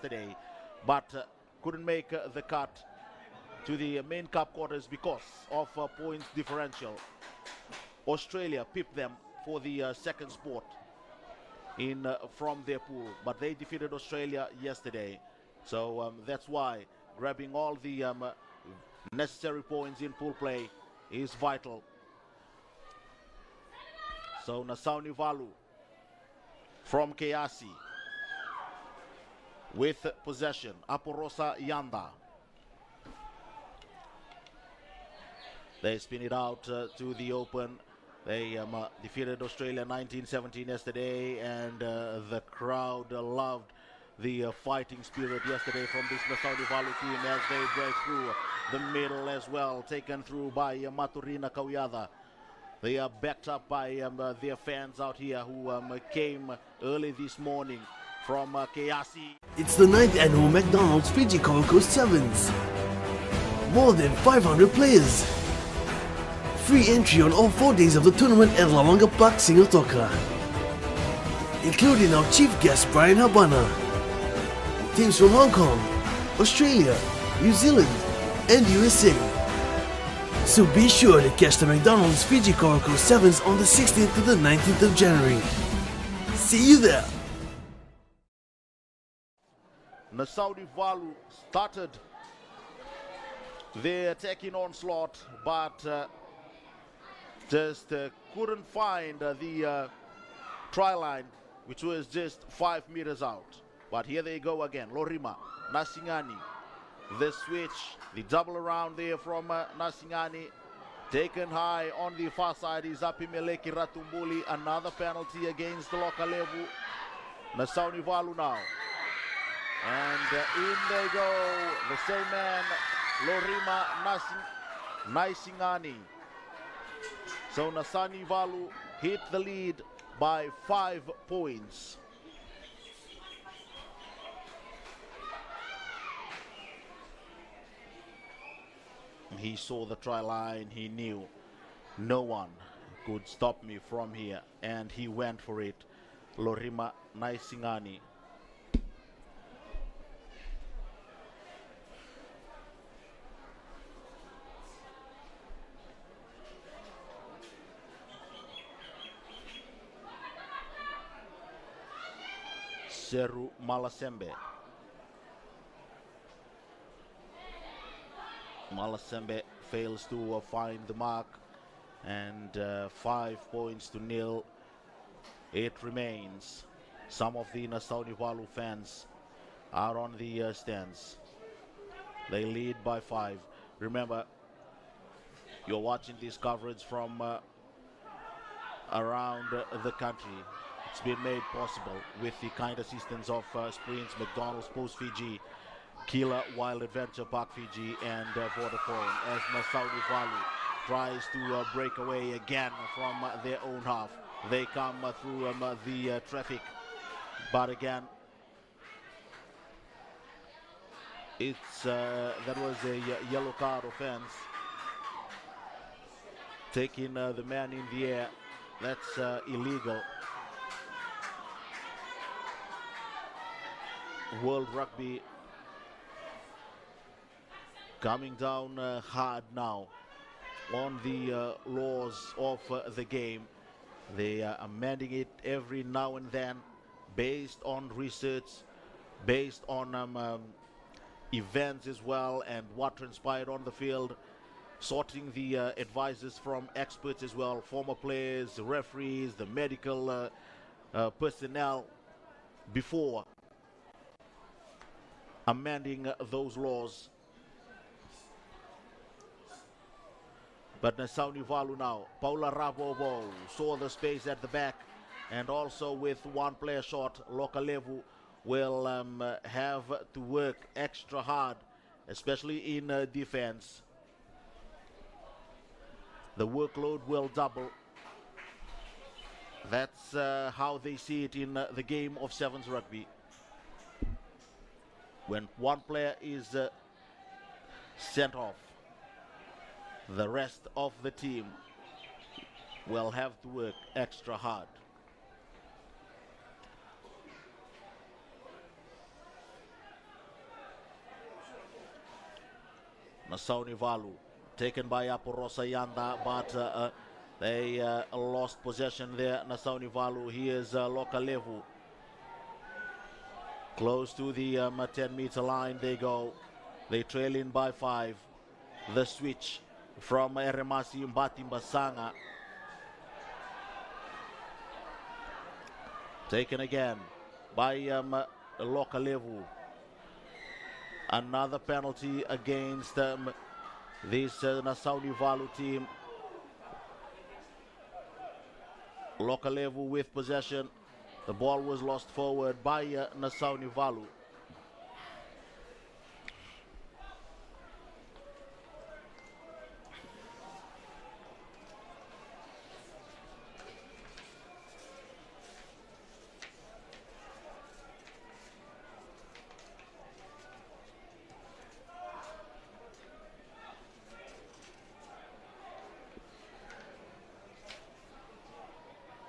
yesterday, but couldn't make the cut to the main cup quarters because of points differential. Australia pipped them for the second spot in from their pool, but they defeated Australia yesterday. So that's why grabbing all the necessary points in pool play is vital. So Nassau Nivalu from Keasi with possession. Aporosa Yanda. They spin it out to the open. They defeated Australia 19-17 yesterday, and the crowd loved the fighting spirit yesterday from this Nassau Nivalu team as they break through the middle as well, taken through by Maturina Kauyada. They are backed up by their fans out here who came early this morning from Keasi. It's the 9th annual McDonald's Fiji Gold Coast Sevens. More than 500 players. Free entry on all 4 days of the tournament at Lawaqa Park, Sigatoka. Including our chief guest Brian Habana. Teams from Hong Kong, Australia, New Zealand and USA. So be sure to catch the McDonald's Fiji Gold Coast Sevens on the 16th to the 19th of January. See you there! Nassau Nivalu started their attacking onslaught, but just couldn't find the try line, which was just 5 meters out. But here they go again. Lorima, Nasingani, the switch, the double around there from Nasingani. Taken high on the far side is Apimeleki Ratumbuli. Another penalty against the Lokalevu. Nassau Nivalu now. And in they go. The same man, Lorima Nasingani. So Nassau Nivalu hit the lead by 5 points. He saw the try line, he knew no one could stop me from here, and he went for it. Lorima Naisingani. Seru Malasembe. Malasembe fails to find the mark, and 5 points to nil. It remains. Some of the Nassau Nivalu fans are on the stands. They lead by 5. Remember, you're watching this coverage from around the country. It's been made possible with the kind assistance of Springs, McDonald's, Post Fiji, Kila Wild Adventure Park Fiji, and Vodafone, as Nassau Nivalu tries to break away again from their own half. They come through the traffic, but again, it's that was a yellow card offense. Taking the man in the air, that's illegal. World Rugby coming down hard now on the laws of the game. They are amending it every now and then based on research, based on events as well, and what transpired on the field, sorting the advices from experts as well, former players, the referees, the medical personnel, before amending those laws. But Nassau Nivalu now, Paula Rabobo saw the space at the back, and also with one player short, Lokalevu will have to work extra hard, especially in defense. The workload will double. That's how they see it in the game of sevens rugby. When one player is sent off, the rest of the team will have to work extra hard. Nasauni Valu taken by Aporosa Yanda, but they lost possession there. Nasauni Valu. Here's Lokalevu. Close to the 10-meter line they go. They trail in by 5. The switch from Eremasi Mbati Mbasanga. Taken again by Lokalevu. Another penalty against this Nasauni Valu team. Lokalevu with possession. The ball was lost forward by Nasauni Valu.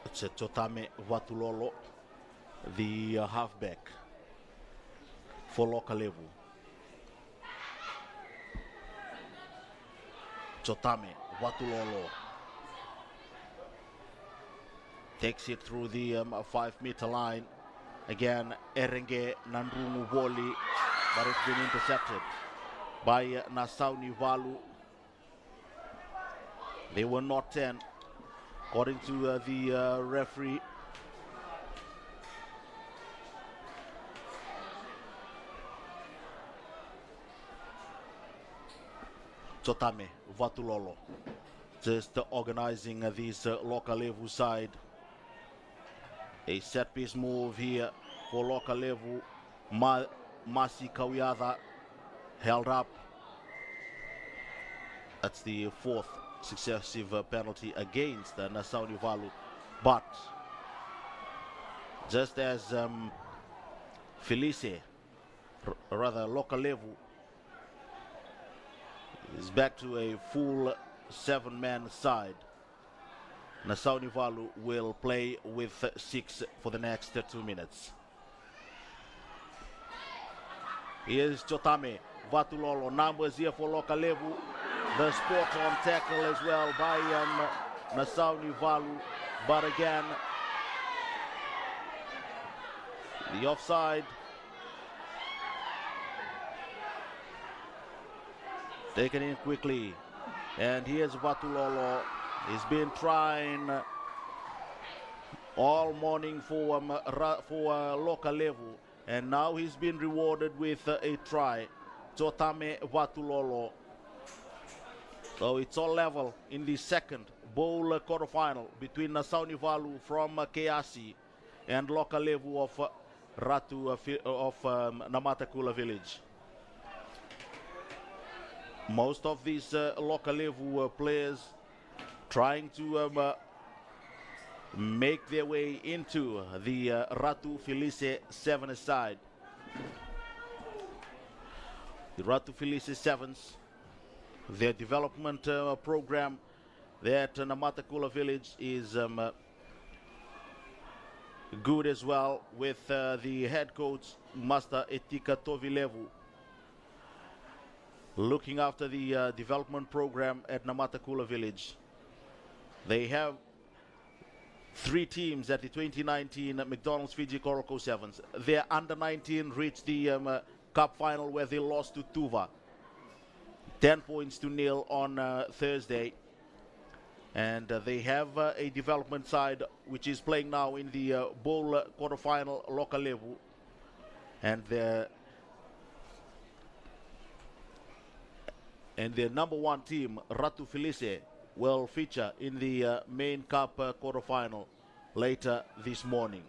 It's Chotame Vatulolo, the halfback for Lokalevu. Chotame Vatulolo takes it through the 5-meter line. Again, Erenge Nandrumu Woli, but it's been intercepted by Nasauni Valu. They were not 10. According to the referee. Chotame Vatulolo just organizing this Lokalevu side. A set piece move here for Lokalevu. Masi Kawiada held up. That's the 4th successive penalty against Nasauni Valu, but just as Felice, rather Lokalevu, is back to a full 7-man side, Nasauni Valu will play with 6 for the next 2 minutes. Here's Chotame Vatulolo, numbers here for Lokalevu. The spot on tackle as well by Nasauni Valu, but again the offside. Taken in quickly, and here's Vatulolo. He's been trying all morning for Lokalevu, and now he's been rewarded with a try. Chotame Vatulolo. So it's all level in the second bowl quarterfinal between Nasauni Valu from Keasi and Lokalevu of Namatakula village. Most of these Lokalevu players trying to make their way into the Ratu Felice 7 side. The Ratu Felice 7s, their development program there at Namatakula village is good as well, with the head coach Master Etika Tovilevu looking after the development program at Namatakula village. They have 3 teams at the 2019 McDonald's Fiji Coraco Sevens. Their under 19 reached the cup final where they lost to Tuva 10-0 on Thursday. And they have a development side which is playing now in the bowl quarterfinal Lokalevu. And their number 1 team, Ratu Felice, will feature in the main cup quarterfinal later this morning.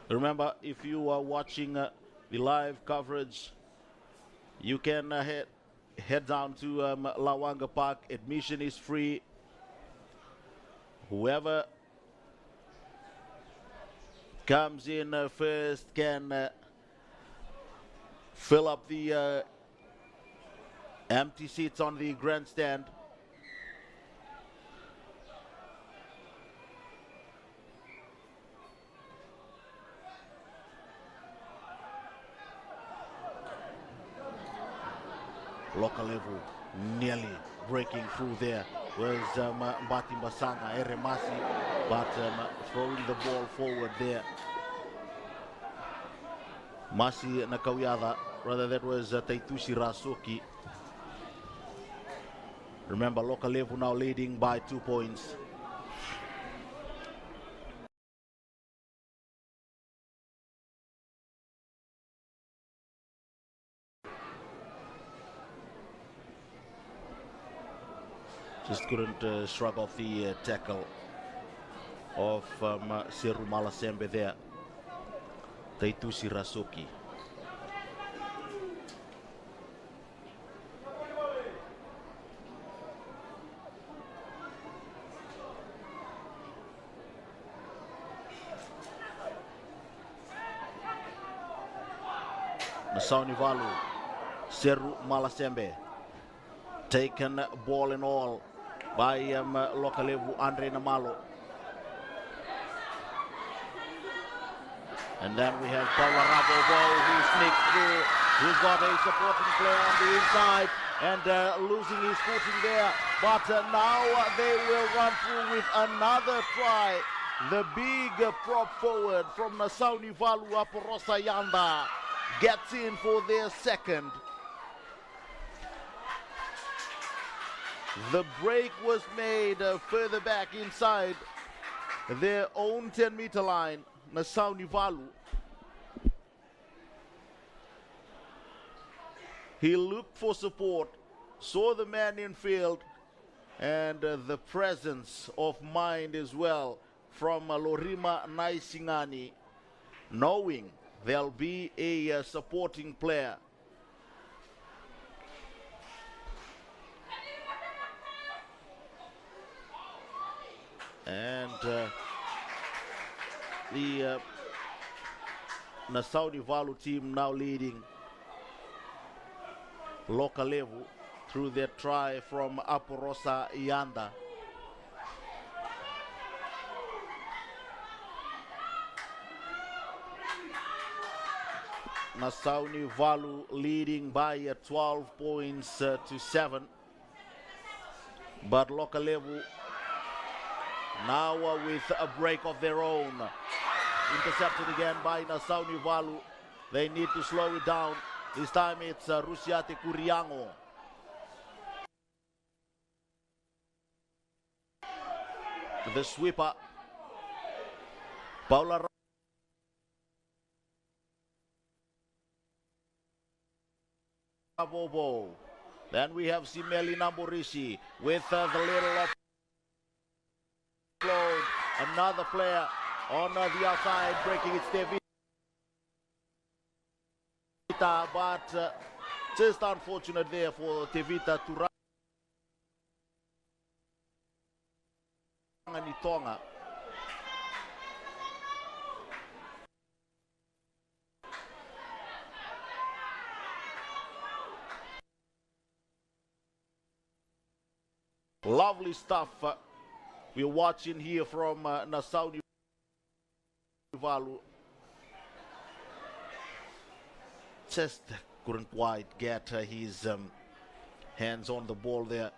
Remember, if you are watching the live coverage, you can head down to Lawaqa Park. Admission is free. Whoever comes in first, can fill up the empty seats on the grandstand. Local level nearly breaking through there was Mbati Mbasanga Eremasi, but throwing the ball forward there. Masi Nakawiada, rather that was Taitushi Rasuki. Remember, local level now leading by 2 points. Just couldn't shrug off the tackle of Seru Malasembe there. Taitushi Rasuki. Nasaunivalu, Seru Malasembe. Taken ball and all by Lokalevu Andre Namalo. And then we have Paula who sneaks through, who's got a supporting player on the inside and losing his footing there. But now they will run through with another try. The big prop forward from Nasaunivalu Aporosa Yanda gets in for their second. The break was made further back inside their own 10-meter line. Nasaunivalu. He looked for support, saw the man in field, and the presence of mind as well from Lorima Naisingani, knowing there'll be a supporting player. And the Nasaunivalu team now leading local level through their try from Aporosa Yanda. Nasaunivalu leading by 12 points to 7. But local level now with a break of their own. Intercepted again by Nasaunivalu. They need to slow it down. This time it's Rusiate Kuriango. The sweeper. Paula Ravovo. Then we have Simeli Namborishi with the little offload. Another player on the outside breaking its Tevita, but just unfortunate there for Tevita to run and Itonga. Lovely stuff we're watching here from Nasaunivalu. Just couldn't quite get his hands on the ball there.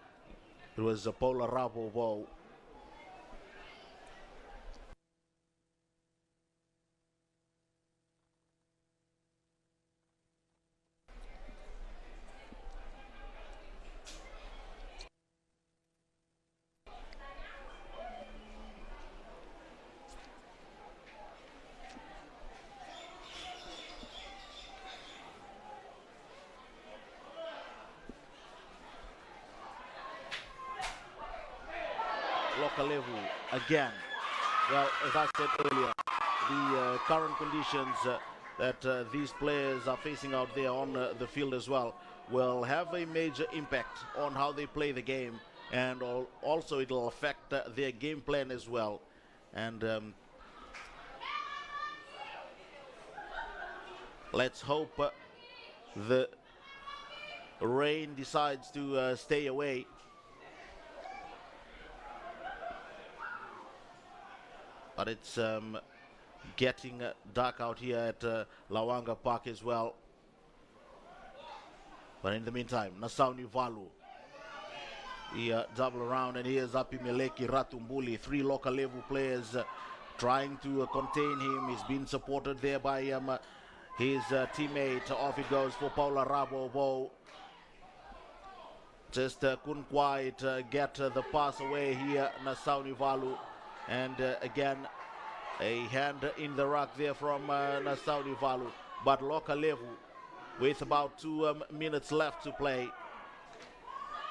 It was Paula Ravovo. Local level again. Well, as I said earlier, the current conditions that these players are facing out there on the field as well will have a major impact on how they play the game, and also it'll affect their game plan as well. And Let's hope the rain decides to stay away. But it's getting dark out here at Lawaqa Park as well. But in the meantime, Nasauni Valu. He double around, and here's Api Meleki Ratumbuli. 3 local level players trying to contain him. He's been supported there by his teammate. Off it goes for Paula Rabobo. Just couldn't quite get the pass away here, Nasauni Valu. And again, a hand in the ruck there from Nasauni Valu. But local level, with about 2 minutes left to play,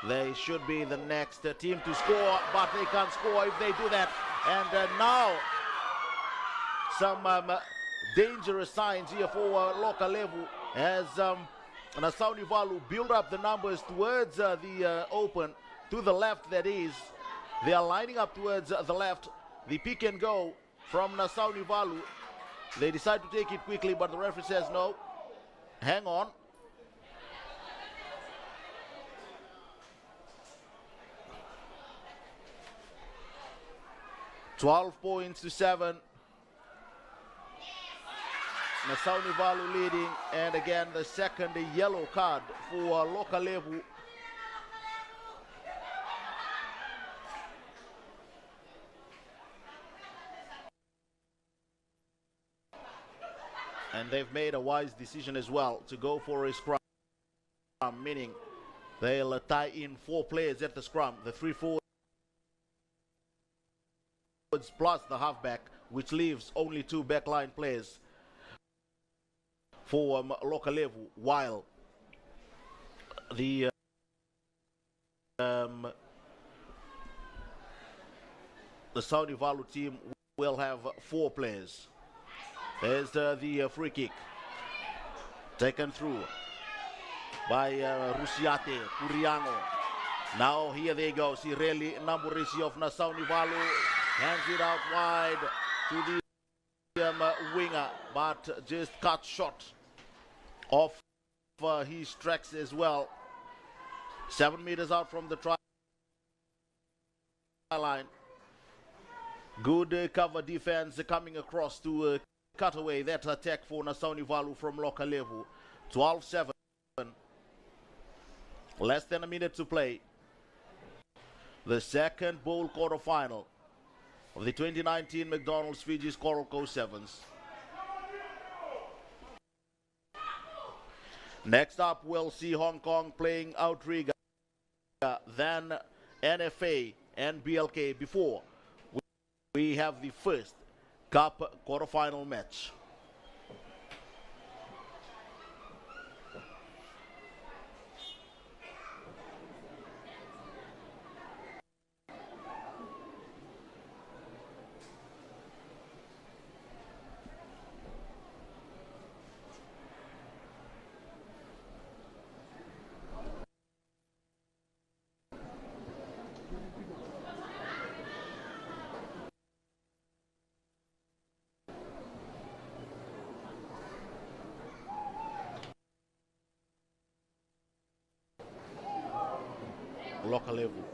they should be the next team to score, but they can't score if they do that. And now some dangerous signs here for local level as Nasauni Valu build up the numbers towards the open, to the left that is. They are lining up towards the left. The pick and go from Nasauni Valu. They decide to take it quickly, but the referee says no. Hang on. $12-7. Nasauni Valu leading, and again the second yellow card for local level. And they've made a wise decision as well to go for a scrum, meaning they'll tie in 4 players at the scrum, the 3 forwards plus the halfback, which leaves only 2 backline players for local level, while the Saudi Valu team will have 4 players. There's the free kick taken through by Rusiate Curiano. Now here they go. Sireli Namburisi of Nasauni Valu hands it out wide to the winger, but just cut short of his tracks as well. 7 meters out from the try line. Good cover defense coming across to cut away that attack for Nasauni Valu from local level. 12-7. Less than a minute to play. The second bowl quarterfinal of the 2019 McDonald's Fiji's Coral Coast Sevens. Next up, we'll see Hong Kong playing Outrigger, then NFA and BLK before we have the first Cup quarterfinal match. Local level.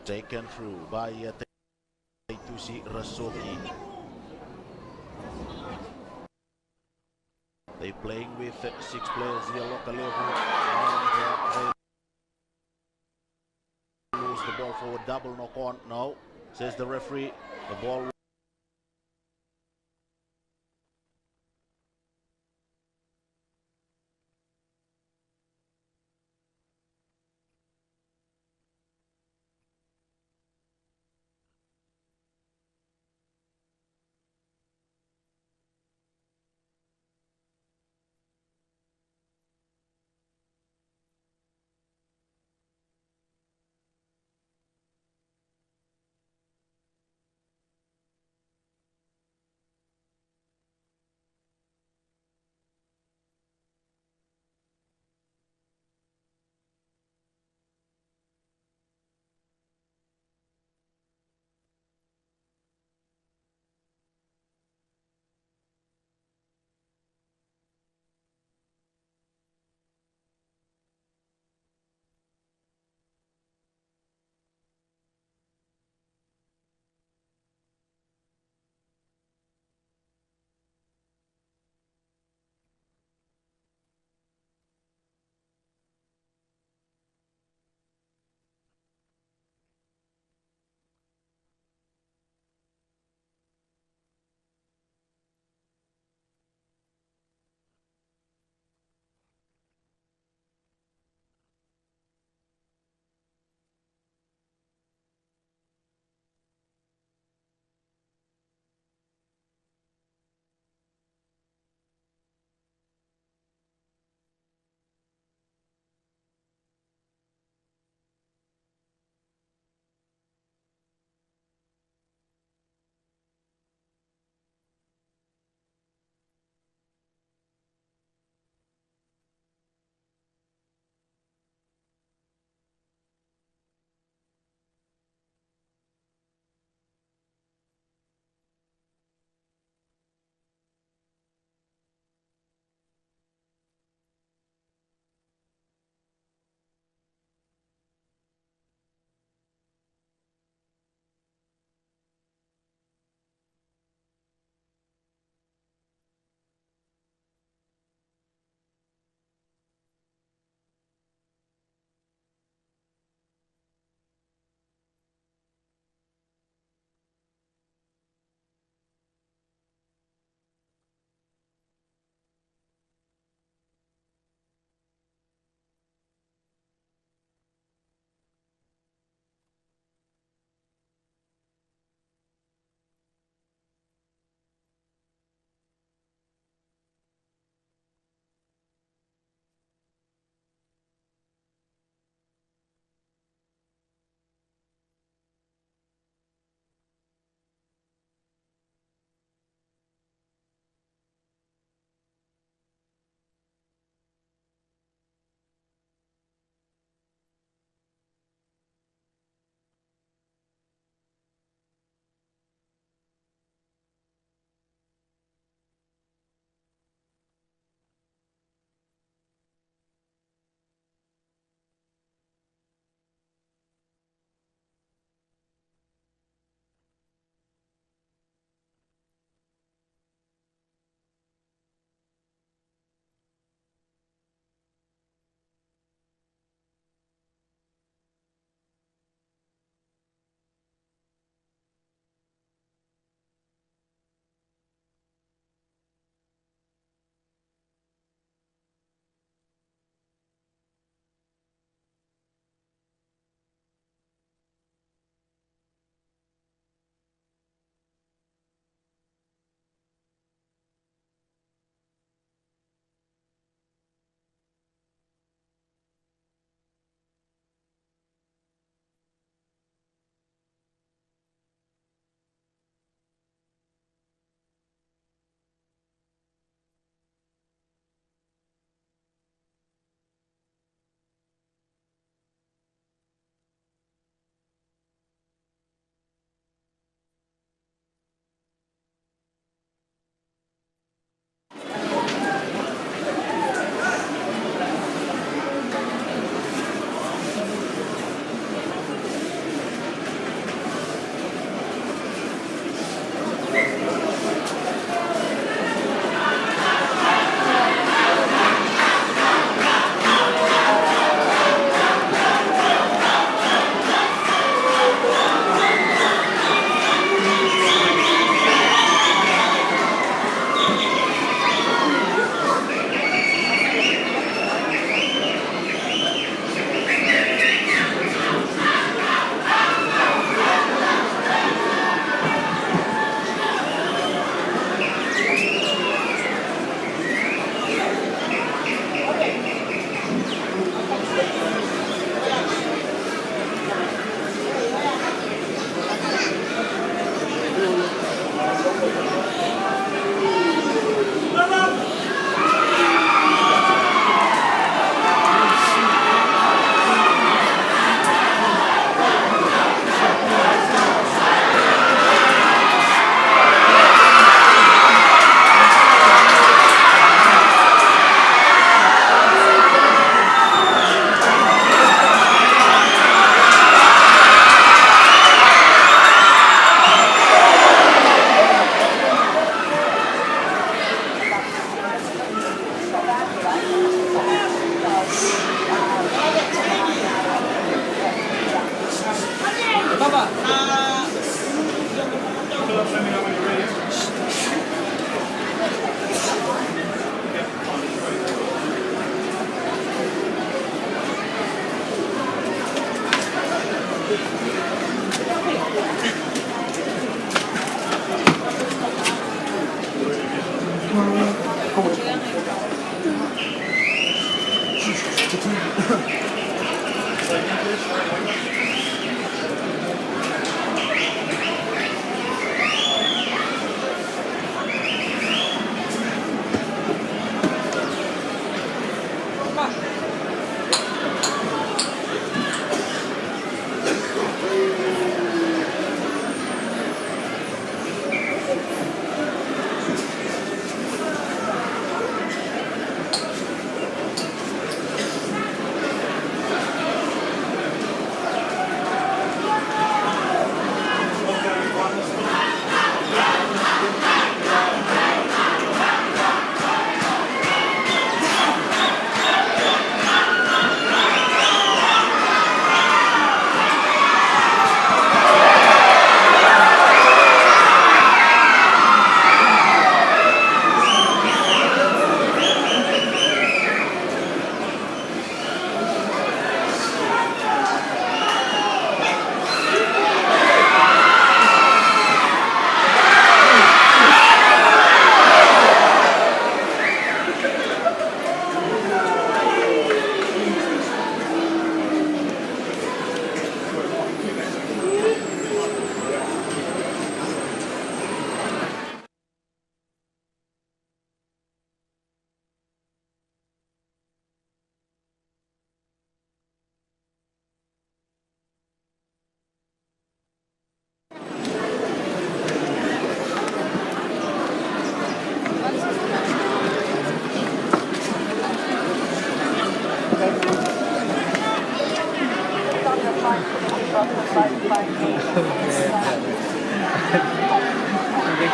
Taken through by Taitusi Rasoki. They're playing with 6 players here, local level, and they lose the ball for a double knock on. No, says the referee. The ball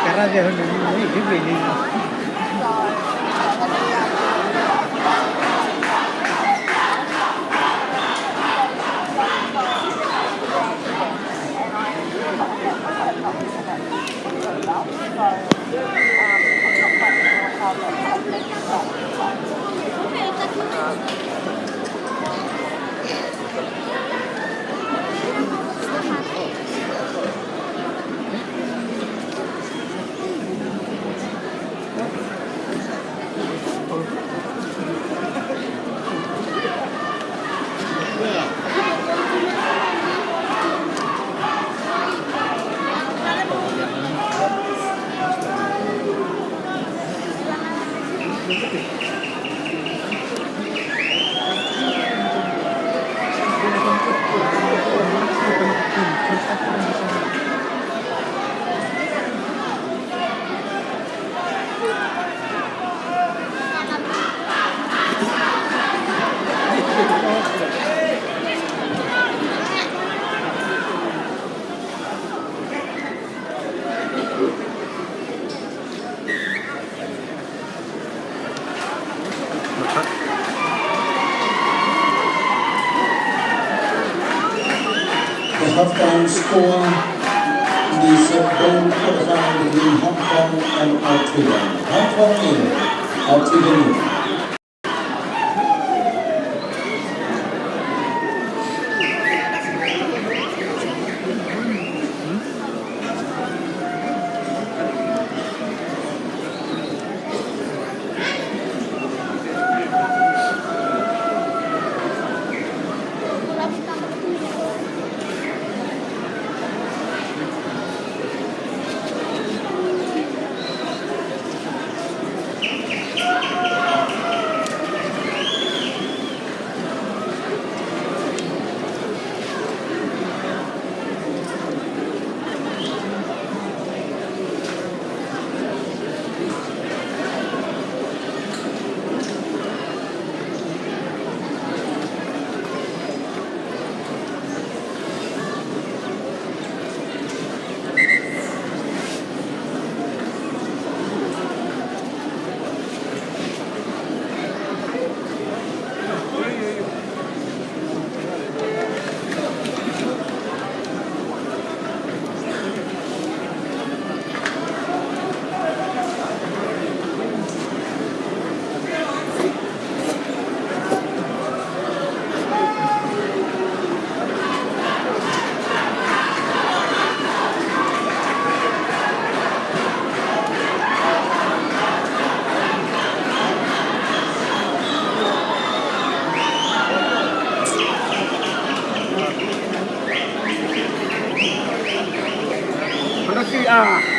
Karena dia ini. The halftime score in this bowl quarterfinal between Hong Kong and Australia. Hong Kong nil, Australia nil. Program.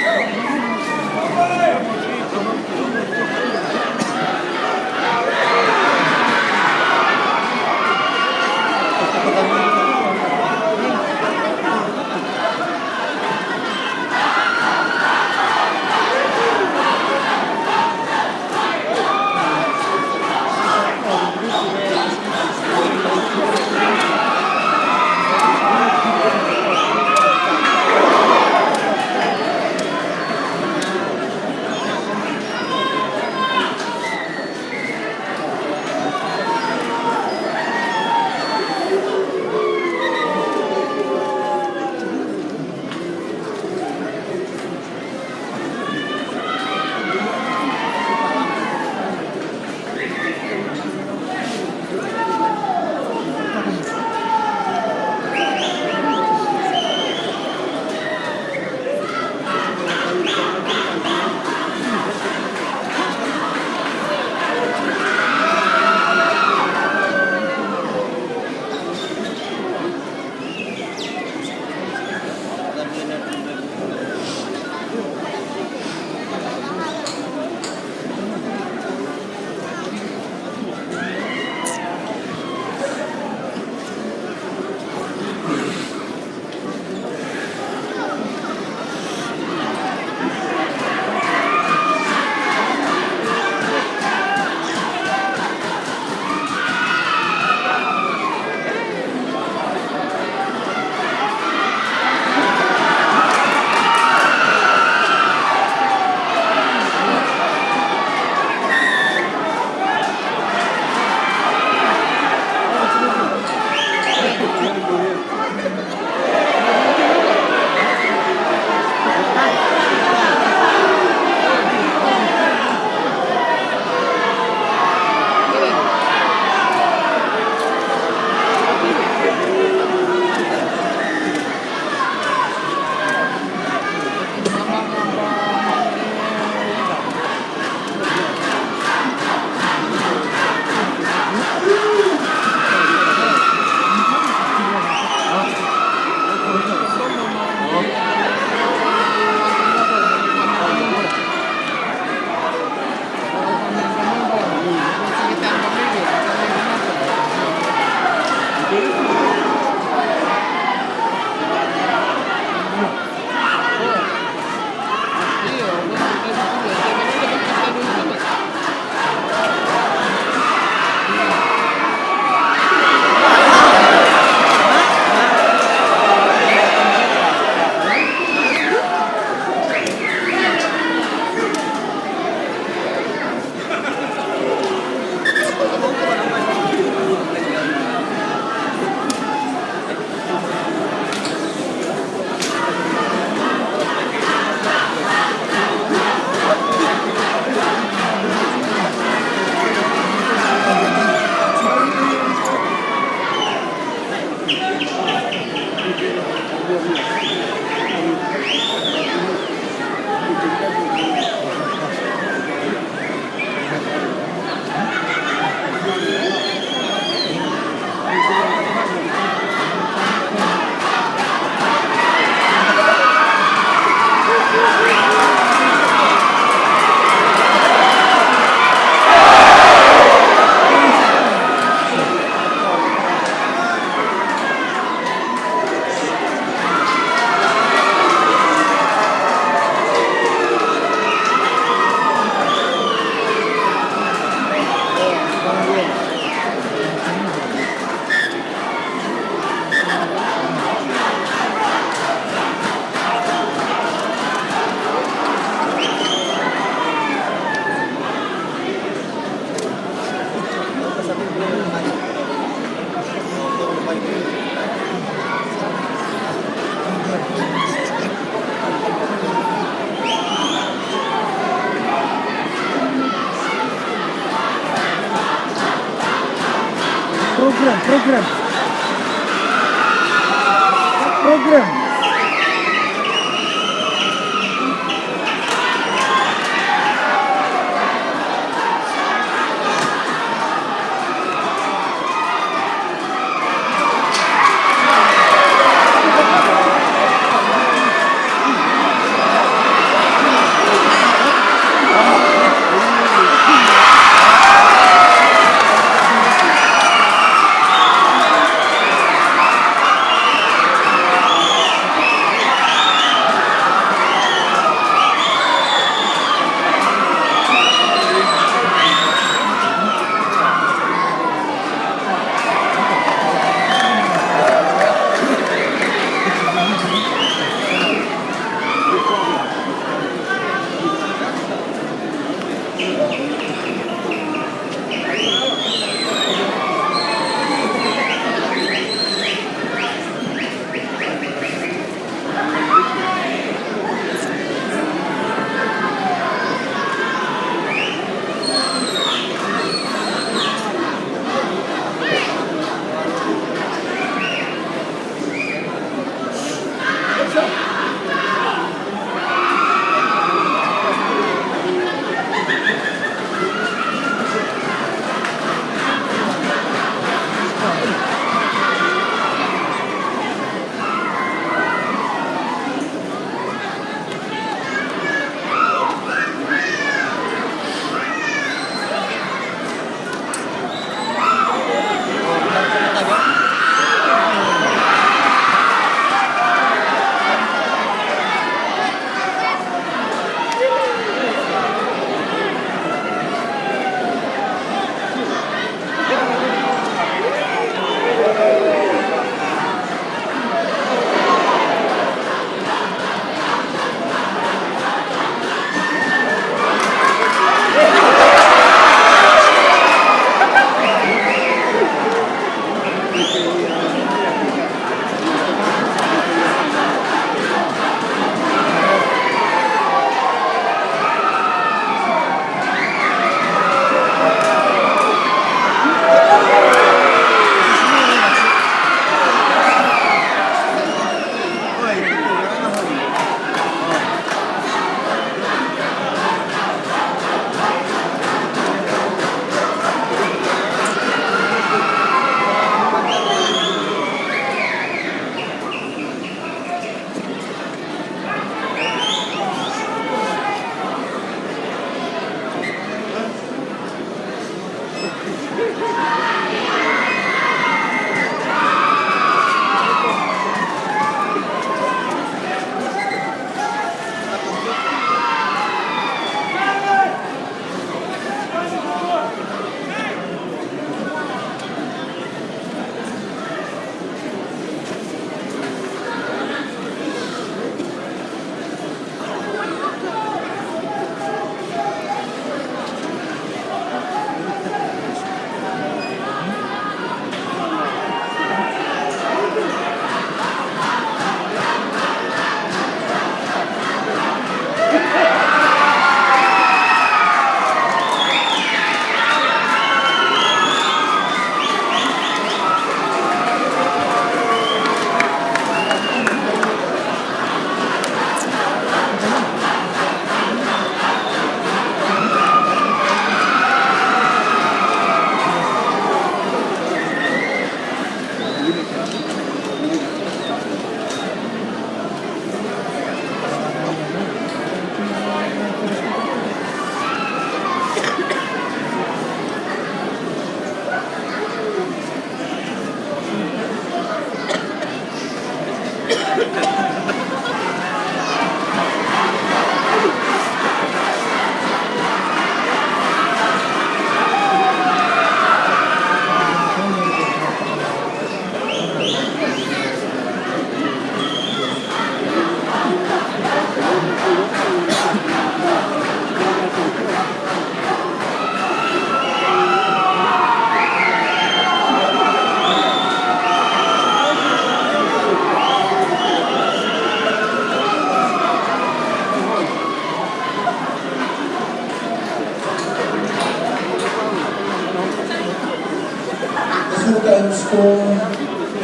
full-time score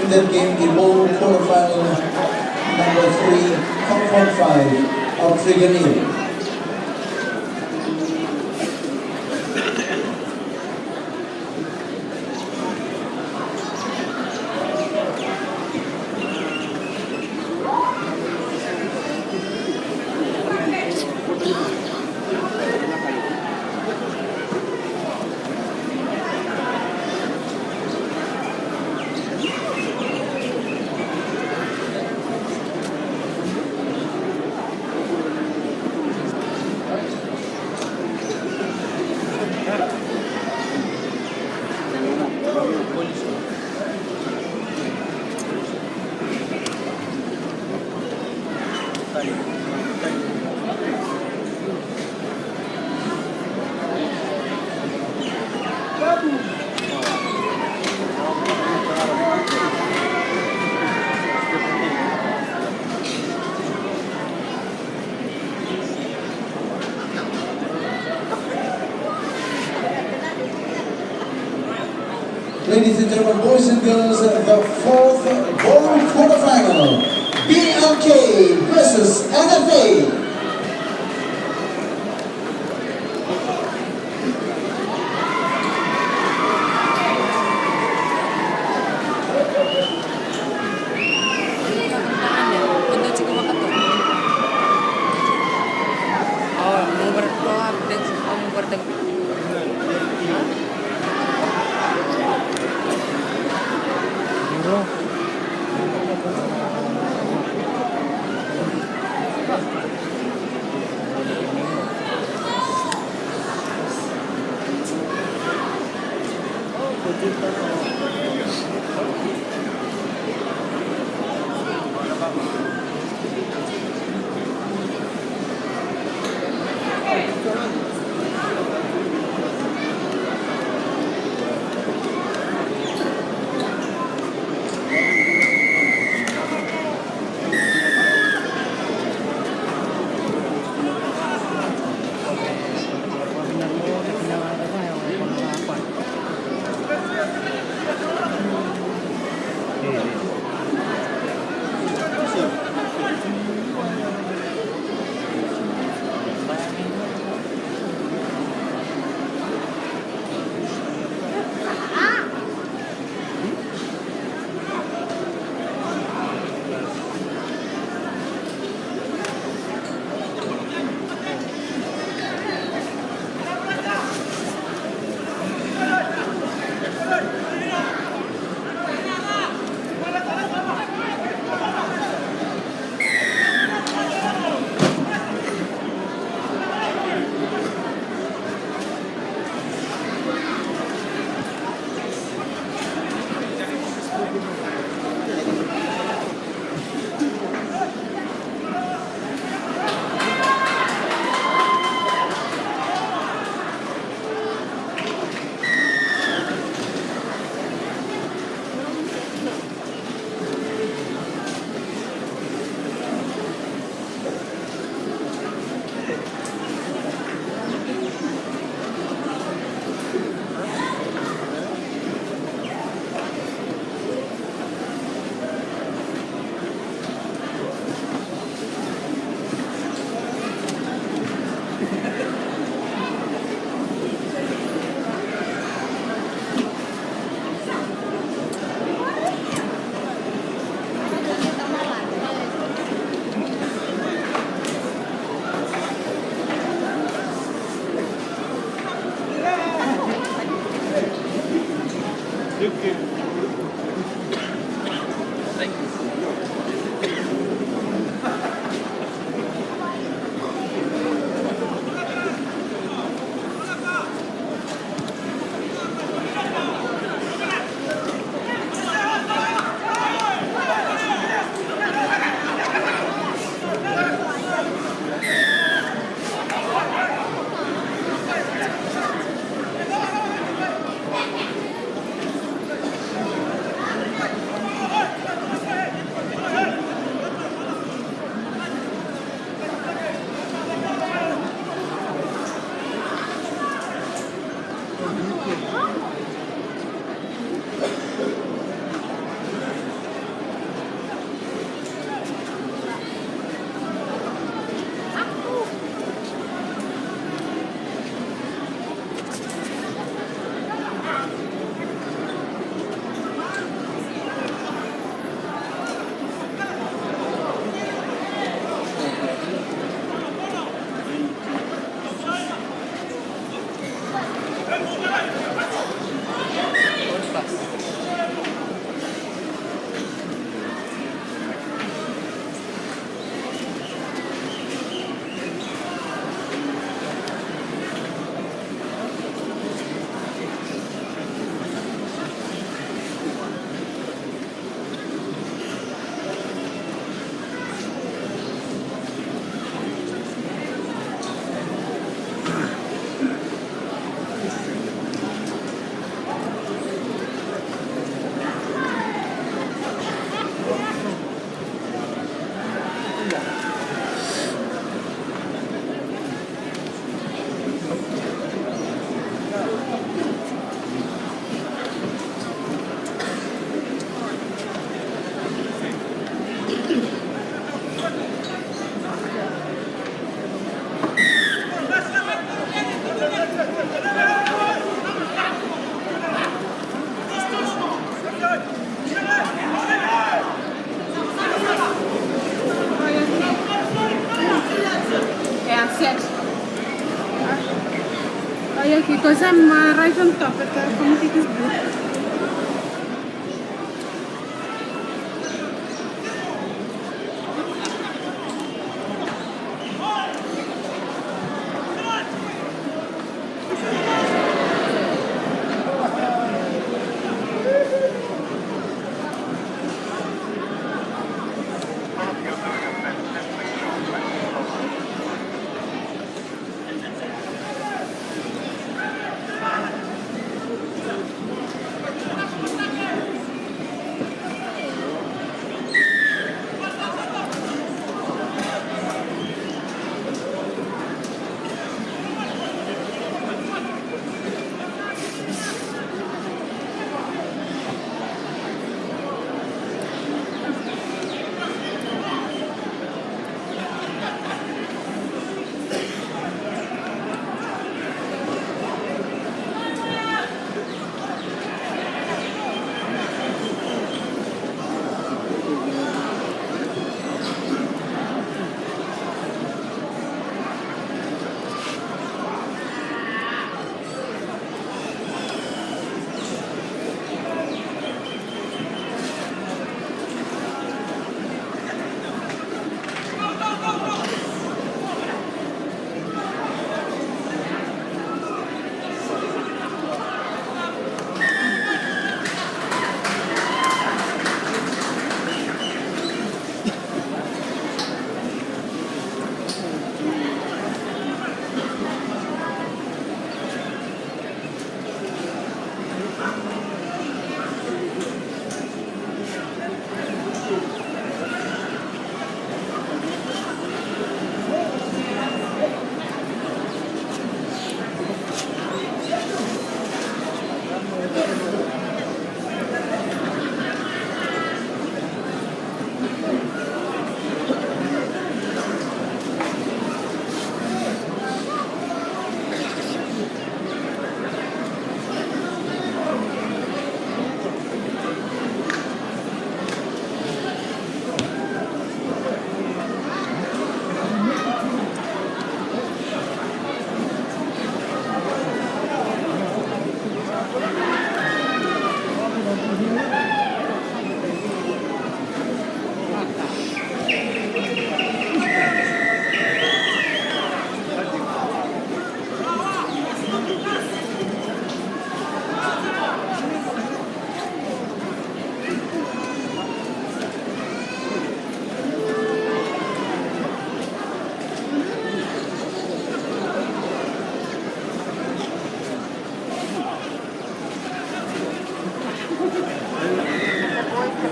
in that game, the bowl quarterfinal number 3, Hong Kong 5, Australia. Ladies and gentlemen, boys and girls, the fourth bowl quarterfinal, BLK versus NFA. Because I'm right on top of the committee booth.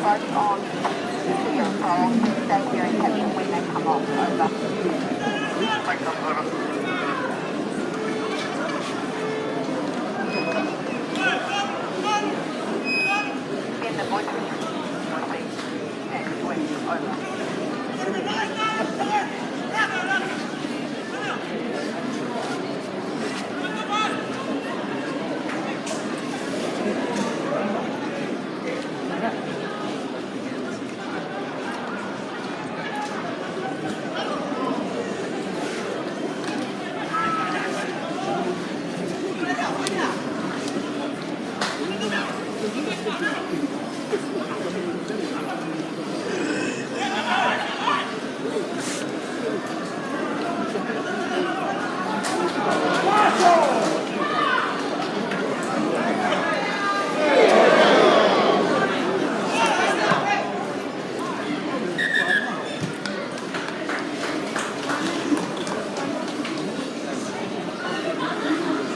both on video, so I'll stay here and catch them when they come off. Over. In the bush, and west, over.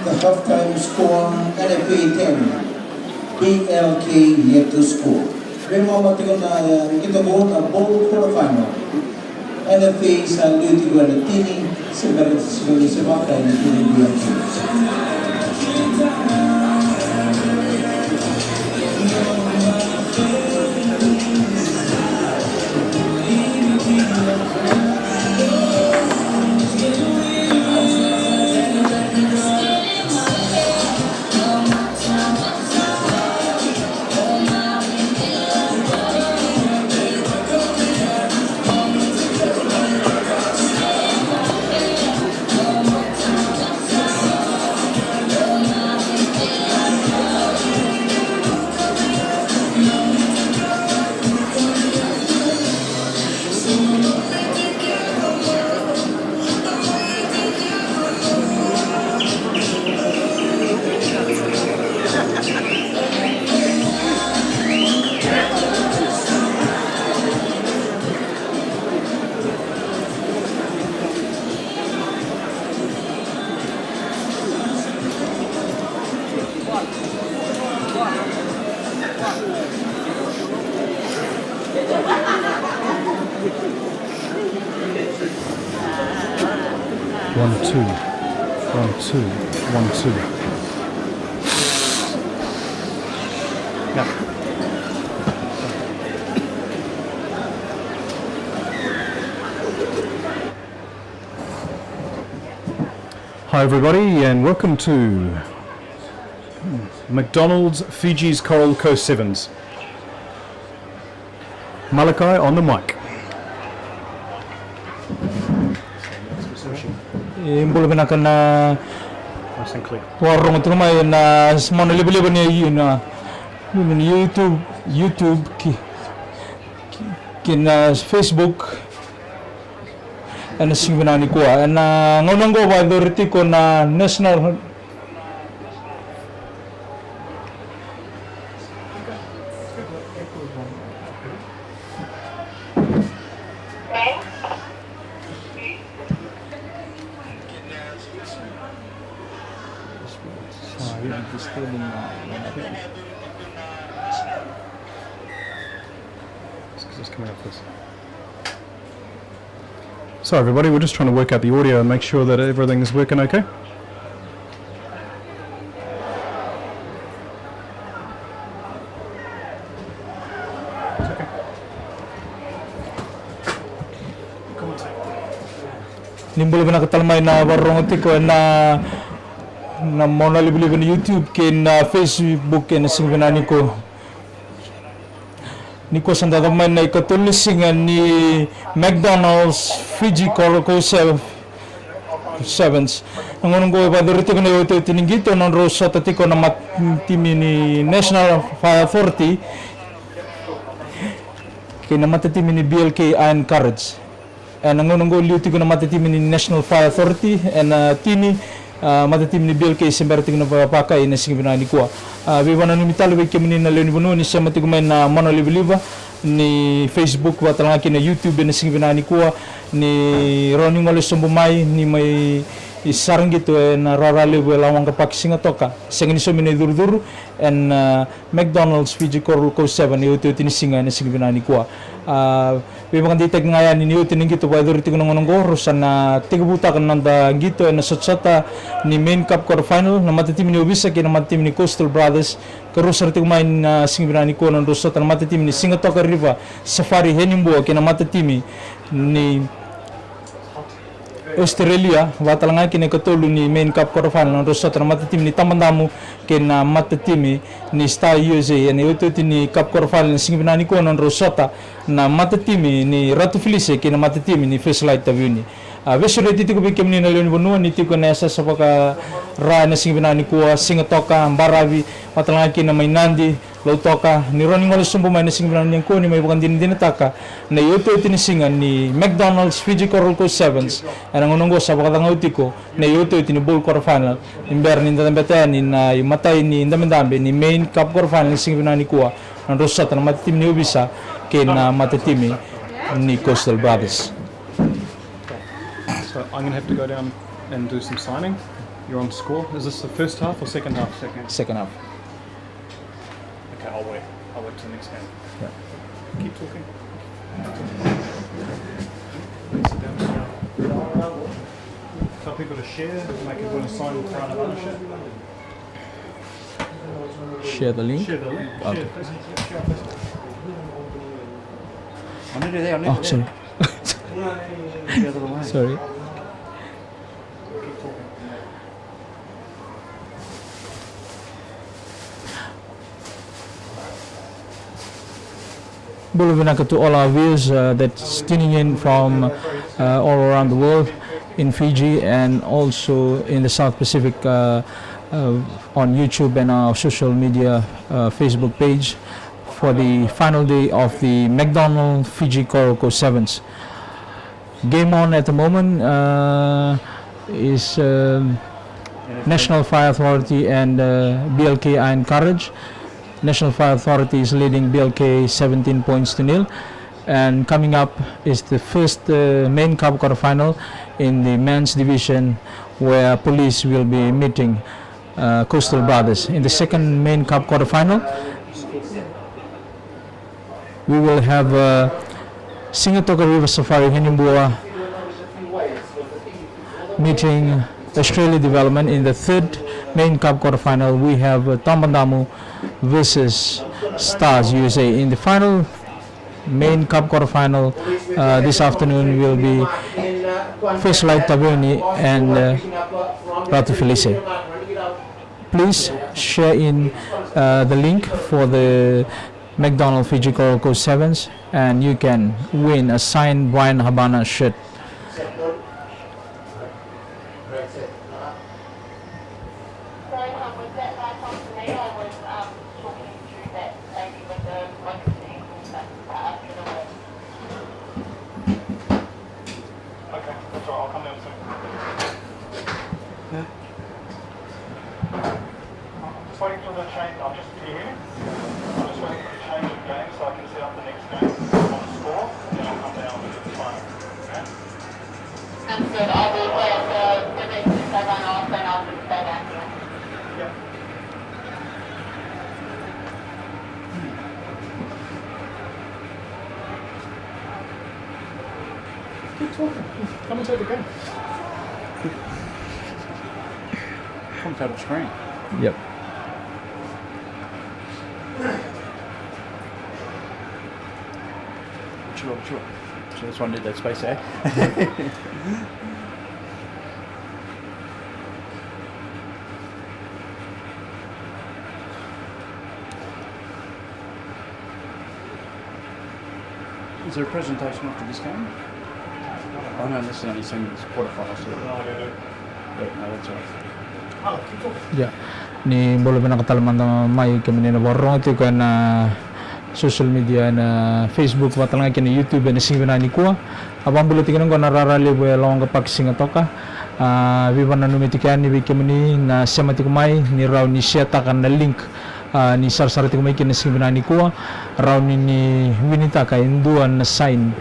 The halftime score, NFA 10, BLK yet to score. Remember kita go a bowl quarterfinal. NFA sa luti ko na tini sebagai na tini BLK. One, two, 1, 2, 1, 2. Yeah. Hi everybody and welcome to McDonald's Fiji's Coral Coast Sevens. Malachi on the mic. Boleh benakan na Nice and clear. warung itu mai na semua lebih-lebih ni na YouTube na Facebook na singbenani ko na ngonong ko ba doriti ko na national So everybody, we're just trying to work out the audio and make sure that everything's working okay. nimbul bina katalmay na warung itu ko na mau lebih-lebih na YouTube ke na Facebook ke na singbenani ko ni ko sandadamay na ikatulisingan ni McDonald's Fiji Coral Coast Sevens. Ang unang ko ba dito ko na ito tiningito ng rosa tatiko na matimi ni National Fire Authority kaya na matatimi ni BLK Iron Courage. Ang unang ko liuti ko na matatimi ni National Fire Authority and tini matatim ni BLK semberting na papakai na singbenani ko. Biwana ni mitalo we kemini na leoni bono ni semati kumain na mano liba ni Facebook watalanga kina YouTube na singbenani ko ni Ronnie Mole sombumai ni may isarang gitu na rarali we Lawaqa pak Sigatoka sengini so mini dur and McDonald's Fiji Coral Coast 7 itu tinisinga na singbina ni kuwa we mga ditag ngayan ni utin gitu pa dur tigo nang rusan na tigabuta kan nanda gitu na sotsata ni main cup quarter final na matatim ni ubisa kina matatim ni Coastal Brothers karusar tigo main na singbina ni kuwa na rusota na matatim ni Sigatoka River Safari Henimbo kina matatim ni Australia watalanga kini katulu ni main cup quarter final na rusota na matatim ni Tamandamu kina matatim ni Star USA ni ututi ni cup quarter final singbina ni kuwa na rusota na matatim ni Ratu Felice kina matatim ni First Light Tavuni Vesure titi ko bikim ni na leon bonua ni tiko na sa paka ra na singbina ni kuwa Sigatoka Baravi watalanga kina may Nandi Lautoka ni Ronnie Ngolos sumbo may na singbina ni kuwa ni may bukan dinataka na ututi ni singan ni McDonald's Fiji Coral Coast 7s ang unong sa pagkatang utiko na ututi ni bowl quarter final imber ni ndambeten ni na matay ni ndamendambe ni main cup quarter final singbina ni kuwa ng rosat na matatim ni ubisa kina matatim ni Coastal Brothers. So I'm going to have to go down and do some signing. You're on score. Is this the first half or second half? Second half. Okay, I'll wait. I'll wait till the next game. Yeah. Keep talking. Tell people to share, make everyone sign with Brian Havana shirt. Share the link. Share the link. Okay. Share Facebook. Share on Facebook. I'm nearly there. Oh, sorry. The other way. Sorry. Bulubinaka to all our viewers that's tuning in from all around the world in Fiji and also in the South Pacific on YouTube and our social media Facebook page for the final day of the McDonald's Fiji Coral Coast 7s. Game on at the moment is National Fire Authority and BLK Iron Courage. National Fire Authority is leading BLK 17 points to nil, and coming up is the first main cup quarterfinal in the men's division where police will be meeting Coastal Brothers. In the second main cup quarterfinal we will have Sigatoka River Safari Henimbua meeting Australia Development. In the third main cup quarterfinal we have Tamandamu versus Stars USA. In the final main cup quarterfinal this afternoon will be First Light Tavuni and Ratu Felice. Please share in the link for the McDonald's Fiji Coral Coast 7s and you can win a signed Brian Havana shirt. Come and take the game. Comes out of screen. Yep. Sure. So this one did that space there. Is there a presentation after this game? Oh no, this is only saying it's quarterfinals. So. Yeah, no, that's all right. Yeah. Ni boleh pinakatalaman na may kami na warong ito kan social media na Facebook watal nga kini YouTube na singina ni kuha. Abang bulo tikinong ko nararali bo Lawaqa pak Sigatoka. Viva na numitikan ni kami na semati kumay ni raw ni siyata kan na link ni sarsarati kumay kini singina ni kuha. Raw ni winita kay induan na sign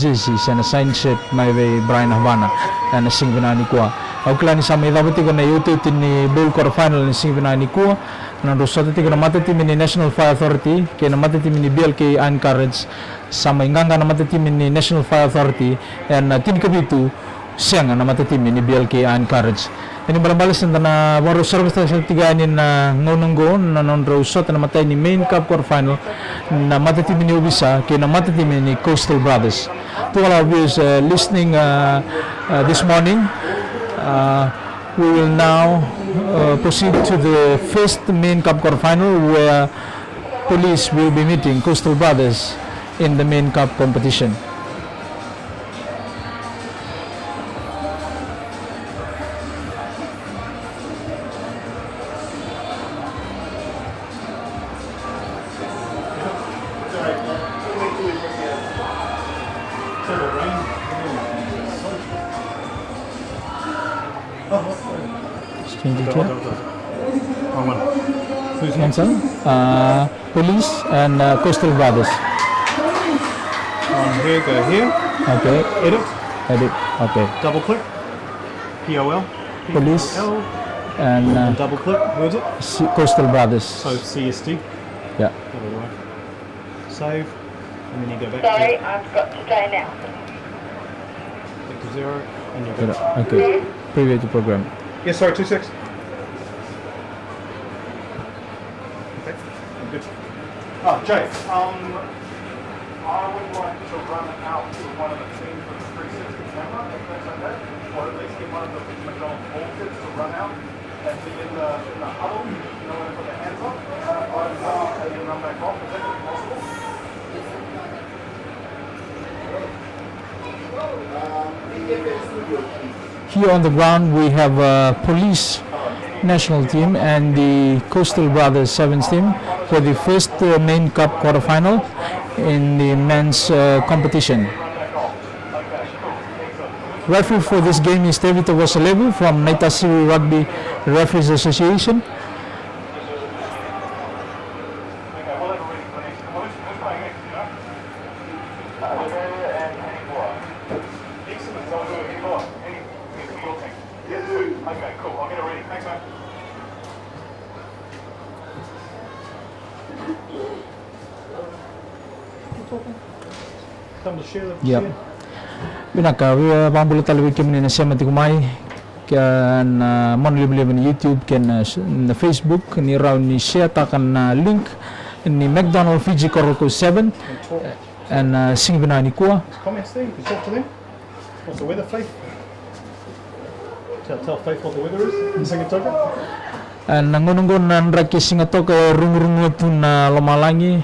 jersey sa na sign shirt may Brian Havana na singina ni kuha. Auklani sama idabati ko na YouTube ni bowl quarterfinal ni singvina ni kuwa na rusota ti na mata team ni National Fire Authority ke na mata team ni BLK Encourage sama inganga na mata team ni National Fire Authority and tin kabitu siang na mata team ni BLK Encourage. Ini balas na baru service sa tiga ni na ngononggo na nondro rusota na mata ni main cup quarterfinal na mata team ni Ubisa ke na mata team ni Coastal Brothers. To all of you listening this morning. We will now proceed to the first main cup quarterfinal where police will be meeting Coastal Brothers in the main cup competition. Police and Coastal Brothers. Here, go here. Okay. Edit. Okay. Double click. POL. Police and double click. Who is it? Coastal Brothers. So CSD. Yeah. Save. And then you go back Sorry, to I've got to go now. back to 0 and you go. Okay. Preview to program. Yeah, sorry, 2 6. Oh, Jay, I would like to run out to one of the teams with the 360 camera, if that's okay, or at least get one of the McDonald's ball kids to run out and be in the huddle, you know, when they put their hands up, and then run back off. Is that possible? Here on the ground we have police national team and the Coastal Brothers Sevens team for the first main cup quarterfinal in the men's competition. Referee for this game is David Wasalevu from Naitasiri Rugby Referees Association. Yeah. Binaka bang bulat talaga kami na siya matikumay kan mon libre ni YouTube kan na Facebook ni raw ni share ta kan link ni McDonald's Fiji Coralco 7 and sing binani ko. Comments there, you can talk to them. What's the weather, Faith? Tell Faith what the weather is in Sigatoka. And nangununggon nandra ki Sigatoka rung na lumalangi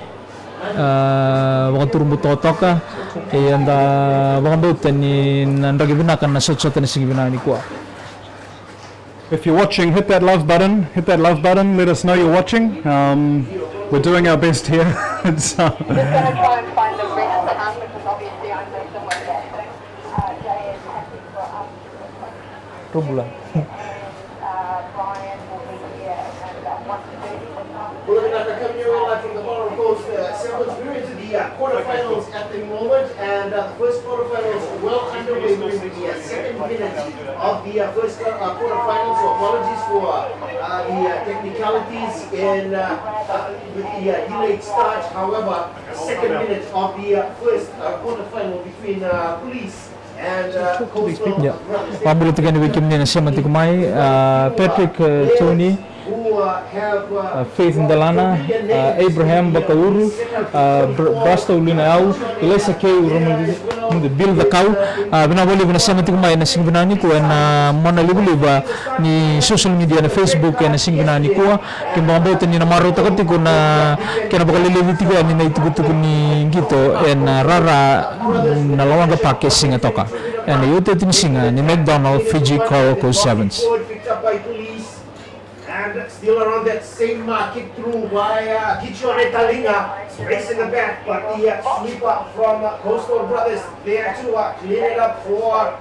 waktu rumbut totoka and wakambut ni nandra gibinakan na sot ni sigibinani ko. If you're watching, hit that love button. Hit that love button. Let us know you're watching. We're doing our best here. Just going to try and find the rest because obviously I know somewhere there. Jay is happy for us. Rubula. Brian will be here and 1:30. We're going to come here live from the Border Coast. Sevens, we're into the quarterfinals at the moment, and the first quarterfinal is well underway. We're in the second minute of the first quarterfinals, so apologies for the technicalities in with the delayed start. However, second minute of the first quarterfinal between police and Coastal Brothers. Pambulat kan weekend ni na siya matikumay Patrick Tony, Faith Ndalana, Abraham Bakauru, Basta Ulinao, Elisa K. Bill Bakau, binabali ko na siya matikumay na singbinani ko na mona liba ni social media na Facebook na singbinani ko kimbabotan ni na maruta kati ko na kinabakaliliti ko ni naitugutu ko ni gito and rara na Lawaqa pake Sigatoka and yote tin singa ni McDonald's Fiji Coralco 7s. And still around that same kick through by Kichore Talinga, racing the back, but the sweeper from Coastal Brothers there to clean it up for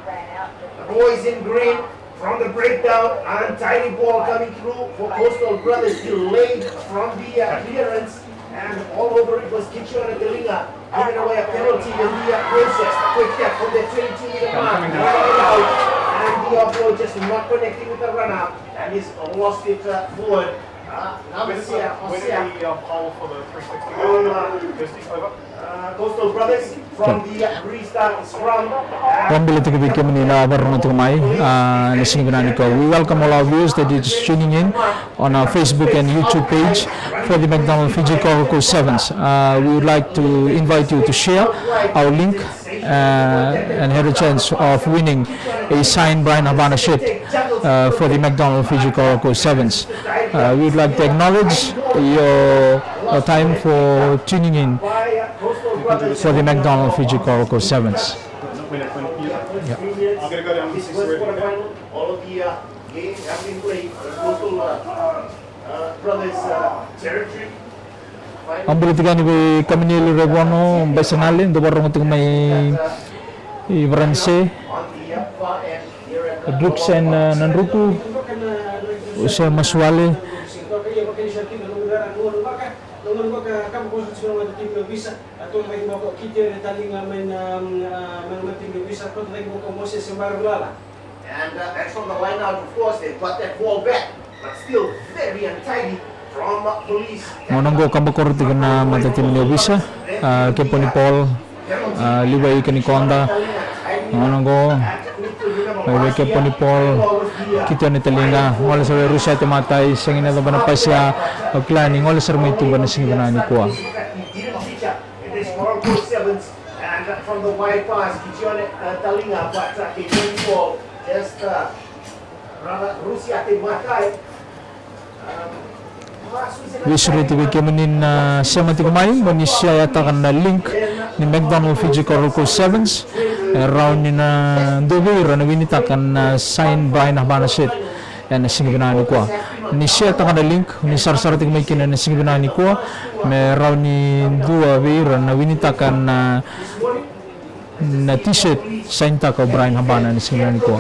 the boys in green from the breakdown. Untidy ball coming through for Coastal Brothers, delayed from the clearance, and all over it was Kichore Talinga, giving away a penalty in the process. Quick step from the 22-meter mark, running it out, and the offload, just not connecting with the run out, and he's lost it forward. Where did the pole for the 360 go? Kirsty, over. Coastal Brothers from the restart scrum. We welcome all our viewers that is tuning in on our Facebook and YouTube page for the McDonald's Fiji Coracle Sevens. We would like to invite you to share our link and have a chance of winning a signed Brian Habana shirt for the McDonald's Fiji Coracle Sevens. We would like to acknowledge your time for tuning in for the McDonald's Fiji Coracle Sevens. I'm going to go down to 6 Quarterfinal, all of the games have been played in Coastal Brothers territory. Ang politikan ni kami ni Rebono Basanale do barong tu may Ibranse Druks and Nanruku Usa Maswale and that's from the line out, of course, they've got that ball back, but still very untidy from police. Mononggo kabakor ti na matatim ni Obisa ke poni Paul liway kani Konda mononggo may ke poni Paul kita ni talinga wala sa Rusya ti matay singin na ba na pa siya planning wala sa may tuba na singin na ni kuha. And from the wide pass, Kichone Talinga, but going for just Rusya ti matay. Wisuri TV kemenin siya matikumay mo ni siya yata kan na link ni McDonald's Fiji Coracle Sevens round ni na dobe na winita kan sign by na bana shit and singibinani ko ni siya yata kan na link ni sarsar tigmay kina na singibinani ko me round ni dua be na winita kan na t-shirt sign ta ko Brian Habana ni singibinani ko.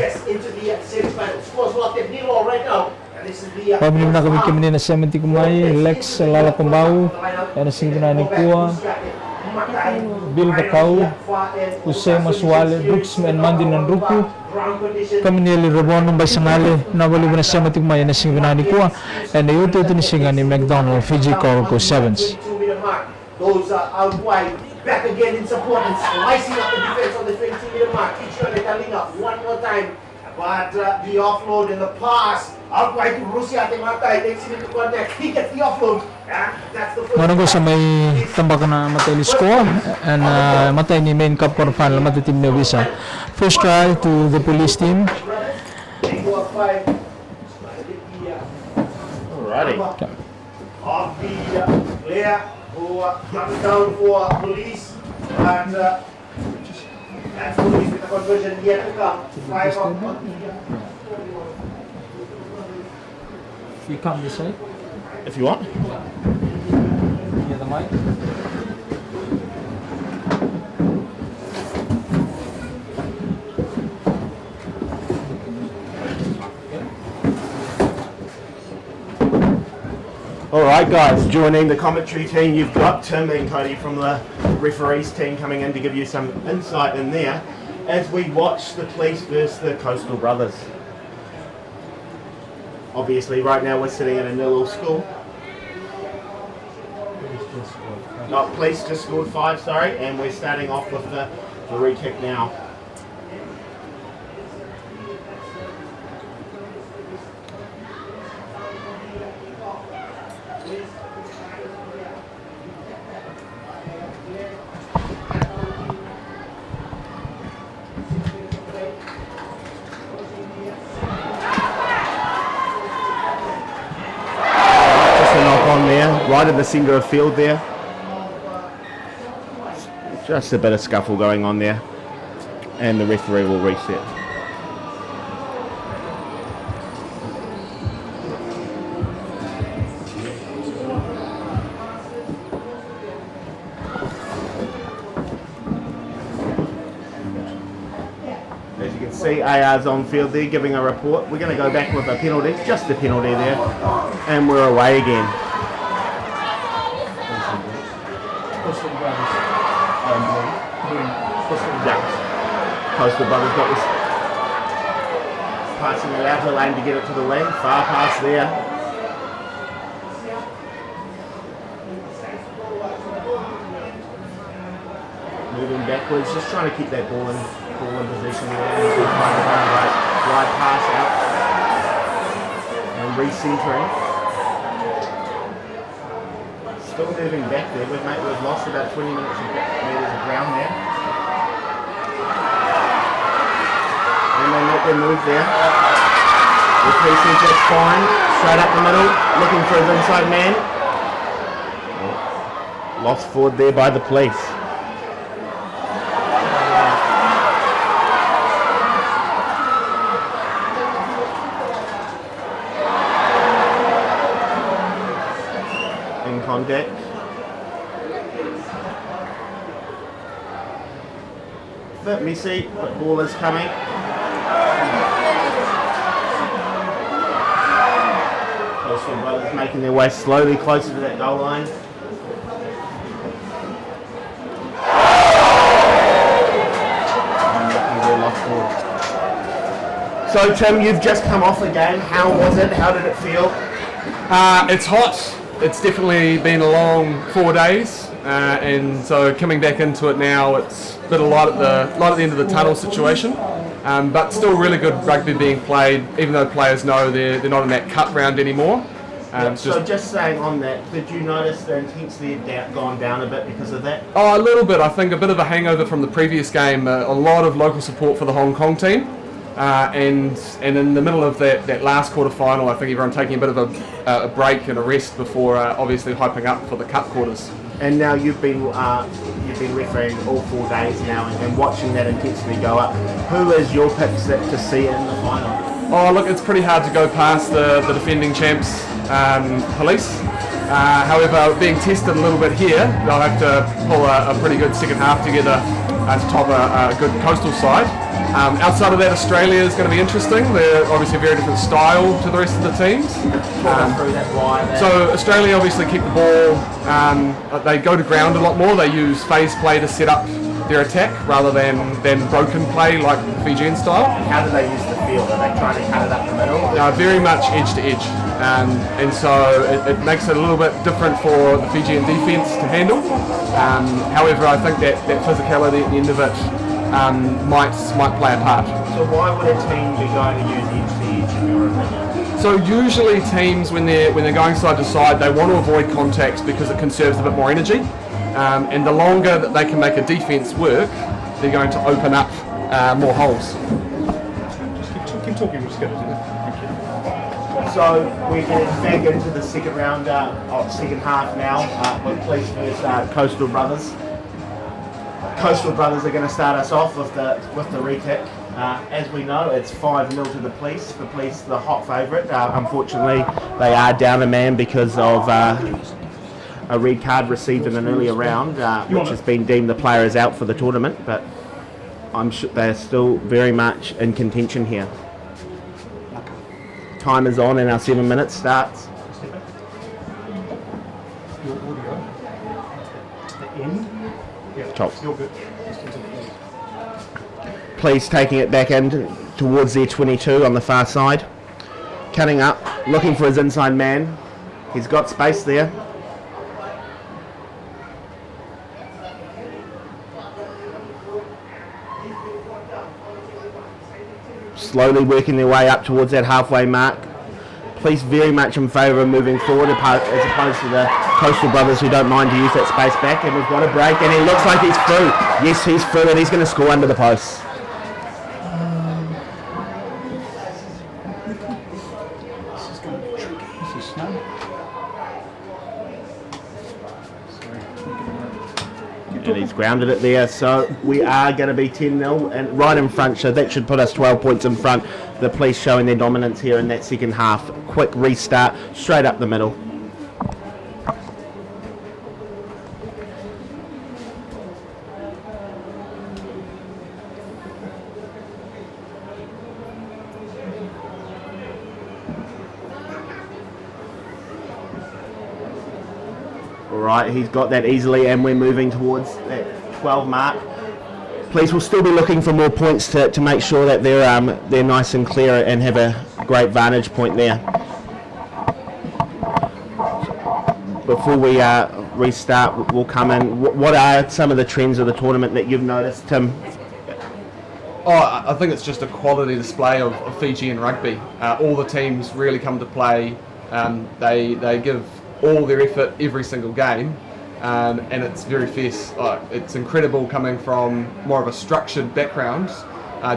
Pablim na kami kami na 70 kumay, Lex Lala Kumbau, na singgunani kuha, Bill Bacau, Jose Maswale, Brooks and Mandy Nanruku, kami nili Rebono Basanale, nabali na 70 kumay na singgunani kuha, and na yuto ito ni singa ni McDonald's Fiji Coracle Sevens. Goes out wide, back again in support and slicing up the defense on the 22-meter mark. Kichone Talinga one more time, but the offload and the pass. Out wide to Rusya Matay, takes him into contact, he gets the offload, and that's the first. Manunggo sa may tambak na matay ni score and matay ni main cup quarterfinal matay team ni Obisa. First try to the police team. Alrighty. Of the player who comes down for police, and that's police with the conversion yet to come. 5 on You come this side. If you want. Near the mic. Alright guys, joining the commentary team, you've got Tim and Cody from the referees team coming in to give you some insight in there as we watch the police versus the Coastal Brothers. Obviously, right now we're sitting in a nil-all score. Not police just scored 5, sorry, and we're starting off with the re-kick now. Right in the centre of field there. Just a bit of scuffle going on there. And the referee will reset. As you can see, AR's on field there giving a report. We're going to go back with a penalty, just a penalty there. And we're away again. Coastal Brothers got this. passing it out the lane to get it to the wing. Far pass there. Moving backwards, just trying to keep that ball in position there. Wide pass out. And recentering. Still moving back there. We've lost about 20 meters of ground there. And they make their move there. Replacing just fine. Straight up the middle. Looking for his inside man. Lost forward there by the police. Contact. Bit messy, but ball is coming. Coastal Brothers making their way slowly closer to that goal line. So Tim, you've just come off the game. How was it? How did it feel? It's hot. It's definitely been a long 4 days, and so coming back into it now, it's a bit of light at the end of the tunnel situation, but still really good rugby being played, even though players know they're not in that cup round anymore. So just saying on that, did you notice the intensity had gone down a bit because of that? Oh, a little bit. I think a bit of a hangover from the previous game. A lot of local support for the Hong Kong team. And in the middle of that last quarter final, I think everyone taking a bit of a break and a rest before obviously hyping up for the cup quarters. And now you've been refereeing all 4 days now and watching that intensity go up. Who is your pick to see in the final? Oh look, it's pretty hard to go past the defending champs, Police. However, being tested a little bit here, they'll have to pull a pretty good second half together to top a good coastal side. Outside of that, Australia is going to be interesting. They're obviously a very different style to the rest of the teams. So Australia obviously keep the ball, they go to ground a lot more. They use phase play to set up their attack rather than broken play like Fijian style. How do they use the field? Are they trying to cut it up the middle? Very much edge to edge. And so it makes it a little bit different for the Fijian defence to handle. However, I think that physicality at the end of it might play a part. So why would a team be going to use edge to edge in your opinion? So usually teams when they're going side to side, they want to avoid contact because it conserves a bit more energy. And the longer that they can make a defence work, they're going to open up more holes. Just keep talking, we'll just get it. Thank you. So we're getting back into the second round, second half now, with Police versus Coastal Brothers. Coastal Brothers are going to start us off with the re-kick. As we know, it's 5-0 to the Police. The Police, the hot favourite. Unfortunately, they are down a man because of a red card received in an earlier round, which has been deemed the player is out for the tournament. But I'm sure they're still very much in contention here. Time is on and our 7 minutes starts. Your audio to the end. Yeah, Chops. You're good. Please taking it back in towards their 22 on the far side. Cutting up, looking for his inside man. He's got space there. Slowly working their way up towards that halfway mark. Police very much in favour of moving forward as opposed to the Coastal Brothers who don't mind to use that space back. And we've got a break and he looks like he's through. Yes, he's through and he's going to score under the post. This is going to be tricky. This is snow. And he's grounded it there, so we are going to be 10-0 and right in front, so that should put us 12 points in front. The Police showing their dominance here in that second half. Quick restart, straight up the middle. Right, he's got that easily and we're moving towards that 12 mark. Police will still be looking for more points to make sure that they're nice and clear and have a great vantage point there. Before we restart, we'll come in. What are some of the trends of the tournament that you've noticed, Tim? Oh, I think it's just a quality display of Fijian rugby. All the teams really come to play. They give all their effort every single game, and it's very fierce. It's incredible coming from more of a structured background,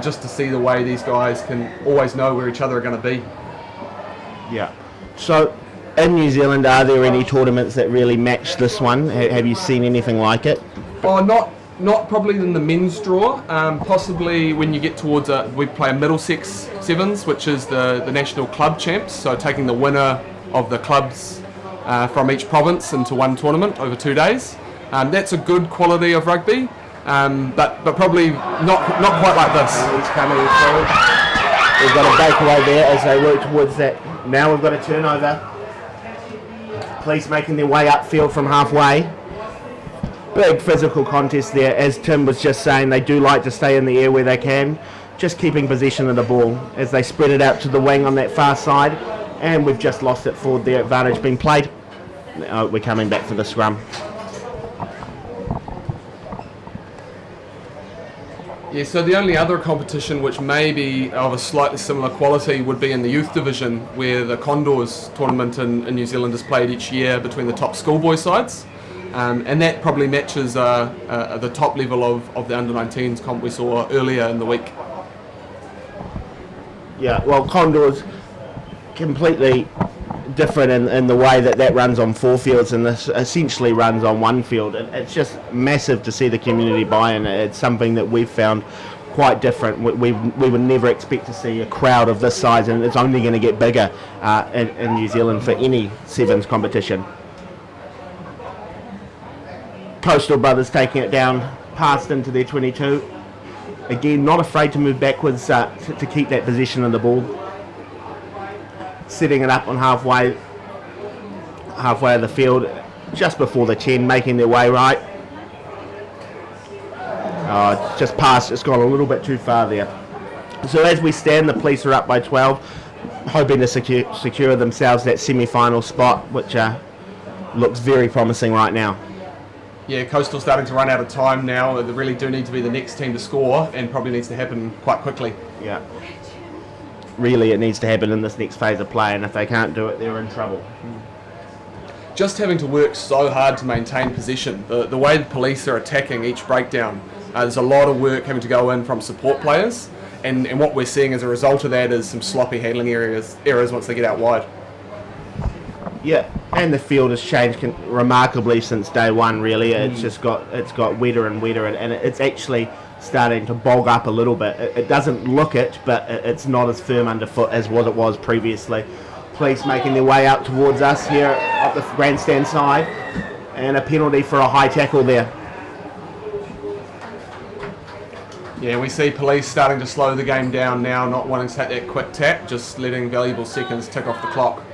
just to see the way these guys can always know where each other are going to be. Yeah. So, in New Zealand, are there any tournaments that really match this one? Have you seen anything like it? Oh, not probably in the men's draw. Possibly when you get towards we play a Middlesex Sevens, which is the national club champs. So taking the winner of the clubs from each province into one tournament over 2 days. That's a good quality of rugby, but probably not quite like this. He's coming through. We've got a breakaway there as they work towards that. Now we've got a turnover. Police making their way upfield from halfway. Big physical contest there. As Tim was just saying, they do like to stay in the air where they can, just keeping possession of the ball as they spread it out to the wing on that far side, and we've just lost it forward there. Advantage being played. We're coming back for the scrum. Yeah, so the only other competition which may be of a slightly similar quality would be in the youth division, where the Condors tournament in New Zealand is played each year between the top schoolboy sides. And that probably matches the top level of the under-19s comp we saw earlier in the week. Yeah, well, Condors completely different in the way that runs on 4 fields, and this essentially runs on 1 field. It's just massive to see the community buy-in. It's something that we've found quite different. We would never expect to see a crowd of this size, and it's only going to get bigger in New Zealand for any Sevens competition. Coastal Brothers taking it down, passed into their 22. Again, not afraid to move backwards to keep that possession of the ball. Setting it up on halfway of the field, just before the 10, making their way right. Just past, it's gone a little bit too far there. So as we stand, the police are up by 12, hoping to secure themselves that semi-final spot, which looks very promising right now. Yeah, Coastal starting to run out of time now. They really do need to be the next team to score, and probably needs to happen quite quickly. Yeah. Really, it needs to happen in this next phase of play, and if they can't do it, they're in trouble. Just having to work so hard to maintain possession. The way the police are attacking each breakdown, there's a lot of work having to go in from support players, and what we're seeing as a result of that is some sloppy handling errors once they get out wide. Yeah, and the field has changed remarkably since day one. Really, it's got wetter and wetter, and it's actually starting to bog up a little bit. It doesn't look it, but it's not as firm underfoot as what it was previously. Police making their way out towards us here up the grandstand side, and a penalty for a high tackle there. Yeah, we see police starting to slow the game down now, not wanting to take that quick tap, just letting valuable seconds tick off the clock.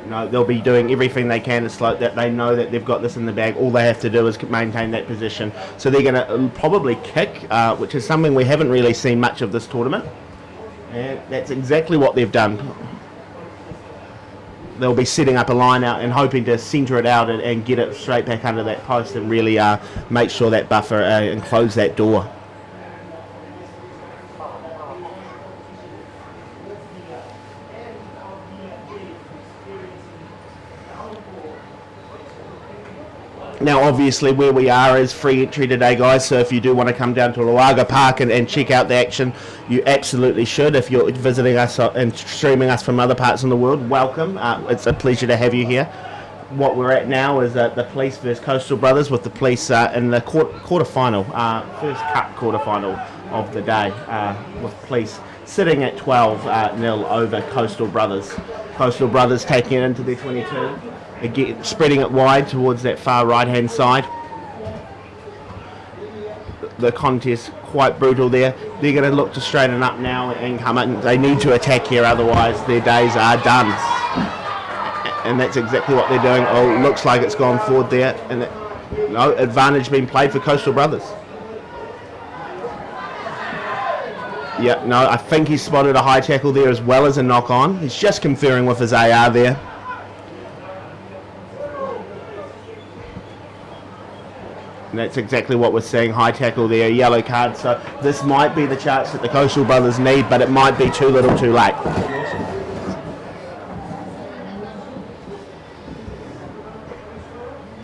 No, they'll be doing everything they can to slow that. They know that they've got this in the bag. All they have to do is maintain that position. So they're going to probably kick, which is something we haven't really seen much of this tournament. And that's exactly what they've done. They'll be setting up a line out and hoping to centre it out and get it straight back under that post and really make sure that buffer and close that door. Now, obviously, where we are is free entry today, guys, so if you do want to come down to Lawaqa Park and check out the action, you absolutely should. If you're visiting us and streaming us from other parts of the world, welcome. It's a pleasure to have you here. What we're at now is the Police versus Coastal Brothers, with the Police in the quarter-final, first cup quarter-final of the day, with Police sitting at 12-0 over Coastal Brothers. Coastal Brothers taking it into their 22. Again, spreading it wide towards that far right-hand side. The contest quite brutal there. They're going to look to straighten up now and come in. They need to attack here, otherwise their days are done. And that's exactly what they're doing. Oh, looks like it's gone forward there. And no advantage being played for Coastal Brothers. Yeah, no, I think he spotted a high tackle there as well as a knock on. He's just conferring with his AR there. And that's exactly what we're seeing, high tackle there, yellow card. So this might be the chance that the Coastal Brothers need, but it might be too little too late.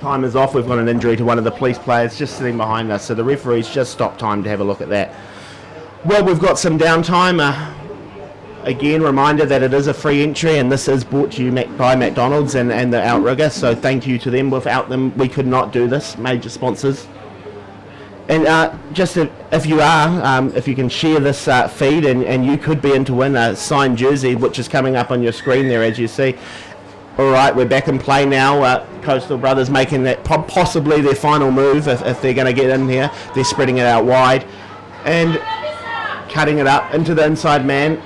Time is off. We've got an injury to one of the police players just sitting behind us. So the referee's just stopped time to have a look at that. Well, we've got some downtime. Again, reminder that it is a free entry, and this is brought to you by McDonald's and the Outrigger, so thank you to them. Without them, we could not do this, major sponsors. And just if you can share this feed, and you could be in to win a signed jersey, which is coming up on your screen there, as you see. All right, we're back in play now. Coastal Brothers making that possibly their final move if they're going to get in here. They're spreading it out wide and cutting it up into the inside man.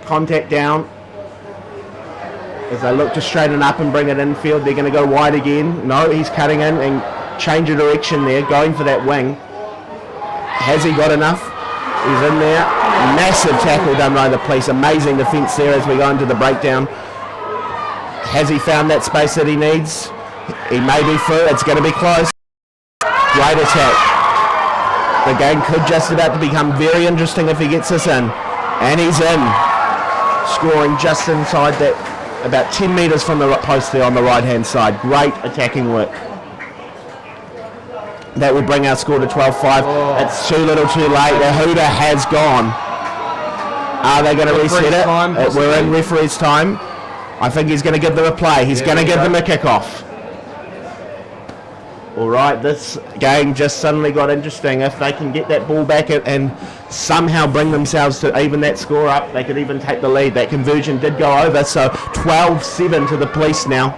Contact down as they look to straighten up and bring it infield. They're going to go wide again. No, he's cutting in and change of direction there, going for that wing. Has he got enough? He's in there. Massive tackle done by the police. Amazing defence there as we go into the breakdown. Has he found that space that he needs? He may be through. It's going to be close. Great attack. The game could just about to become very interesting if he gets this in. And he's in. Scoring just inside that, about 10 metres from the post there on the right hand side. Great attacking work. That would bring our score to 12-5. It's too little too late. The hooter has gone. Are they going to reset it? We're in referee's time. I think he's going to give them a play. He's going to give them a kick-off. All right, this game just suddenly got interesting. If they can get that ball back and somehow bring themselves to even that score up, they could even take the lead. That conversion did go over, so 12-7 to the police now.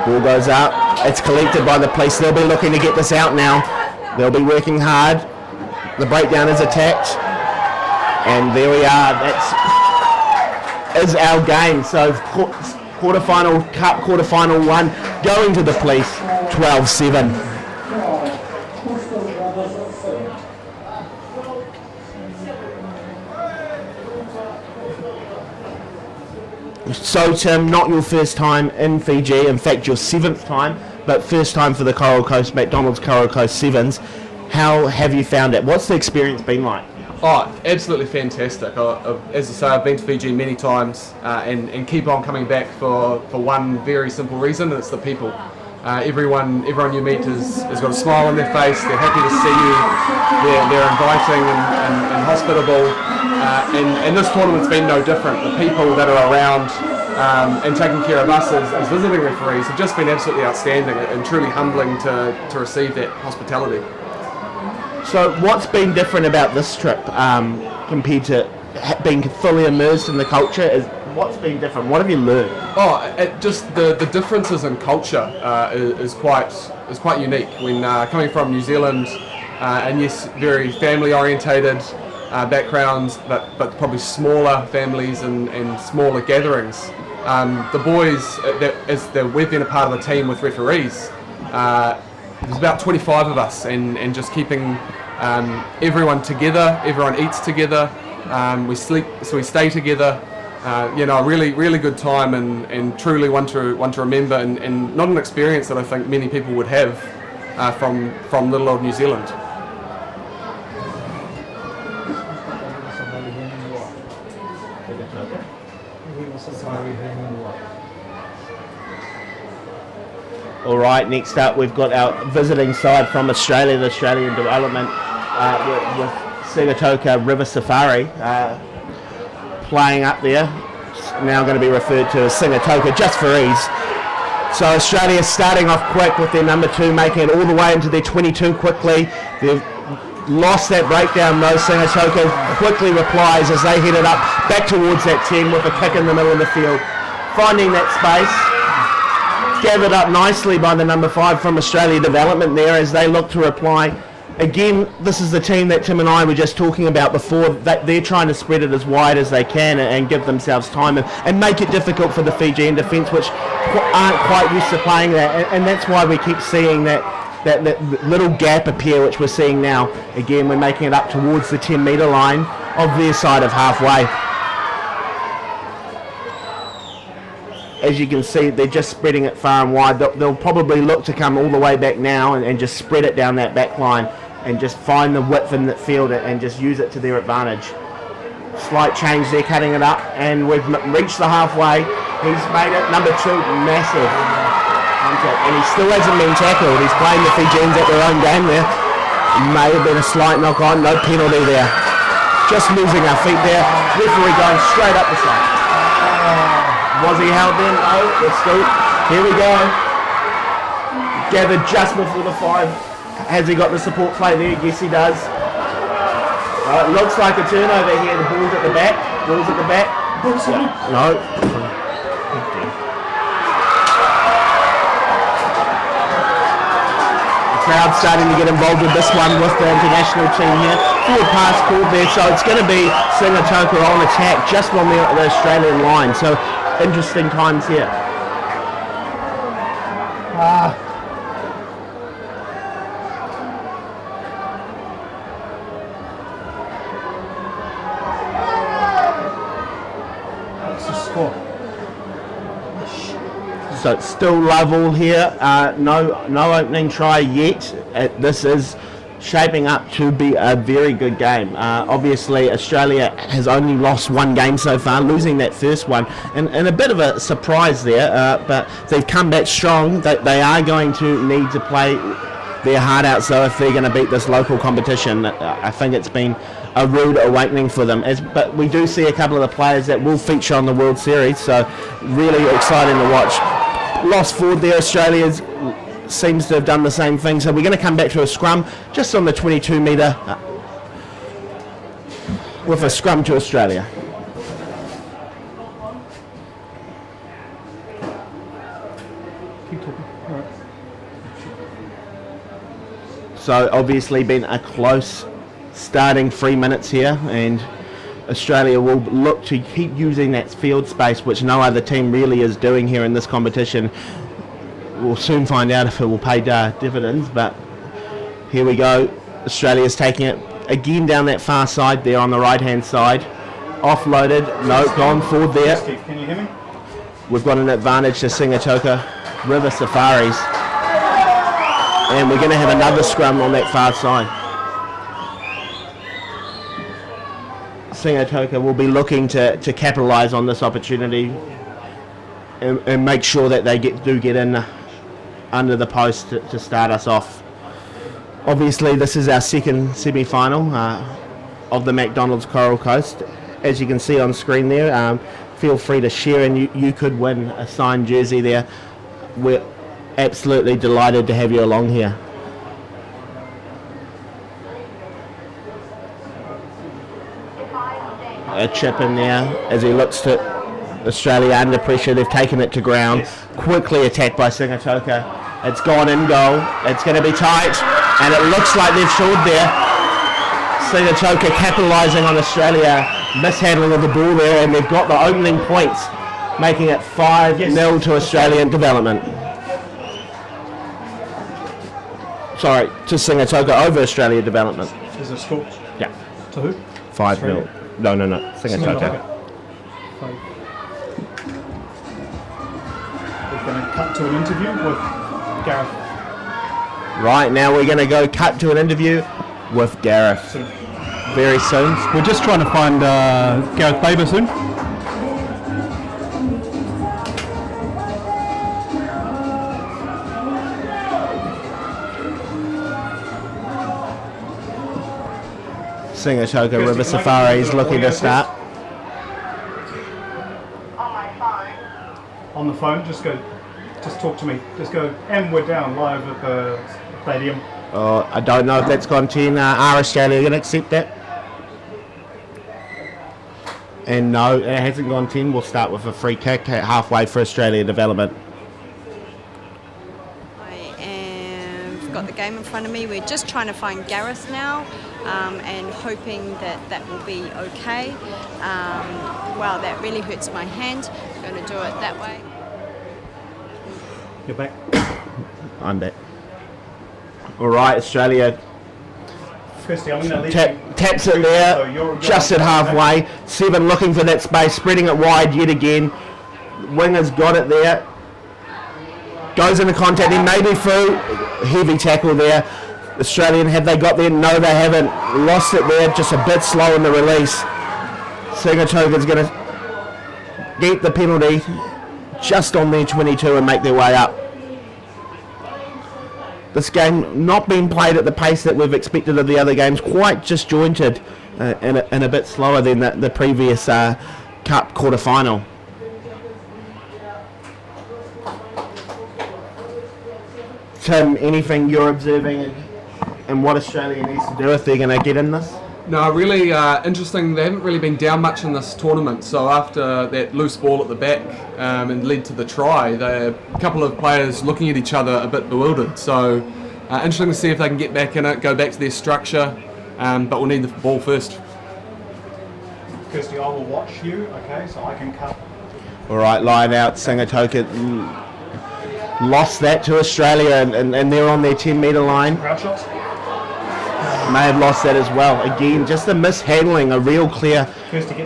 Ball goes up. It's collected by the police. They'll be looking to get this out now. They'll be working hard. The breakdown is attacked. And there we are. That's is our game. So quarterfinal cup, quarterfinal one, going to the police, 12-7. So Tim, not your first time in Fiji, in fact your 7th time, but first time for the Coral Coast, McDonald's Coral Coast Sevens. How have you found it? What's the experience been like? Oh, absolutely fantastic. As I say, I've been to Fiji many times and keep on coming back for one very simple reason, and it's the people. Everyone you meet has got a smile on their face, they're happy to see you, they're inviting and hospitable, and this tournament's been no different. The people that are around and taking care of us as visiting referees have just been absolutely outstanding and truly humbling to receive that hospitality. So what's been different about this trip compared to being fully immersed in the culture? What's been different? What have you learned? Just the differences in culture is quite unique. When coming from New Zealand, and yes, very family orientated backgrounds, but probably smaller families and smaller gatherings. The boys, we've been a part of the team with referees. There's about 25 of us, and just keeping everyone together. Everyone eats together. We sleep, so we stay together. A really good time, and truly one to remember, and not an experience that I think many people would have from little old New Zealand. All right, next up we've got our visiting side from Australia, the Australian Development with Sigatoka River Safari playing up there. It's now going to be referred to as Sigatoka just for ease. So Australia starting off quick with their number 2, making it all the way into their 22 quickly. They've lost that breakdown though. Sigatoka quickly replies as they head it up back towards that 10 with a kick in the middle of the field. Finding that space. Gathered up nicely by the number 5 from Australia Development there as they look to reply. Again, this is the team that Tim and I were just talking about before, that they're trying to spread it as wide as they can and give themselves time and make it difficult for the Fijian defence, which aren't quite used to playing that, and that's why we keep seeing that that little gap appear, which we're seeing now. Again, we're making it up towards the 10-metre line of their side of halfway. As you can see, they're just spreading it far and wide. They'll probably look to come all the way back now and just spread it down that back line and just find the width in the field and just use it to their advantage. Slight change there, cutting it up, and we've reached the halfway. He's made it, number 2, massive contact, and he still hasn't been tackled. He's playing the Fijians at their own game there. May have been a slight knock on, no penalty there. Just losing our feet there. Referee going straight up the side. Was he held then? No, it's still. Here we go. Gathered just before the 5. Has he got the support play there? Yes, he does. It looks like a turnover here. The ball's at the back. Ball's at the back. No. The crowd's starting to get involved with this one with the international team here. Forward pass called there, so it's going to be Sigatoka on attack just on the Australian line. So interesting times here. So it's still level here. No opening try yet. This is shaping up to be a very good game. Obviously, Australia has only lost 1 game so far, losing that first one, and a bit of a surprise there. But they've come back strong. They are going to need to play their heart out. So if they're going to beat this local competition, I think it's been a rude awakening for them. But we do see a couple of the players that will feature on the World Series, so really exciting to watch. Lost forward there, Australia seems to have done the same thing, so we're going to come back to a scrum just on the 22 metre with a scrum to Australia. So obviously been a close starting 3 minutes here, and Australia will look to keep using that field space, which no other team really is doing here in this competition. We'll soon find out if it will pay dividends, but here we go. Australia's taking it again down that far side there on the right-hand side. Offloaded, no, gone forward there. Can you hear me? We've got an advantage to Sigatoka River Safaris. And we're going to have another scrum on that far side. Sigatoka will be looking to capitalise on this opportunity and make sure that they do get in under the post to start us off. Obviously, this is our second semi-final of the McDonald's Coral Coast. As you can see on screen there, feel free to share, and you could win a signed jersey there. We're absolutely delighted to have you along here. A chip in there as he looks to Australia under pressure. They've taken it to ground. Quickly attacked by Sigatoka. It's gone in goal. It's going to be tight, and it looks like they've shawed there. Sigatoka capitalising on Australia mishandling of the ball there, and they've got the opening points, making it 5-0 to Australian development. Sorry, to Sigatoka over Australia development. Is it score? Yeah. To who? 5-0. No. Sigatoka. We're going to cut to an interview with Gareth. Right, now we're going to go cut to an interview with Gareth. Very soon. We're just trying to find Gareth Baber soon. Sigatoka River Safaris looking to start. On the phone, just talk to me. Just go, and we're down live at the stadium. I don't know if that's gone 10. Are Australia going to accept that? And no, it hasn't gone 10. We'll start with a free kick halfway for Australia development. I've got the game in front of me. We're just trying to find Gareth now, and hoping that will be okay. Wow, that really hurts my hand. I'm going to do it that way. You're back. I'm back. All right, Australia Kirsty, I'm going to taps it there, just at halfway. 7 looking for that space, spreading it wide yet again. Winger's got it there. Goes into contact, he may be through. Heavy tackle there. Australian, have they got there? No, they haven't. Lost it there, just a bit slow in the release. Sigatoka's going to get the penalty just on their 22 and make their way up. This game not being played at the pace that we've expected of the other games, quite disjointed and a bit slower than the previous Cup quarter-final. Tim, anything you're observing and what Australia needs to do if they're going to get in this? No, really interesting. They haven't really been down much in this tournament. So after that loose ball at the back and led to the try, a couple of players looking at each other a bit bewildered. So interesting to see if they can get back in it, go back to their structure, but we'll need the ball first. Kirsty, I will watch you, okay, so I can cut. All right, line out, Sigatoka lost that to Australia and they're on their 10-metre line. Crowd shots. May have lost that as well. Again, just a mishandling, a real clear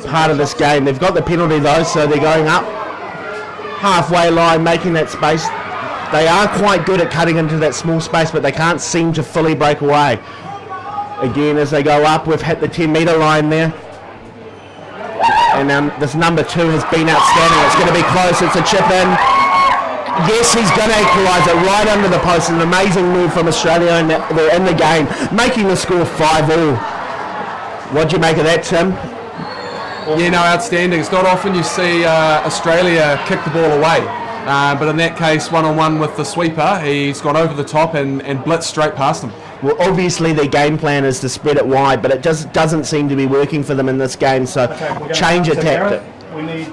part of this game. They've got the penalty though, so they're going up halfway line, making that space. They are quite good at cutting into that small space, but they can't seem to fully break away. Again, as they go up, we've hit the 10-metre line there. And this number 2 has been outstanding. It's going to be close. It's a chip in. Yes, he's going to equalise it right under the post. An amazing move from Australia, and they're in the game, making the score 5-all. What do you make of that, Tim? Yeah, no, outstanding. It's not often you see Australia kick the ball away, but in that case, one-on-one with the sweeper, he's got over the top and blitzed straight past him. Well, obviously their game plan is to spread it wide, but it just doesn't seem to be working for them in this game, so change a tactic.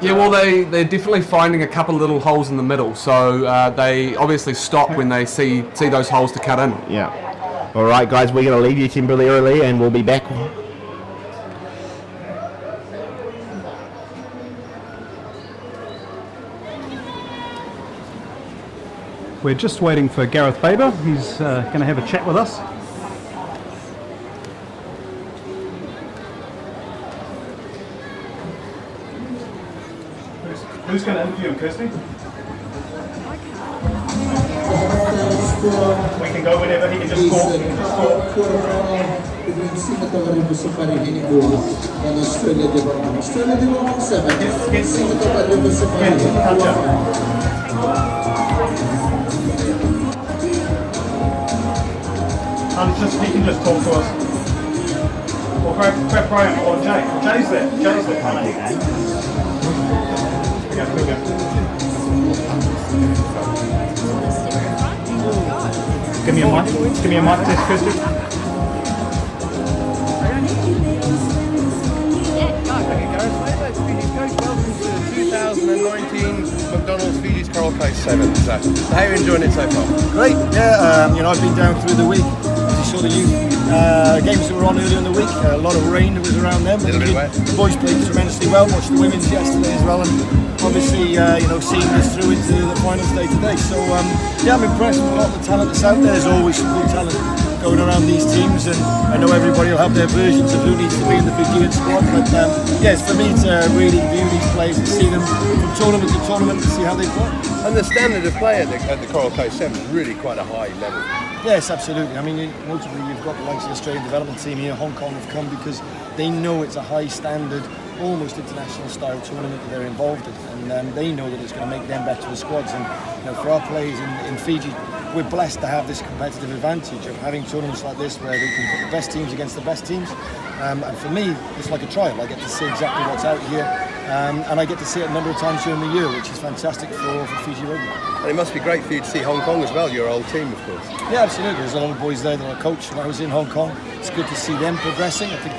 Yeah, well, they're definitely finding a couple of little holes in the middle, so they obviously stop when they see those holes to cut in. Yeah. All right, guys, we're going to leave you temporarily, and we'll be back. We're just waiting for Gareth Baber. He's going to have a chat with us. Who's going to interview him, Kirsty? We can go whenever, he can just talk. He can just talk to us. Or grab Brian or Jay. Jay's there. Give me a mic test, Kirsty. Welcome to 2019 McDonald's Fiji's Coral Coast 7. So, how are you enjoying it so far? Great, yeah. I've been down through the week. As you saw the youth games that were on earlier in the week. A lot of rain that was around them. But the boys played tremendously well. Watched the women's yesterday as well, and obviously, seeing this through into the final day today. So, I'm impressed with a lot of the talent that's out there. There's always some good talent going around these teams, and I know everybody will have their versions of who needs to be in the Fijian squad. But it's for me to really view these players and see them from tournament to tournament and see how they play. And the standard of play at the Coral Coast 7 is really quite a high level. Yes, absolutely. I mean, notably, you've got the likes of the Australian development team here. Hong Kong have come because they know it's a high standard, almost international style tournament that they're involved in, and they know that it's going to make them better as squads. And for our players in Fiji, we're blessed to have this competitive advantage of having tournaments like this where they can put the best teams against the best teams. And for me, it's like a trial. I get to see exactly what's out here, and I get to see it a number of times during the year, which is fantastic for Fiji rugby. And it must be great for you to see Hong Kong as well, your old team, of course. Yeah, absolutely. There's a lot of boys there that I coached when I was in Hong Kong. It's good to see them progressing. I think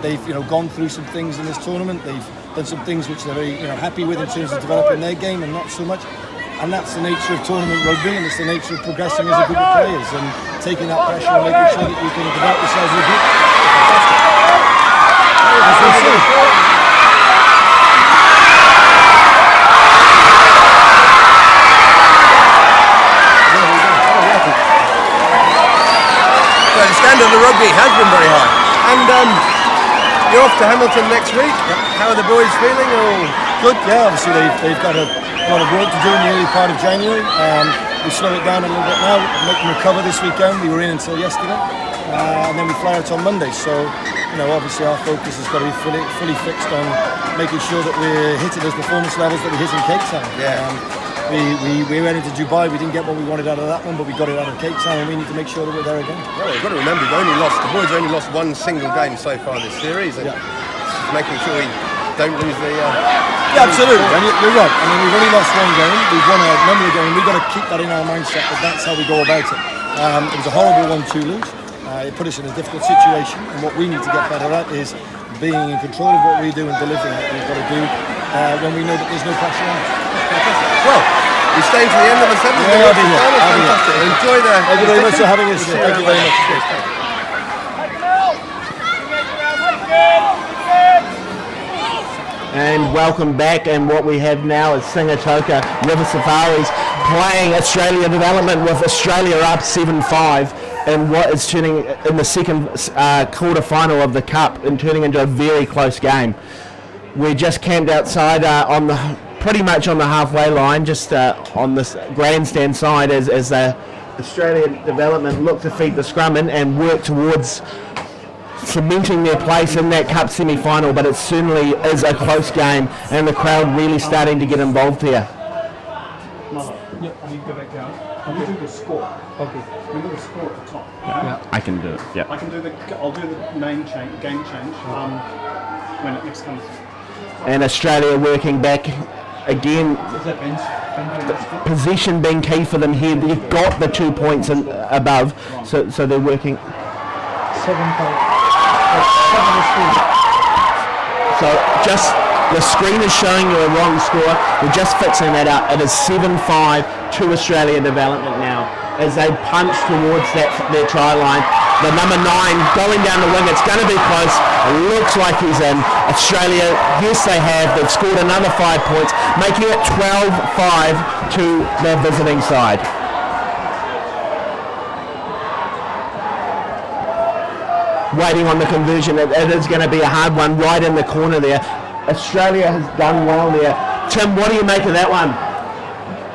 they've gone through some things in this tournament. They've done some things which they're very happy with in terms of developing their game, and not so much. And that's the nature of tournament rugby, and it's the nature of progressing as a group of players and taking that pressure and making sure that you can develop yourselves as a group. standard of rugby has been very high. And you're off to Hamilton next week. Yep. How are the boys feeling? Good, yeah, obviously they've got a lot of work to do in the early part of January. We slow it down a little bit now, make them recover this weekend. We were in until yesterday, and then we fly out on Monday. So, obviously our focus has got to be fully fixed on making sure that we're hitting those performance levels that we hit in Cape Town. Yeah. We went into Dubai, we didn't get what we wanted out of that one, but we got it out of Cape Town, and we need to make sure that we're there again. Well, we've got to remember, the boys only lost one single game so far this series, and making sure we don't lose the... Yeah, absolutely, and you're right. I mean, we've only lost one game, we've won a number of games, we've got to keep that in our mindset, that that's how we go about it. It was a horrible 1-2 lose, it put us in a difficult situation, and what we need to get better at is being in control of what we do and delivering what we've got to do when we know that there's no pressure on us. Well, we stay to the end of the 7th. Yeah, I'll be here. Fantastic. Enjoy the... Thank you very much for having us. Thank you very much. And welcome back, and what we have now is Sigatoka River Safaris playing Australia Development with Australia up 7-5 in what is turning in the second quarter final of the Cup and turning into a very close game. We just camped outside pretty much on the halfway line, just on this grandstand side as Australian Development look to feed the scrum in and work towards cementing their place in that Cup semi-final, but it certainly is a close game and the crowd really starting to get involved here. You go back down. You do the score. Okay. We do the score at the top. Yeah. I can do it. Yeah. I'll do the game change when it next comes. And Australia working back again. Possession being key for them here. They've got the 2 points above, so they're working. 7 So just the screen is showing you a wrong score. We're just fixing that up. It is 7-5 to Australia Development now as they punch towards their try line. The number 9 going down the wing. It's going to be close. It looks like he's in. Australia, yes they have. They've scored another 5 points, making it 12-5 to their visiting side. Waiting on the conversion. It is going to be a hard one right in the corner there. Australia has done well there. Tim, what do you make of that one?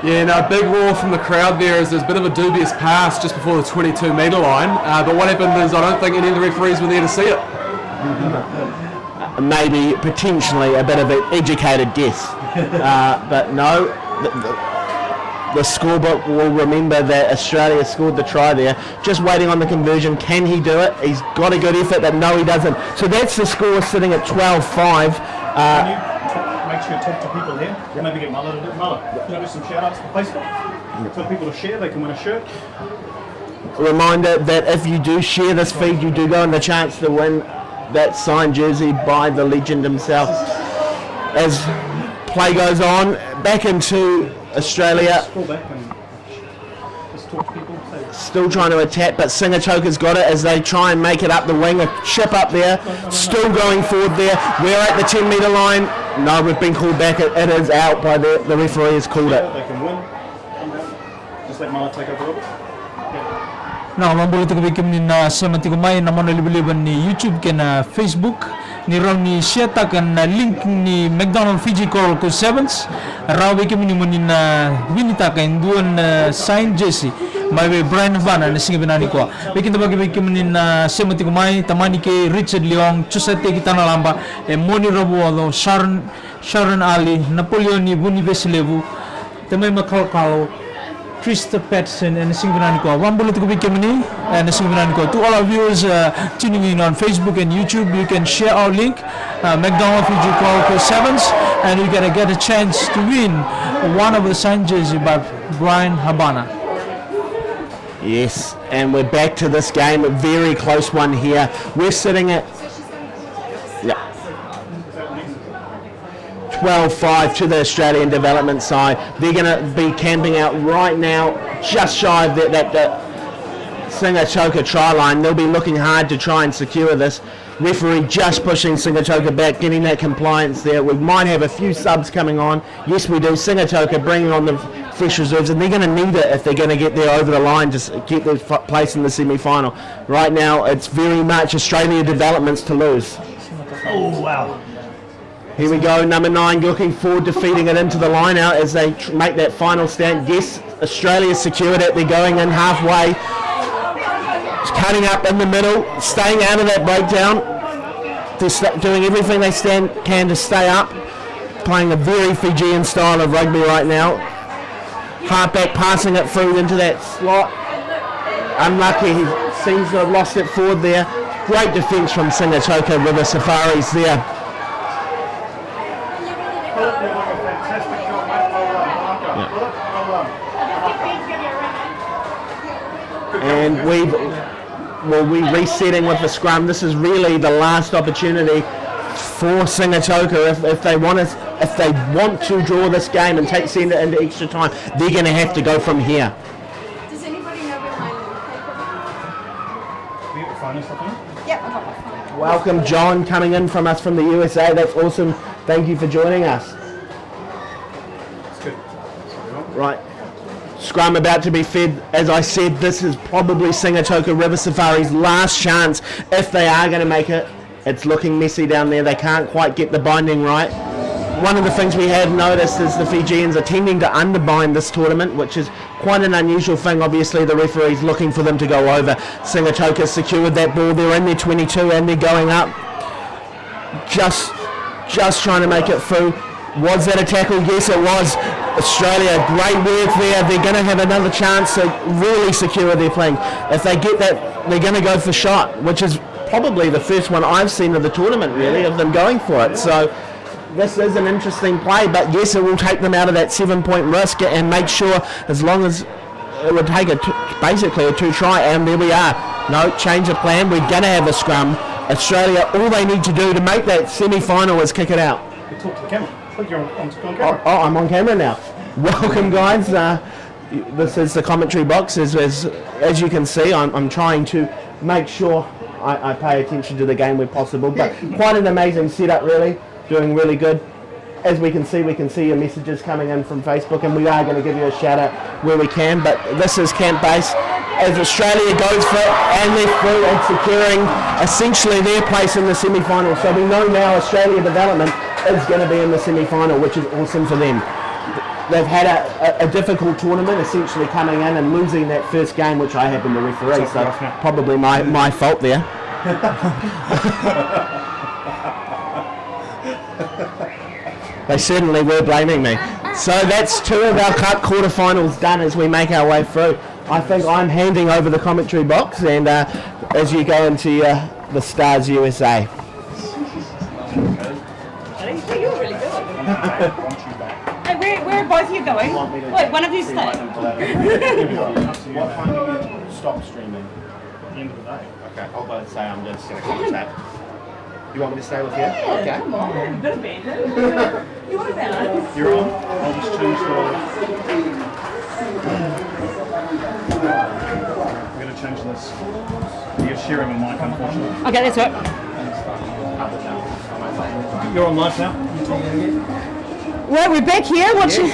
Yeah, no, big roar from the crowd there as there's a bit of a dubious pass just before the 22 metre line. But what happened is I don't think any of the referees were there to see it. Maybe potentially a bit of an educated guess. But no, the scorebook will remember that Australia scored the try there. Just waiting on the conversion. Can he do it? He's got a good effort, but no, he doesn't. So that's the score sitting at 12-5. Make sure you talk to people here. Maybe get Muller to do it. Muller, can you do some shout outs for Facebook? For people to share, they can win a shirt. Reminder that if you do share this feed, you do go in the chance to win that signed jersey by the legend himself. As play goes on, back into Australia. Still trying to attack, but Sigatoka's got it as they try and make it up the wing. A chip up there, still going forward there. We're at the 10 metre line. No, we've been called back. It is out by the referee has called it. They can win. Just let Muller take over a little bit. Na mambulo to kabikim ni na semati kumai na mono liban ni YouTube ke na Facebook ni raw ni share kan na link ni McDonald's Fiji Coral ko 7s raw bikim ni munin na winita ka induan sign jersey mai Brian Havana na singa binani ko bikin tabagi bikim ni na semati kumai tamani ke Richard Leong chusate kita na lamba e moni robo ado Sharon Ali Napoleon ni Buni Veslevu tamay makalo Krista Patterson and Singananiko. Wambulu to Bikimini and Singananiko. To all our viewers tuning in on Facebook and YouTube, you can share our link, McDonald's Fiji Coral 7s, and you're going to get a chance to win one of the signed jersey by Brian Habana. Yes, and we're back to this game, a very close one here. We're sitting at 12-5 to the Australian Development side. They're going to be camping out right now, just shy of that Sigatoka try line. They'll be looking hard to try and secure this. Referee just pushing Sigatoka back, getting that compliance there. We might have a few subs coming on. Yes, we do. Sigatoka bringing on the fresh reserves, and they're going to need it if they're going to get there over the line, just get their place in the semi-final. Right now, it's very much Australia developments to lose. Oh, wow. Here we go, number 9 looking forward to feeding it into the line out as they make that final stand. Yes, Australia secured it. They're going in halfway. Cutting up in the middle, staying out of that breakdown. They're doing everything they can to stay up. Playing a very Fijian style of rugby right now. Halfback passing it through into that slot. Unlucky, he seems to have lost it forward there. Great defence from Sigatoka River Safaris there. And we're resetting with the scrum. This is really the last opportunity for Sigatoka if they want to draw this game and send it into extra time. They're going to have to go from here. Does anybody know where my Yep, I got my phone. Welcome, John, coming in from us from the USA. That's awesome. Thank you for joining us. It's good. Right. Scrum about to be fed. As I said, this is probably Sigatoka River Safari's last chance if they are going to make it. It's looking messy down there. They can't quite get the binding right. One of the things we have noticed is the Fijians are tending to underbind this tournament, which is quite an unusual thing. Obviously, the referee's looking for them to go over. Sigatoka secured that ball. They're in their 22 and they're going up. Just trying to make it through. Was that a tackle? Yes, it was. Australia, great work there. They're going to have another chance to really secure their flank. If they get that, they're going to go for shot, which is probably the first one I've seen of the tournament, really, of them going for it. So this is an interesting play, but yes, it will take them out of that 7-point risk and make sure, as long as it would take basically a 2-try, and there we are. No, change of plan. We're going to have a scrum. Australia, all they need to do to make that semi-final is kick it out. You talk to the camera. I think you're on camera. Oh, I'm on camera now. Welcome, guys. This is the commentary box. As you can see, I'm trying to make sure I pay attention to the game where possible. But quite an amazing setup, really. Doing really good. As we can see your messages coming in from Facebook, and we are going to give you a shout out where we can. But this is camp base as Australia goes for it, and they're through and securing essentially their place in the semi-final. So we know now Australia development is going to be in the semi-final, which is awesome for them. They've had a difficult tournament, essentially coming in and losing that first game, which I happen to referee, so probably my fault there. They certainly were blaming me. So that's 2 of our cup quarterfinals done as we make our way through. I think I'm handing over the commentary box, and as you go into the Stars USA. You're really good. Hey, where are both of you going? Wait, one of you stay. What time do you stop streaming? At the end of the day. Okay, I'll both say I'm just going to contact. You want me to stay with you? Yeah, okay. come on. Bit of banter. You want about it? You're on. I'll just change the... I'm going to change this. You're sharing a mic, unfortunately. Okay, that's right. You're on live now. Well, we're back here watching.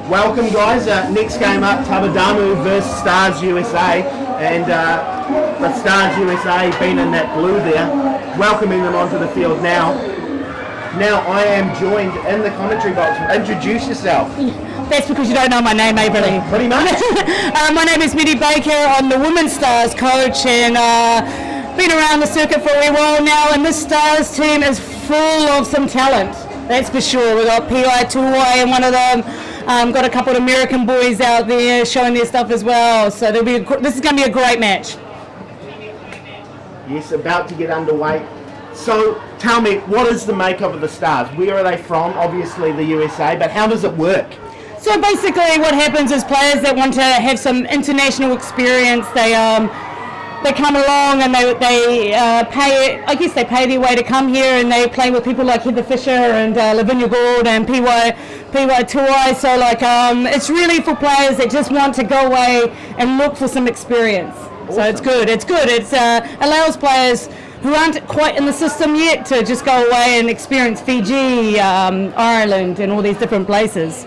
Welcome, guys. Next game up, Tabadamu versus Stars USA, and the Stars USA being in that blue there, welcoming them onto the field now. Now I am joined in the commentary box. Introduce yourself. That's because you don't know my name, Billy. Pretty much. My name is Mitty Baker. I'm the Women's Stars coach, and been around the circuit for a wee while now, and this Stars team is full of some talent. That's for sure. We've got P.I. Tuwai and one of them. Got a couple of American boys out there showing their stuff as well. So this is going to be a great match. Yes, about to get underway. So tell me, what is the makeup of the Stars? Where are they from? Obviously the USA, but how does it work? So basically what happens is players that want to have some international experience, they come along and they pay, I guess they pay their way to come here, and they play with people like Heather Fisher and Lavinia Gould and P.Y. Tuwai. So it's really for players that just want to go away and look for some experience. Awesome. So it's good. It allows players who aren't quite in the system yet to just go away and experience Fiji, Ireland and all these different places.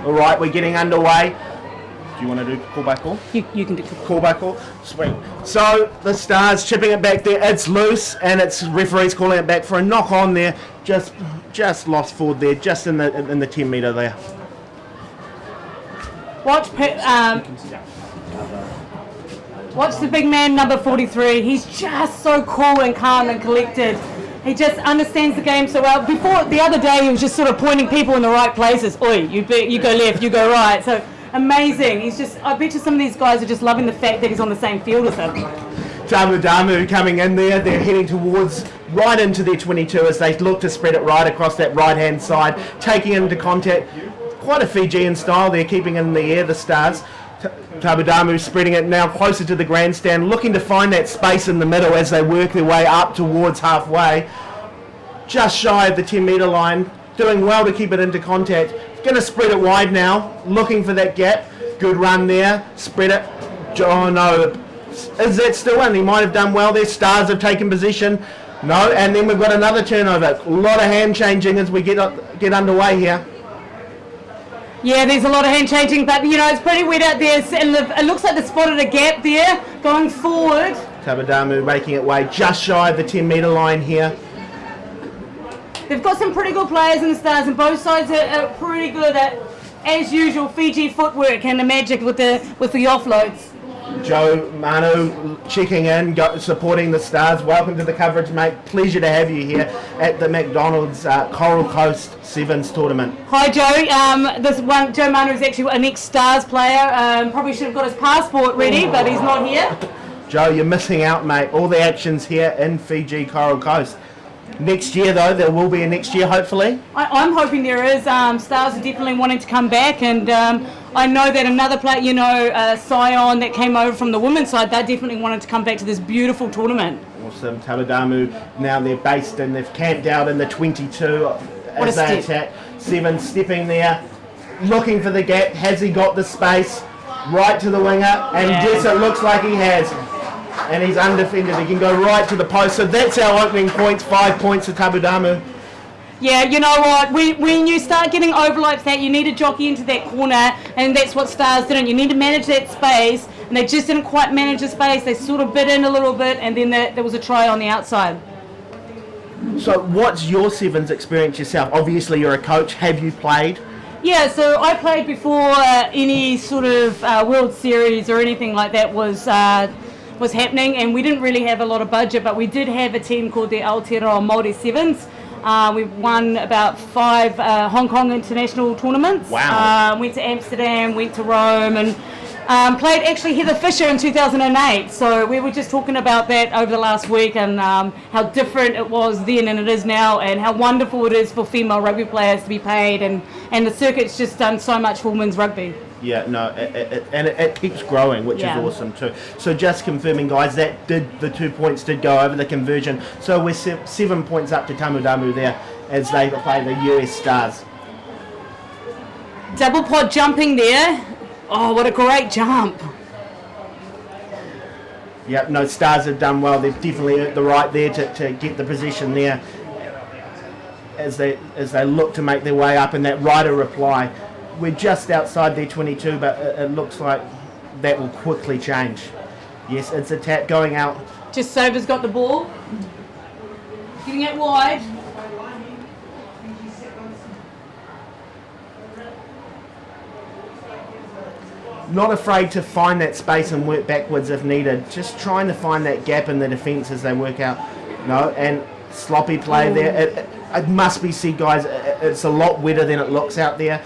All right, we're getting underway. Do you want to do call by call? You can do call by call. Sweet. So the Stars chipping it back there. It's loose, and it's referees calling it back for a knock on there. Just lost forward there, just in the 10 metre there. Watch the big man, number 43. He's just so cool and calm and collected. He just understands the game so well. Before, the other day, he was just sort of pointing people in the right places. Oi, you go left, you go right. So amazing. I bet you some of these guys are just loving the fact that he's on the same field as them. Damu coming in there. They're heading towards right into their 22 as they look to spread it right across that right-hand side, taking into contact. Quite a Fijian style. They're keeping it in the air, the Stars. Tabudamu spreading it now closer to the grandstand, looking to find that space in the middle as they work their way up towards halfway. Just shy of the 10 metre line, doing well to keep it into contact. Going to spread it wide now, looking for that gap. Good run there, spread it. Oh no, is that still in? He might have done well there. Stars have taken position. No, and then we've got another turnover. A lot of hand changing as we get underway here. Yeah, there's a lot of hand changing, but it's pretty wet out there. And it looks like they spotted a gap there going forward. Tabudamu making it way just shy of the 10 metre line here. They've got some pretty good players in the Stars, and both sides are pretty good at, as usual, Fiji footwork and the magic with the offloads. Joe Manu checking in, supporting the Stars. Welcome to the coverage, mate. Pleasure to have you here at the McDonald's Coral Coast Sevens tournament. Hi, Joe. Joe Manu is actually an ex-Stars player. Probably should have got his passport ready, but he's not here. Joe, you're missing out, mate. All the action's here in Fiji, Coral Coast. Next year, though, there will be a next year, hopefully. I'm hoping there is. Stars are definitely wanting to come back, and I know that another player, Sion, that came over from the women's side, they definitely wanted to come back to this beautiful tournament. Awesome. Tabudamu, now they're based and they've camped out in the 22 as they attack. Seven stepping there, looking for the gap. Has he got the space? Right to the winger, and yes, it looks like he has. And he's undefended. He can go right to the post. So that's our opening points, 5 points to Tabudamu. Yeah, you know what? When you start getting overlaps, that you need to jockey into that corner, and that's what Stars didn't. You need to manage that space, and they just didn't quite manage the space. They sort of bit in a little bit, and then there was a try on the outside. So what's your Sevens experience yourself? Obviously you're a coach. Have you played? Yeah, so I played before any sort of World Series or anything like that was happening, and we didn't really have a lot of budget, but we did have a team called the Aotearoa Māori Sevens. We've won about 5 Hong Kong international tournaments. Wow. Went to Amsterdam, went to Rome, and played actually Heather Fisher in 2008. So we were just talking about that over the last week, and how different it was then and it is now, and how wonderful it is for female rugby players to be paid, and the circuit's just done so much for women's rugby. Yeah, no, it keeps growing, which is awesome too. So just confirming, guys, the 2 points did go over the conversion. So we're 7 points up to Tamudamu there as they play the US Stars. Double pod jumping there. Oh, what a great jump. Yep, no, Stars have done well. They've definitely earned the right there to get the position there as they look to make their way up, and that rider reply. We're just outside their 22, but it looks like that will quickly change. Yes, it's a tap going out. Just Sova's got the ball. Getting it wide. Not afraid to find that space and work backwards if needed. Just trying to find that gap in the defence as they work out. No, and sloppy play there. It must be said, guys, it's a lot wetter than it looks out there.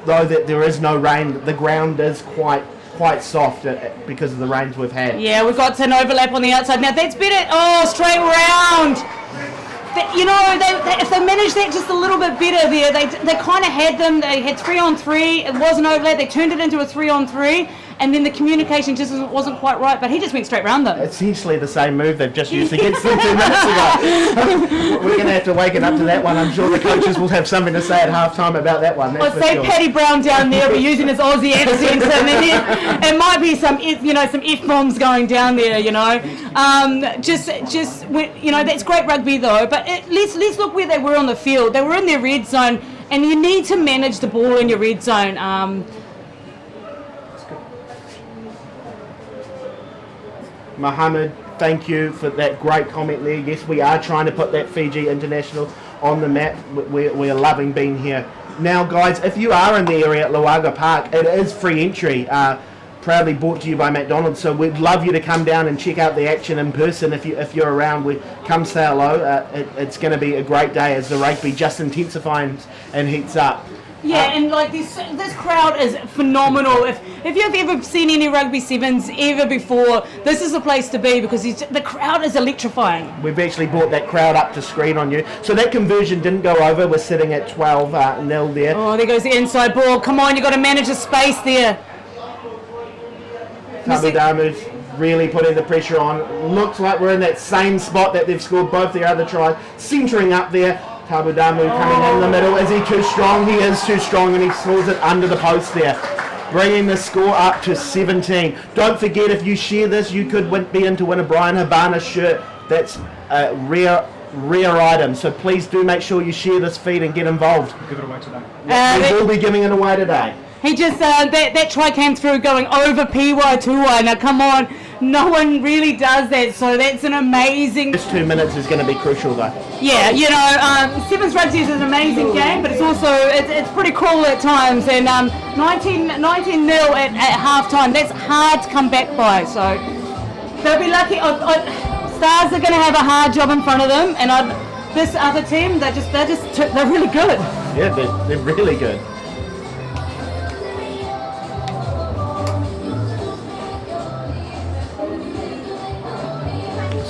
Though that there is no rain, the ground is quite soft because of the rains we've had. Yeah, we've got an overlap on the outside. Now that's better. Oh, straight round. If they managed that just a little bit better there, they kind of had them. They had 3-on-3. It was an overlap. They turned it into a 3-on-3. And then the communication just wasn't quite right, but he just went straight round them. Essentially the same move they've just used against them 2 minutes ago. We're going to have to waken up to that one. I'm sure the coaches will have something to say at half-time about that one. I'd say sure. Paddy Brown down there will be using his Aussie accent, and then it might be some F-bombs going down there, that's great rugby though. But let's look where they were on the field. They were in their red zone. and you need to manage the ball in your red zone. Mohammed, thank you for that great comment there. Yes, we are trying to put that Fiji International on the map. We're loving being here. Now, guys, if you are in the area at Lawaqa Park, it is free entry. Proudly brought to you by McDonald's. So we'd love you to come down and check out the action in person. If you're around, come say hello. It's going to be a great day as the rugby just intensifies and heats up. Yeah, and like this crowd is phenomenal. If you've ever seen any rugby sevens ever before, this is the place to be because the crowd is electrifying. We've actually brought that crowd up to screen on you. So that conversion didn't go over. We're sitting at 12-0 there. Oh, there goes the inside ball. Come on, you've got to manage the space there. Tabudamu's really putting the pressure on. Looks like we're in that same spot that they've scored both their other tries. Centering up there. Tabudamu coming in the middle. Is he too strong? He is too strong, and he scores it under the post there. Bringing the score up to 17. Don't forget, if you share this, you could be in to win a Brian Habana shirt. That's a rare item. So please do make sure you share this feed and get involved. Give it away today. We will be giving it away today. He just, that try came through going over PY 2Y. Now come on, no one really does that, so that's an amazing... This 2 minutes is going to be crucial though. Yeah, you know, Sevens Rugby is an amazing game, but it's also, it's pretty cruel at times, and 19-0 at half-time, that's hard to come back by, so they'll be lucky. Stars are going to have a hard job in front of them, and this other team, they're really good. Yeah, they're really good.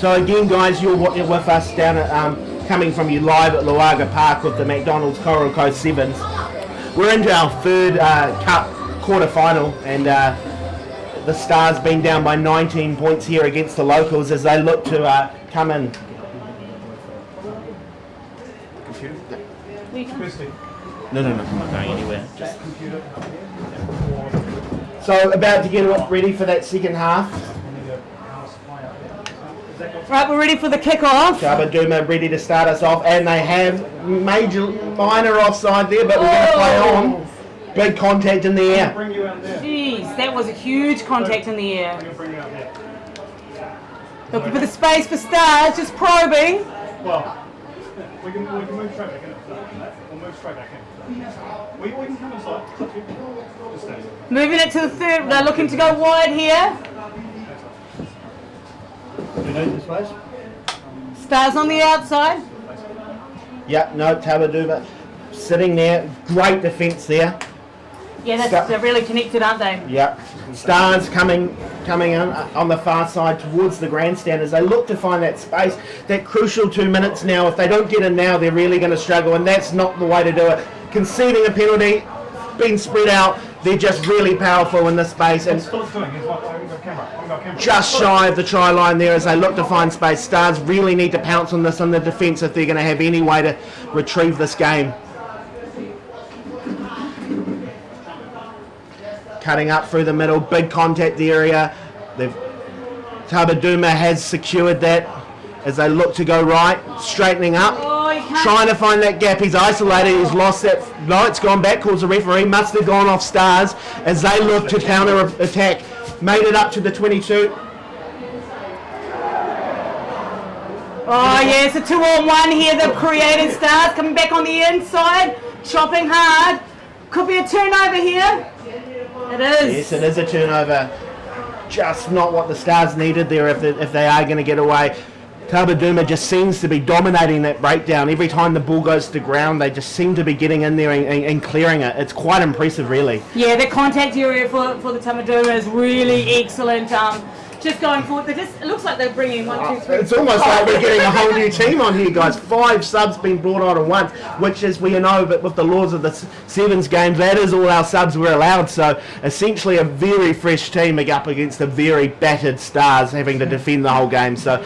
So again, guys, you're with us down at, coming from you live at Lawaqa Park with the McDonald's Coral Coast Sevens. We're into our third Cup quarter-final, and the Stars been down by 19 points here against the locals as they look to come in. No, I'm not going anywhere. So about to get ready for that second half. Right, we're ready for the kick-off. Tabaduma ready to start us off, and they have minor offside there, but we're going to play on. Big contact in the air. Jeez, that was a huge contact in the air. Looking for the space for Stars, just probing. Well, we can move straight back in. We'll move straight back in. We can come inside. Just stay. Moving it to the third, they're looking to go wide here. Stars on the outside. Yep, no, Tabaduma sitting there. Great defence there. Yeah, they're really connected, aren't they? Yep. Stars coming in on the far side towards the grandstand as they look to find that space. That crucial 2 minutes now. If they don't get in now, they're really going to struggle, and that's not the way to do it. Conceding a penalty, being spread out, they're just really powerful in this space. And just shy of the try line there as they look to find space. Stars really need to pounce on this on the defence if they're going to have any way to retrieve this game. Cutting up through the middle, big contact area. Tabaduma has secured that as they look to go right, straightening up, trying to find that gap. He's isolated, he's lost that. No, it's gone back, calls the referee. Must have gone off Stars as they look to counter attack. Made it up to the 22. Oh yeah, it's a 2-on-1 here. They've created. Stars coming back on the inside, chopping hard. Could be a turnover here. It is. Yes, it is a turnover. Just not what the Stars needed there if they are going to get away. Tabaduma just seems to be dominating that breakdown. Every time the ball goes to the ground, they just seem to be getting in there and clearing it. It's quite impressive, really. Yeah, the contact area for the Tabaduma is really excellent. Just going forward, it looks like they're bringing 1, 2, 3. It's almost like we're getting a whole new team on here, guys. 5 subs being brought on at once, which is, we know, but with the laws of the Sevens games, that is all our subs were allowed. So essentially a very fresh team up against a very battered Stars having to defend the whole game. So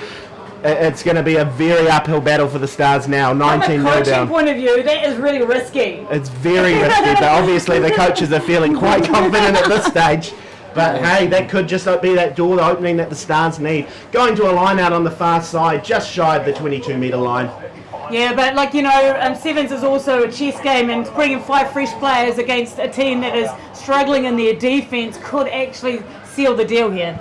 it's going to be a very uphill battle for the Stars now. 19 From a coaching down. point of view, that is really risky. It's very risky, but obviously the coaches are feeling quite confident at this stage. But hey, that could just be that door opening that the Stars need. Going to a line out on the far side, just shy of the 22-metre line. Yeah, but like you know, sevens is also a chess game, and bringing 5 fresh players against a team that is struggling in their defence could actually seal the deal here.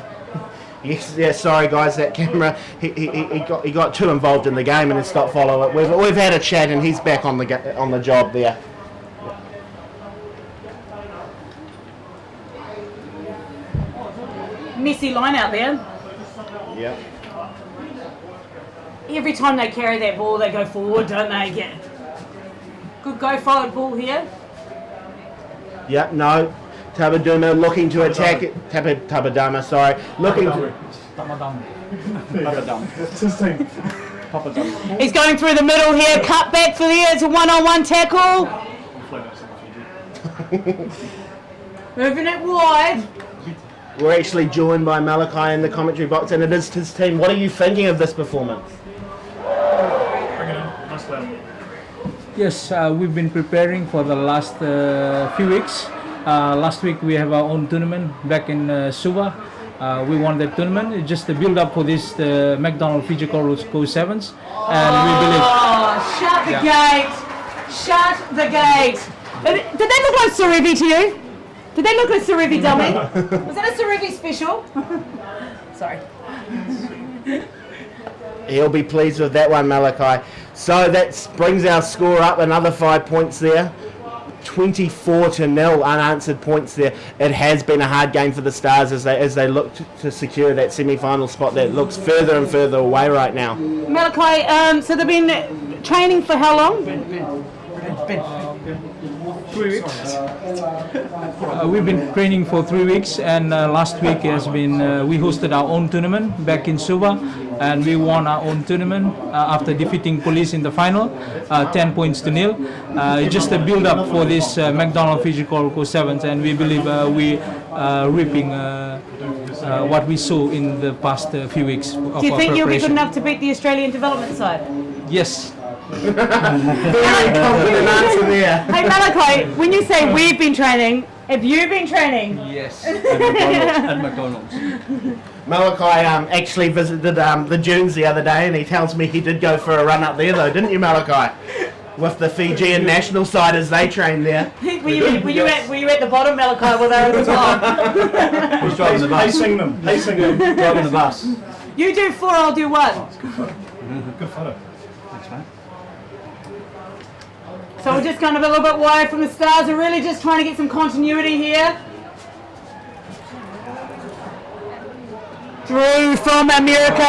Yes, yeah. Sorry, guys. That camera, he got too involved in the game and has stopped following it. We've had a chat, and he's back on the job there. Messy line out there. Yeah. Every time they carry that ball, they go forward, don't they? Yeah. Good go forward ball here. Yeah. No. Tabaduma looking to attack it. Tabadama, sorry. Looking to... He's going through the middle here. Cut back for there. It's a one-on-one tackle. Moving it wide. We're actually joined by Malachi in the commentary box, and it is his team. What are you thinking of this performance? Yes, we've been preparing for the last few weeks. Last week we have our own tournament back in Suva. We won that tournament. It's just a build up for this McDonald's Fiji Coral Go Sevens, and we believe. Shut the gate! Shut the gate! Did they look like Surivi to you? Did they look like Surivi dummy? Was that a Surivi special? Sorry. He'll be pleased with that one, Malachi. So that brings our score up another 5 points there. 24-0 unanswered points there. It has been a hard game for the Stars as they look to secure that semi-final spot that looks further and further away right now. Malachi, so they've been training for how long? 3 weeks. We've been training for 3 weeks, and last week has been we hosted our own tournament back in Suva, and we won our own tournament after defeating Police in the final, 10 points to 0. Just a build up for this McDonald's Fiji Coral Go Sevens, and we believe we reaping what we saw in the past few weeks. Do you think you'll be good enough to beat the Australian development side? Yes. Very confident answer there. Hey Malachi, when you say we've been training, have you been training? Yes, at McDonald's. Malachi actually visited the dunes the other day, and he tells me he did go for a run up there though, didn't you, Malachi? With the Fijian national side as they train there. were you at the bottom, Malachi, or they were at the top? Who's driving the bus? Pacing them, driving the bus. You do 4, I'll do 1. Good photo. Thanks, mate. So we're just kind of a little bit wide from the Stars. We're really just trying to get some continuity here. Drew from America.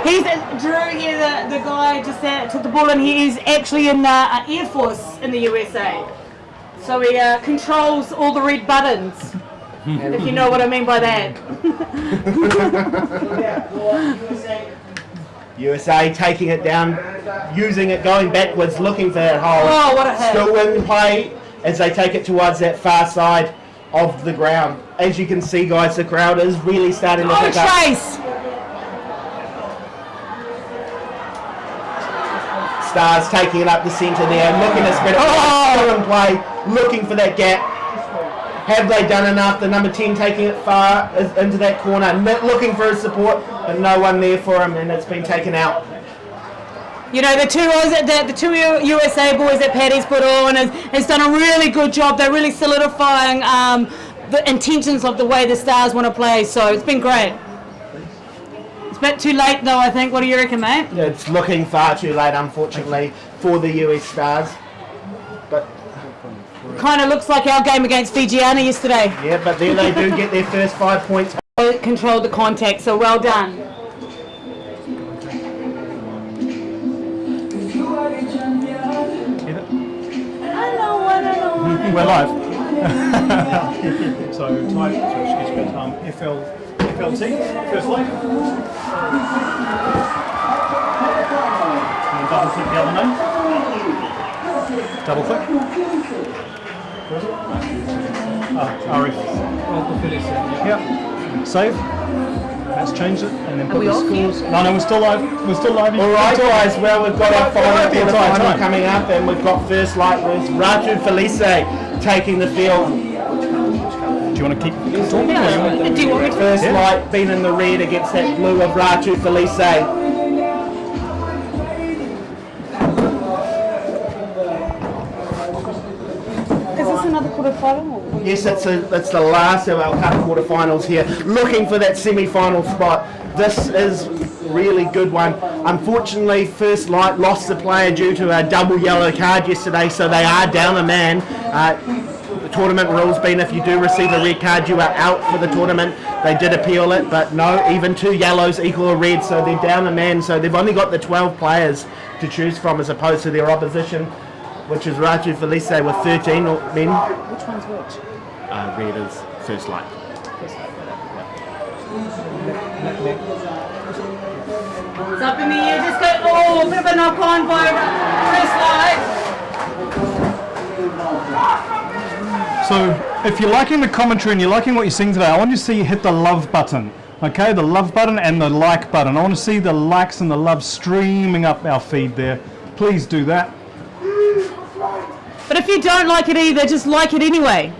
He's Drew here, the guy just took the ball, and he is actually in Air Force in the USA. So he controls all the red buttons, if you know what I mean by that. USA taking it down, using it, going backwards, looking for that hole. Oh, what a hit. Still in play as they take it towards that far side of the ground. As you can see, guys, the crowd is really starting to pick up. Trace! Stars taking it up the centre there, looking to spread it. Still in play, looking for that gap. Have they done enough? The number 10 taking it far into that corner, looking for his support, but no one there for him, and it's been taken out. You know, the two USA boys that Paddy's put on has done a really good job. They're really solidifying the intentions of the way the Stars want to play, so it's been great. It's a bit too late though, I think. What do you reckon, mate? It's looking far too late, unfortunately, for the US Stars. But kind of looks like our game against Fijiana yesterday. Yeah, but there they do get their first 5 points. Controlled the contact, so well done. We're live. So type, FLT, first leg. And double click the other name. Double click. RF. Yep. Save. That's changed it, and then put the scores. No, we're still live. We're still live. All right, guys. Well, we've got our final coming up, and we've got first light with Ratu Felice taking the field. Do you want to keep talking? Yeah. Do you want me to? First light being in the red against that blue of Ratu Felice. Yes, it's the last of our cup quarterfinals here. Looking for that semi-final spot. This is a really good one. Unfortunately, First Light lost the player due to a double yellow card yesterday, so they are down a man. The tournament rules being if you do receive a red card, you are out for the tournament. They did appeal it, but no, even 2 yellows equal a red, so they're down a man. So they've only got the 12 players to choose from as opposed to their opposition, which is Raju Felice with 13 men. Which one's which? Red is First Light. It's up in the air, just go, oh, a bit of a knock on by First Light. So, if you're liking the commentary and you're liking what you're seeing today, I want you to see you hit the love button. Okay, the love button and the like button. I want to see the likes and the love streaming up our feed there. Please do that. But if you don't like it either, just like it anyway.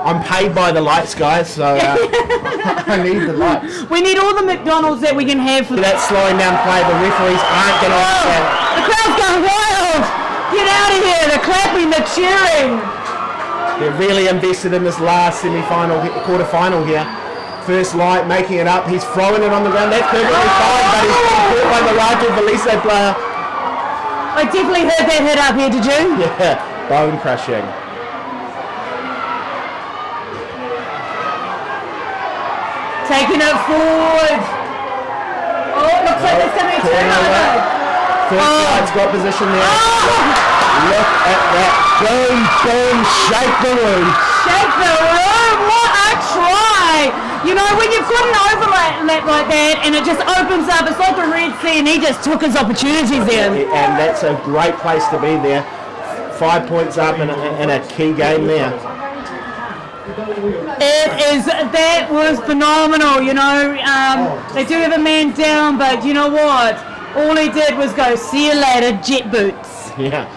I'm paid by the lights, guys, so I need the lights. We need all the McDonald's that we can have for that slowing down play. The referees aren't going to understand. The crowd's going wild! Get out of here! They're clapping, they're cheering! They're really invested in this last semi-final, quarter-final here. First Light making it up. He's throwing it on the ground. That's perfectly fine, but he's being caught by the Raju Felice player. I definitely heard that hit up here, did you? Yeah, bone crushing. Taking it forward. Oh, it looks like there's going to be a turnover. First Light's got position there. Look at that. Boom, boom, shake the room. Shake the room. What a try. You know, when you've got an overlap like that and it just opens up, it's like the Red Sea, and he just took his opportunities there. And that's a great place to be there. 5 points up in a key game there. That was phenomenal, you know. They do have a man down, but you know what? All he did was go, see you later, jet boots. Yeah,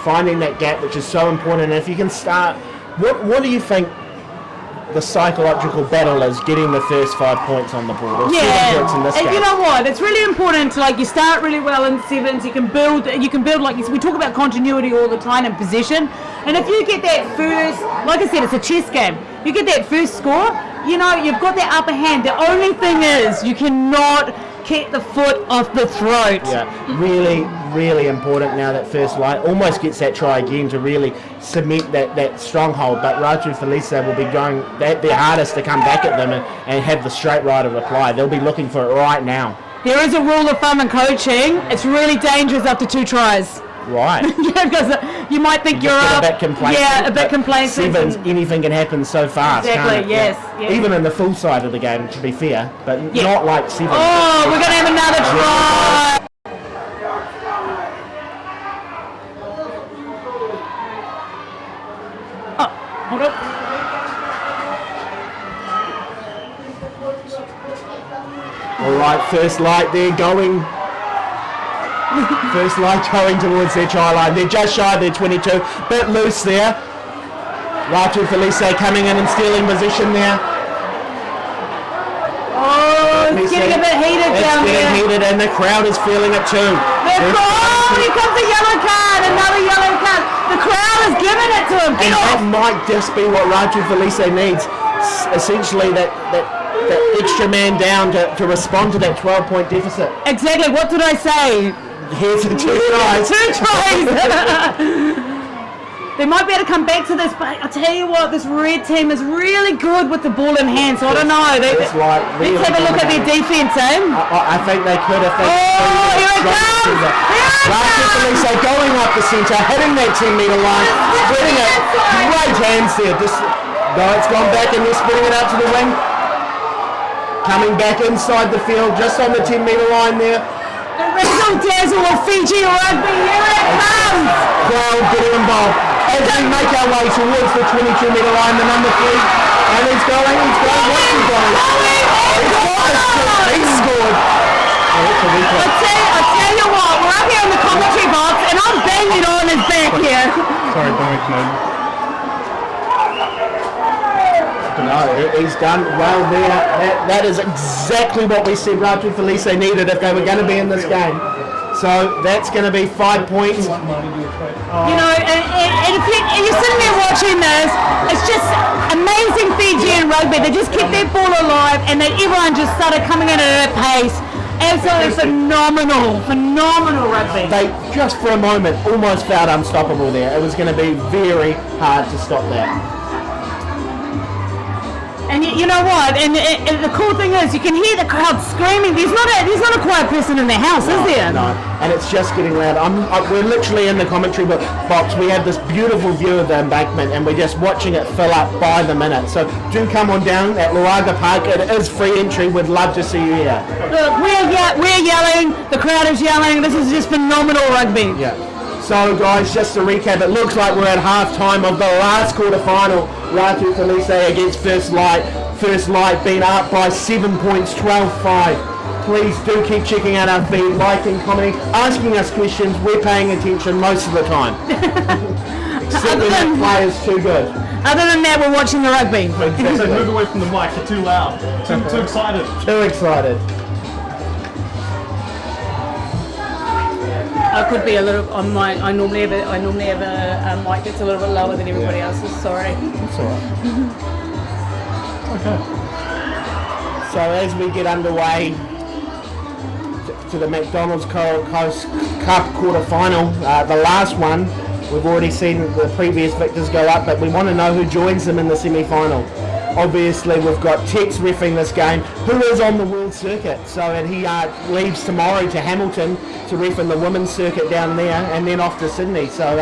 finding that gap, which is so important. And if you can start, what do you think the psychological battle is getting the first 5 points on the board? Or 7 points in this game? You know what? It's really important to, like, you start really well in sevens. You can build like we talk about continuity all the time and possession. And if you get that first, like I said, it's a chess game. You get that first score, you know, you've got that upper hand. The only thing is you cannot keep the foot off the throat. Yeah, really, really important now that First Light almost gets that try again to really cement that stronghold. But Raju Felice will be going their hardest to come back at them and have the straight right of reply. They'll be looking for it right now. There is a rule of thumb in coaching. It's really dangerous after 2 tries. Right. Yeah, because you might think you're up. A bit complacent. Yeah, a bit complacent. Sevens, anything can happen so fast. Exactly, can't it? yes. Yeah. Yes. Even in the full side of the game, to be fair, but not like sevens. Oh, we're going to have another try. Oh, hold up. All right, First Light there going. First Light going towards their try line. They're just shy of their 22. Bit loose there. Raju Felice coming in and stealing position there. Oh, it's getting a bit heated down there. It's getting heated and the crowd is feeling it too. Here comes a yellow card, another yellow card. The crowd is giving it to him. And that might just be what Raju Felice needs. Essentially that extra man down to respond to that 12-point deficit. Exactly. What did I say? Here's the 2 tries. 2 tries. They might be able to come back to this, but I'll tell you what, this red team is really good with the ball in hand, so I don't know. Let's have a look at their defence, eh? I think they could if they... Oh, here it comes! Raju Felice going up the centre, hitting that 10-metre line, spreading it. Great hands there. It's gone back and they're spreading it out to the wing. Coming back inside the field, just on the 10-metre line there. The razzle dazzle of Fiji rugby, here it comes! Crowd getting involved. As we make our way towards the 22-metre line, the number 3, and he's going, what's he going? He's scored. I'll tell you what, we're up here in the commentary box, and I'm banging on his back here. Sorry, Dominic, no. No, he's done well there. That is exactly what we said Raju Felice needed if they were going to be in this game. So that's going to be 5 points. You know, and if you're sitting there watching this, it's just amazing Fijian rugby. They just keep their ball alive, and then everyone just started coming in at a pace. Absolutely phenomenal rugby. They just for a moment almost felt unstoppable there. It was going to be very hard to stop that. And you know what? And the cool thing is, you can hear the crowd screaming. There's not a quiet person in the house, is there? No, and it's just getting loud. We're literally in the commentary box. We have this beautiful view of the embankment, and we're just watching it fill up by the minute. So do come on down at Lawaqa Park. It is free entry. We'd love to see you here. Look, we're yelling. The crowd is yelling. This is just phenomenal rugby. Yeah. So guys, just to recap, it looks like we're at half-time of the last quarter-final. Ratu Felice against First Light. First Light being up by 7 points, 12-5. Please do keep checking out our feed, liking, commenting, asking us questions. We're paying attention most of the time. Except when that player's too good. Other than that, we're watching the rugby. So move away from the mic, you're too loud. Too excited. Too excited. I could be a little on my. I normally have a mic that's a little bit lower than everybody else's. Sorry. That's all right. Okay. So as we get underway to the McDonald's Coral Coast Cup quarter-final, the last one, we've already seen the previous victors go up, but we want to know who joins them in the semi-final. Obviously, we've got Tex refereeing this game, who is on the world circuit. So, and he leaves tomorrow to Hamilton to ref in the women's circuit down there, and then off to Sydney. So,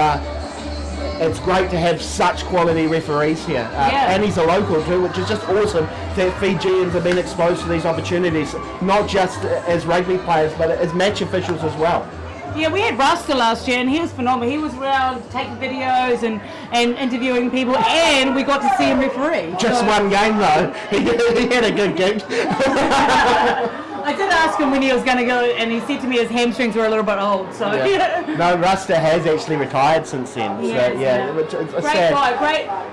it's great to have such quality referees here. And he's a local too, which is just awesome that Fijians have been exposed to these opportunities, not just as rugby players, but as match officials as well. Yeah, we had Rasta last year, and he was phenomenal. He was around taking videos and interviewing people, and we got to see him referee. Just one game though. He had a good gig. I did ask him when he was going to go, and he said to me his hamstrings were a little bit old. So No, Rasta has actually retired since then. Which is great sad. guy,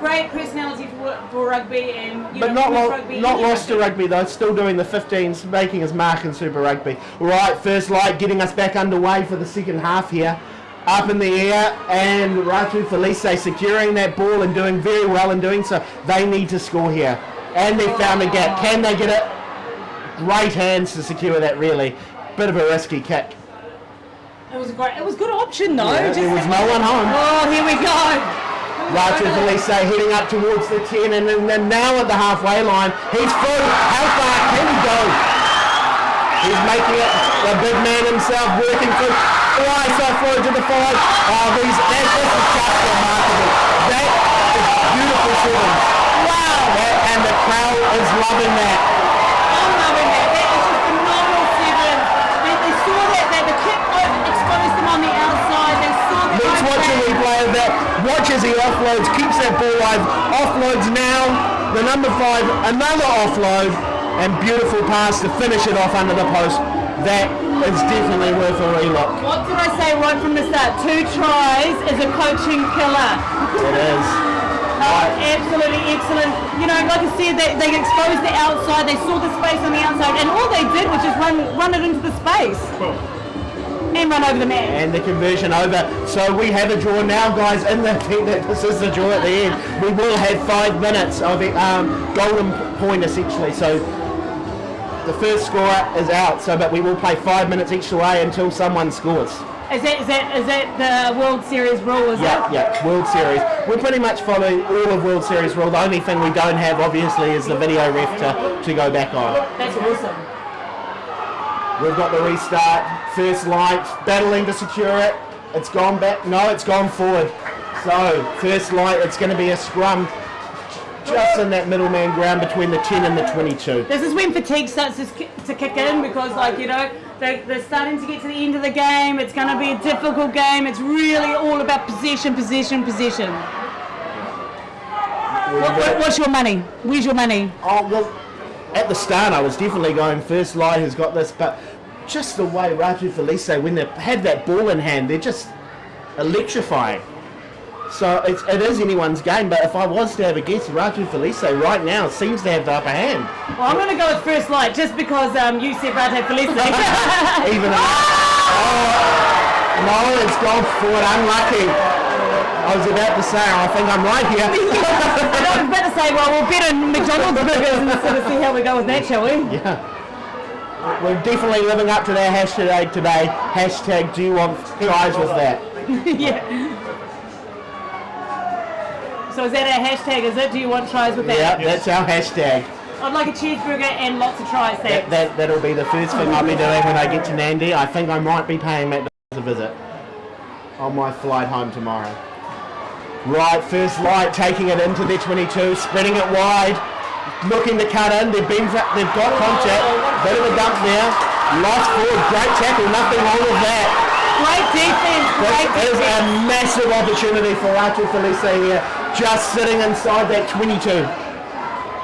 great personality for rugby, and But not lost to rugby though. Still doing the 15s, making his mark in Super Rugby. Right, First Light getting us back underway for the second half here. Up in the air, and Ratu Felice securing that ball and doing very well in doing so. They need to score here, and they found a gap. Can they get it? Great hands to secure that. Really, bit of a risky kick. It was good option though. Yeah, there was no one home. Oh, here we go. Ratu Felice heading up towards the 10, and then now at the halfway line, he's through. How far can he go? He's making it. The big man himself working through. Right, so through to the 5. Oh, this is just remarkable. That is beautiful sevens. Wow. And the crowd is loving that. I'm loving that. That is just phenomenal seven. They saw that the kick exposed them on the outside. They saw that. Let's watch a replay of that. Watch as he offloads, keeps that ball live. Offloads now. The number 5, another offload, and beautiful pass to finish it off under the post. That is definitely worth a relook. What did I say right from the start? 2 tries is a coaching killer. It is. Absolutely excellent. You know, like I said, they exposed the outside. They saw the space on the outside, and all they did was just run it into the space. Cool. And run over the man. And the conversion over. So we have a draw now, guys. In the this is the draw at the end. We will have 5 minutes of golden point essentially. So the first scorer is out. But we will play 5 minutes each way until someone scores. Is that the World Series rule? Yeah, World Series. We pretty much follow all of World Series rule. The only thing we don't have, obviously, is the video ref to go back on. That's awesome. We've got the restart. First Light battling to secure it. It's gone back. No, it's gone forward. So, First Light, it's going to be a scrum just in that middleman ground between the 10 and the 22. This is when fatigue starts to kick in because, like, you know, they're starting to get to the end of the game. It's going to be a difficult game. It's really all about possession. What's your money? Where's your money? Oh, well, at the start I was definitely going First Light has got this, but just the way Ratu Felice, when they have that ball in hand, they're just electrifying. So it is anyone's game, but if I was to have a guess, Ratu Felice right now seems to have the upper hand. Well, I'm going to go with First Light just because you said Ratu Felice. Even No, it's gone forward. Unlucky. I was about to say, I think I'm right here. I was about to say, well, we'll bet on McDonald's burgers and sort of see how we go with that, shall we? Yeah. We're definitely living up to that hashtag today. Hashtag, do you want fries with that? Yeah. So is that our hashtag, is it? Do you want tries with that? Yeah, that's our hashtag. I'd like a cheeseburger and lots of tries, thanks. That'll be the first thing I'll be doing when I get to Nandi. I think I might be paying McDonald's a visit on my flight home tomorrow. Right, first light, taking it into their 22, spreading it wide, looking to cut in. They've got contact, bit of a dump there, lost forward, great tackle, nothing wrong with that. Great defense, This is a massive opportunity for Ratu Felice here, just sitting inside that 22.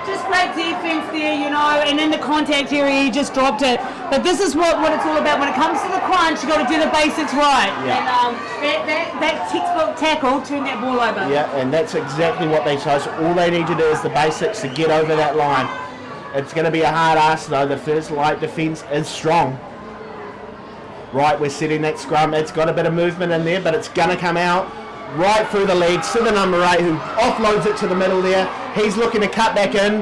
Just great defense there, you know, and in the contact area, he just dropped it. But this is what it's all about. When it comes to the crunch, you got to do the basics right. Yeah. And that textbook tackle turned that ball over. Yeah, and that's exactly what they chose. All they need to do is the basics to get over that line. It's going to be a hard ask though. The first light defence is strong. Right, we're setting that scrum. It's got a bit of movement in there, but it's going to come out right through the legs to the number 8 who offloads it to the middle there. He's looking to cut back in.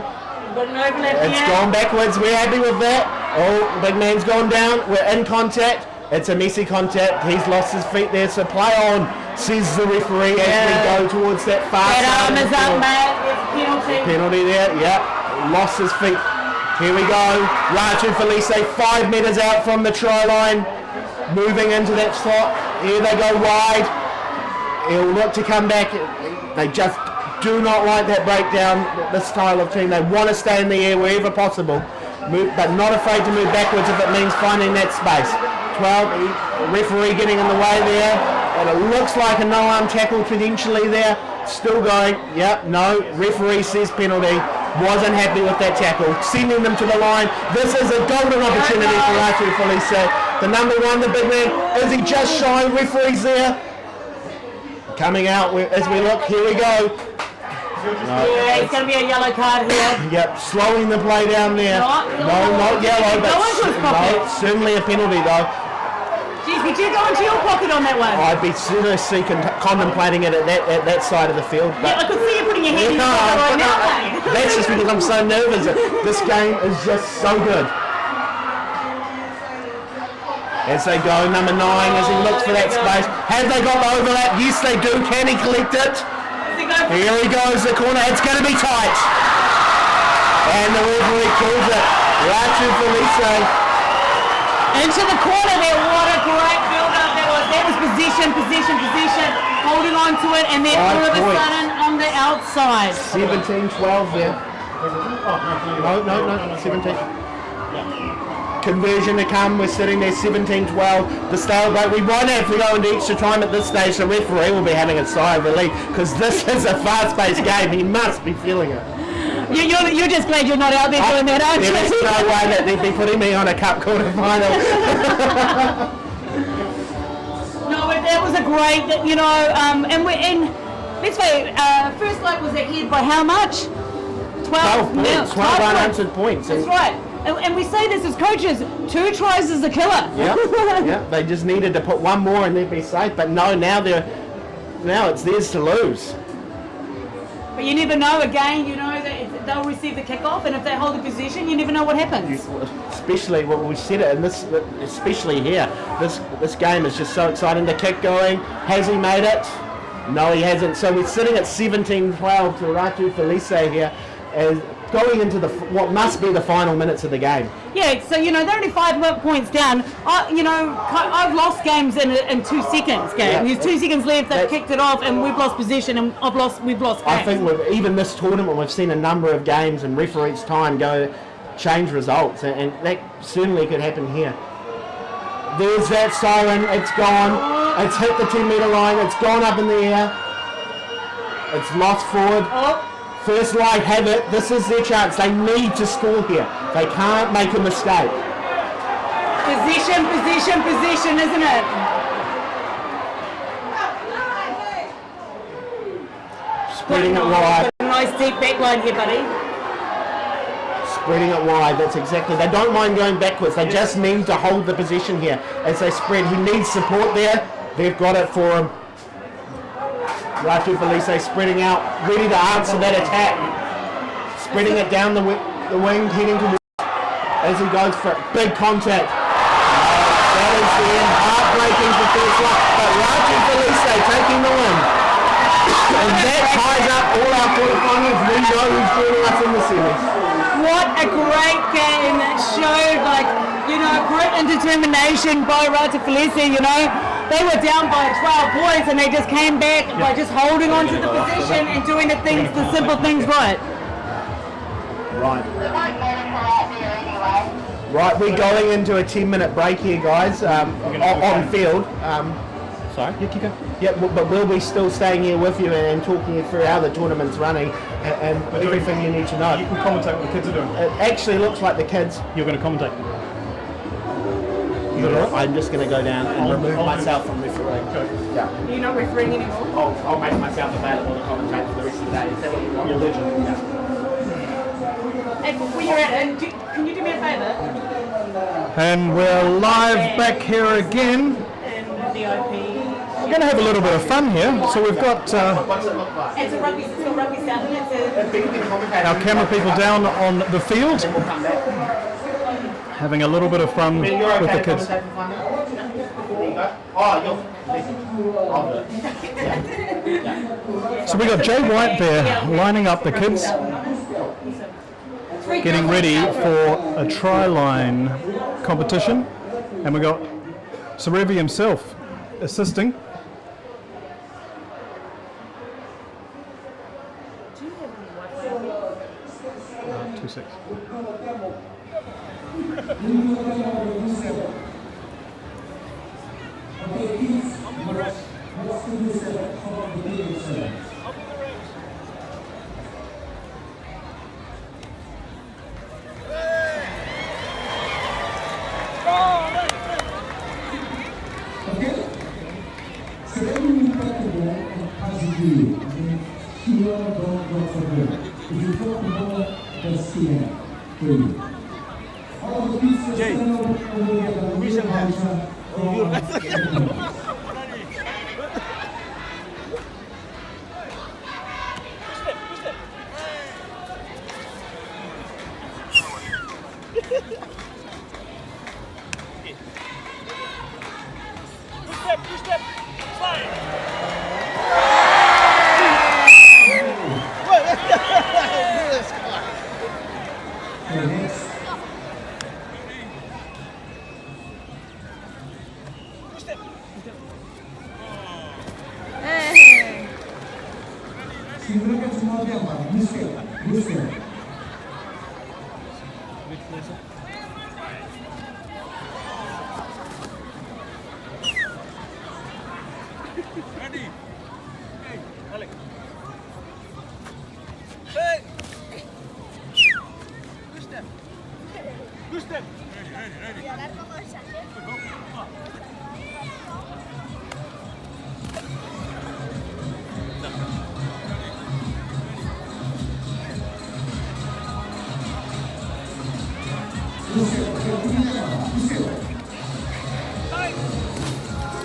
Got an overlap It's here. gone backwards. We're happy with that. Oh, big man's gone down. We're in contact. It's a messy contact. He's lost his feet there. So play on, says the referee as we go towards that far side. That arm of the is up, field. mate. It's penalty. Penalty there. Yep. Lost his feet. Here we go. Ratu Felice 5 metres out from the try line. Moving into that slot. Here they go wide. He'll look to come back. They just do not like that breakdown, this style of team. They want to stay in the air wherever possible, but not afraid to move backwards if it means finding that space. 12, referee getting in the way there, and it looks like a no-arm tackle potentially there. Still going, yep, no, referee says penalty. Wasn't happy with that tackle. Sending them to the line. This is a golden opportunity for Ratu Felice. The number 1, the big man, is he just shy? Referee's there. Coming out as we look, here we go. Yeah, it's going to be a yellow card here. Yep, slowing the play down there. Not yellow, but go into his pocket. certainly a penalty though. Jeez, would you go into your pocket on that one? I'd be seriously contemplating it at that side of the field. But Yeah, I could see you putting your hand in your pocket right now, mate. That's just because I'm so nervous. This game is just so good. As they go, number 9 as he looks for that space. Have they got the overlap? Yes, they do. Can he collect it? Here he goes, the corner. It's going to be tight. And the referee calls it. Ratu Felice. Into the corner there. What a great build-up that was. That was position. Holding on to it, and then all of a sudden on the outside. 17-12 there. No, 17. Conversion to come. We're sitting there 17-12. The stalemate. We won't have to go into extra time at this stage. The referee will be having a sigh of relief because this is a fast-paced game. He must be feeling it. You're just glad you're not out there doing that, aren't you? There's no way that they'd be putting me on a cup quarter final. No, but that was a great, you know, and let's say first light was ahead by how much? 12 points. 12 unanswered points. That's right. And we say this as coaches, 2 tries is a killer. Yeah. They just needed to put one more and they'd be safe. But no, now it's theirs to lose. But you never know. Again, you know that they'll receive the kickoff, and if they hold the position, you never know what happens. Especially when we said it, and especially here, this game is just so exciting. The kick going. Has he made it? No, he hasn't. So we're sitting at 17-12 to Ratu Felice here, as going into what must be the final minutes of the game. Yeah, so you know they're only 5 points down. I've lost games in 2 seconds. There's 2 seconds left. They've kicked it off, and we've lost position, and we've lost games. I think even this tournament, we've seen a number of games and referees' time change results, and that certainly could happen here. There's that siren. It's gone. It's hit the 10-metre line. It's gone up in the air. It's lost forward. First light have it. This is their chance. They need to score here. They can't make a mistake. Position, isn't it? Spreading it wide. Nice deep back line here, buddy. spreading it wide. That's exactly. They don't mind going backwards. They just need to hold the position here as they spread. He needs support there. They've got it for him. Ratu Felice spreading out, ready to answer that attack. Spreading it down the wing, heading towards as he goes for big contact. That is the end. Heartbreaking for first one, but Ratu Felice taking the win. And that ties up all our quarterfinals. We know who's joining us in the series. What a great game. That showed, like, you know, grit and determination by Ratu Felice, you know. They were down by 12 points and they just came back by just holding on to the position and doing the simple things right. Right. Right, we're going into a 10-minute break here, guys, on field. Sorry? Yeah, keep going. Yeah, but we'll be still staying here with you and talking you through how the tournament's running and everything you need to know. You can commentate what the kids are doing. It actually looks like the kids... You're going to commentate. I'm just going to go down and remove myself from refereeing. Okay. Yeah. You're not refereeing anymore? I'll make myself available to commentate for the rest of the day. Is that what you want? You're legend. Yeah. Hey, when you're at it, can you do me a favour? And we're live back here again. We're going to have a little bit of fun here. So we've got It's a rugby, it's a rugby sound. our camera people down on the field, having a little bit of fun with the kids. So we got Jay White there lining up the kids, getting ready for a tri-line competition, and we got Sarevi himself assisting. 2-6. Jay, recent match.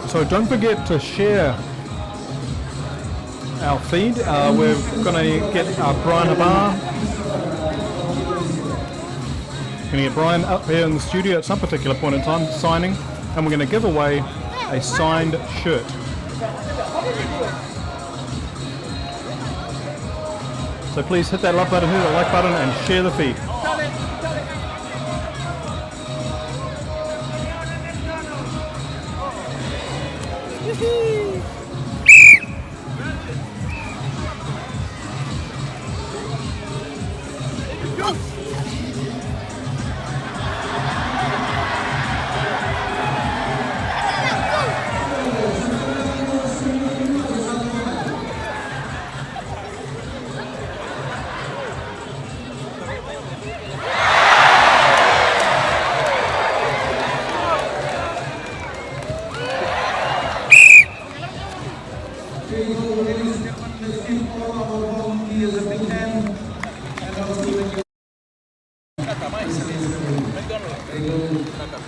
So don't forget to share our feed. We're going to get Brian Abar. Going to get Brian up here in the studio at some particular point in time signing, and we're going to give away a signed shirt. So please hit that love button, hit that like button, and share the feed.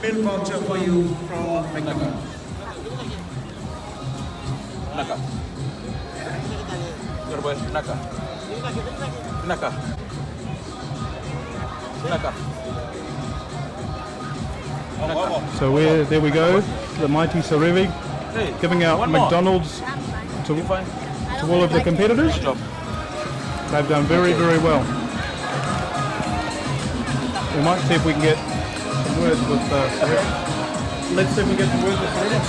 Meal voucher for you from McDonald's. So there we go, the mighty Sarevi giving out McDonald's to all of the competitors. They've done very, very well. We might see if we can get some words with Sarevi. Let's see if we get some words with Sarevi.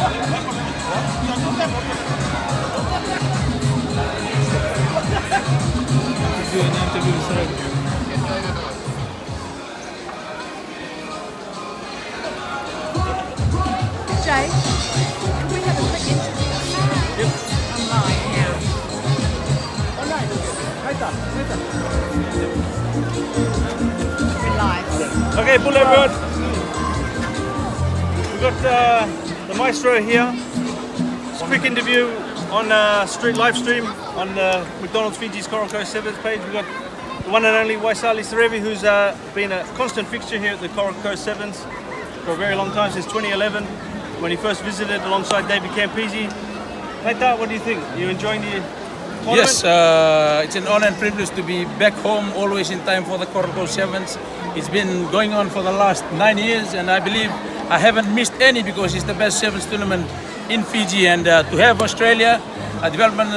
Do an interview with Sarevi. Jay, can we have a quick interview? Yep. Online now. We're live. Okay, pull everyone. We've got the maestro here. It's a quick interview on street live stream on McDonald's Fiji's Coral Coast Sevens page. We've got the one and only Waisali Sarevi, who's been a constant fixture here at the Coral Coast Sevens for a very long time, since 2011. When he first visited alongside David Campisi. Taita, what do you think? Are you enjoying the tournament? Yes, it's an honor and privilege to be back home, always in time for the Coral Coast Sevens. It's been going on for the last 9 years, and I believe I haven't missed any because it's the best sevens tournament in Fiji. And to have Australia development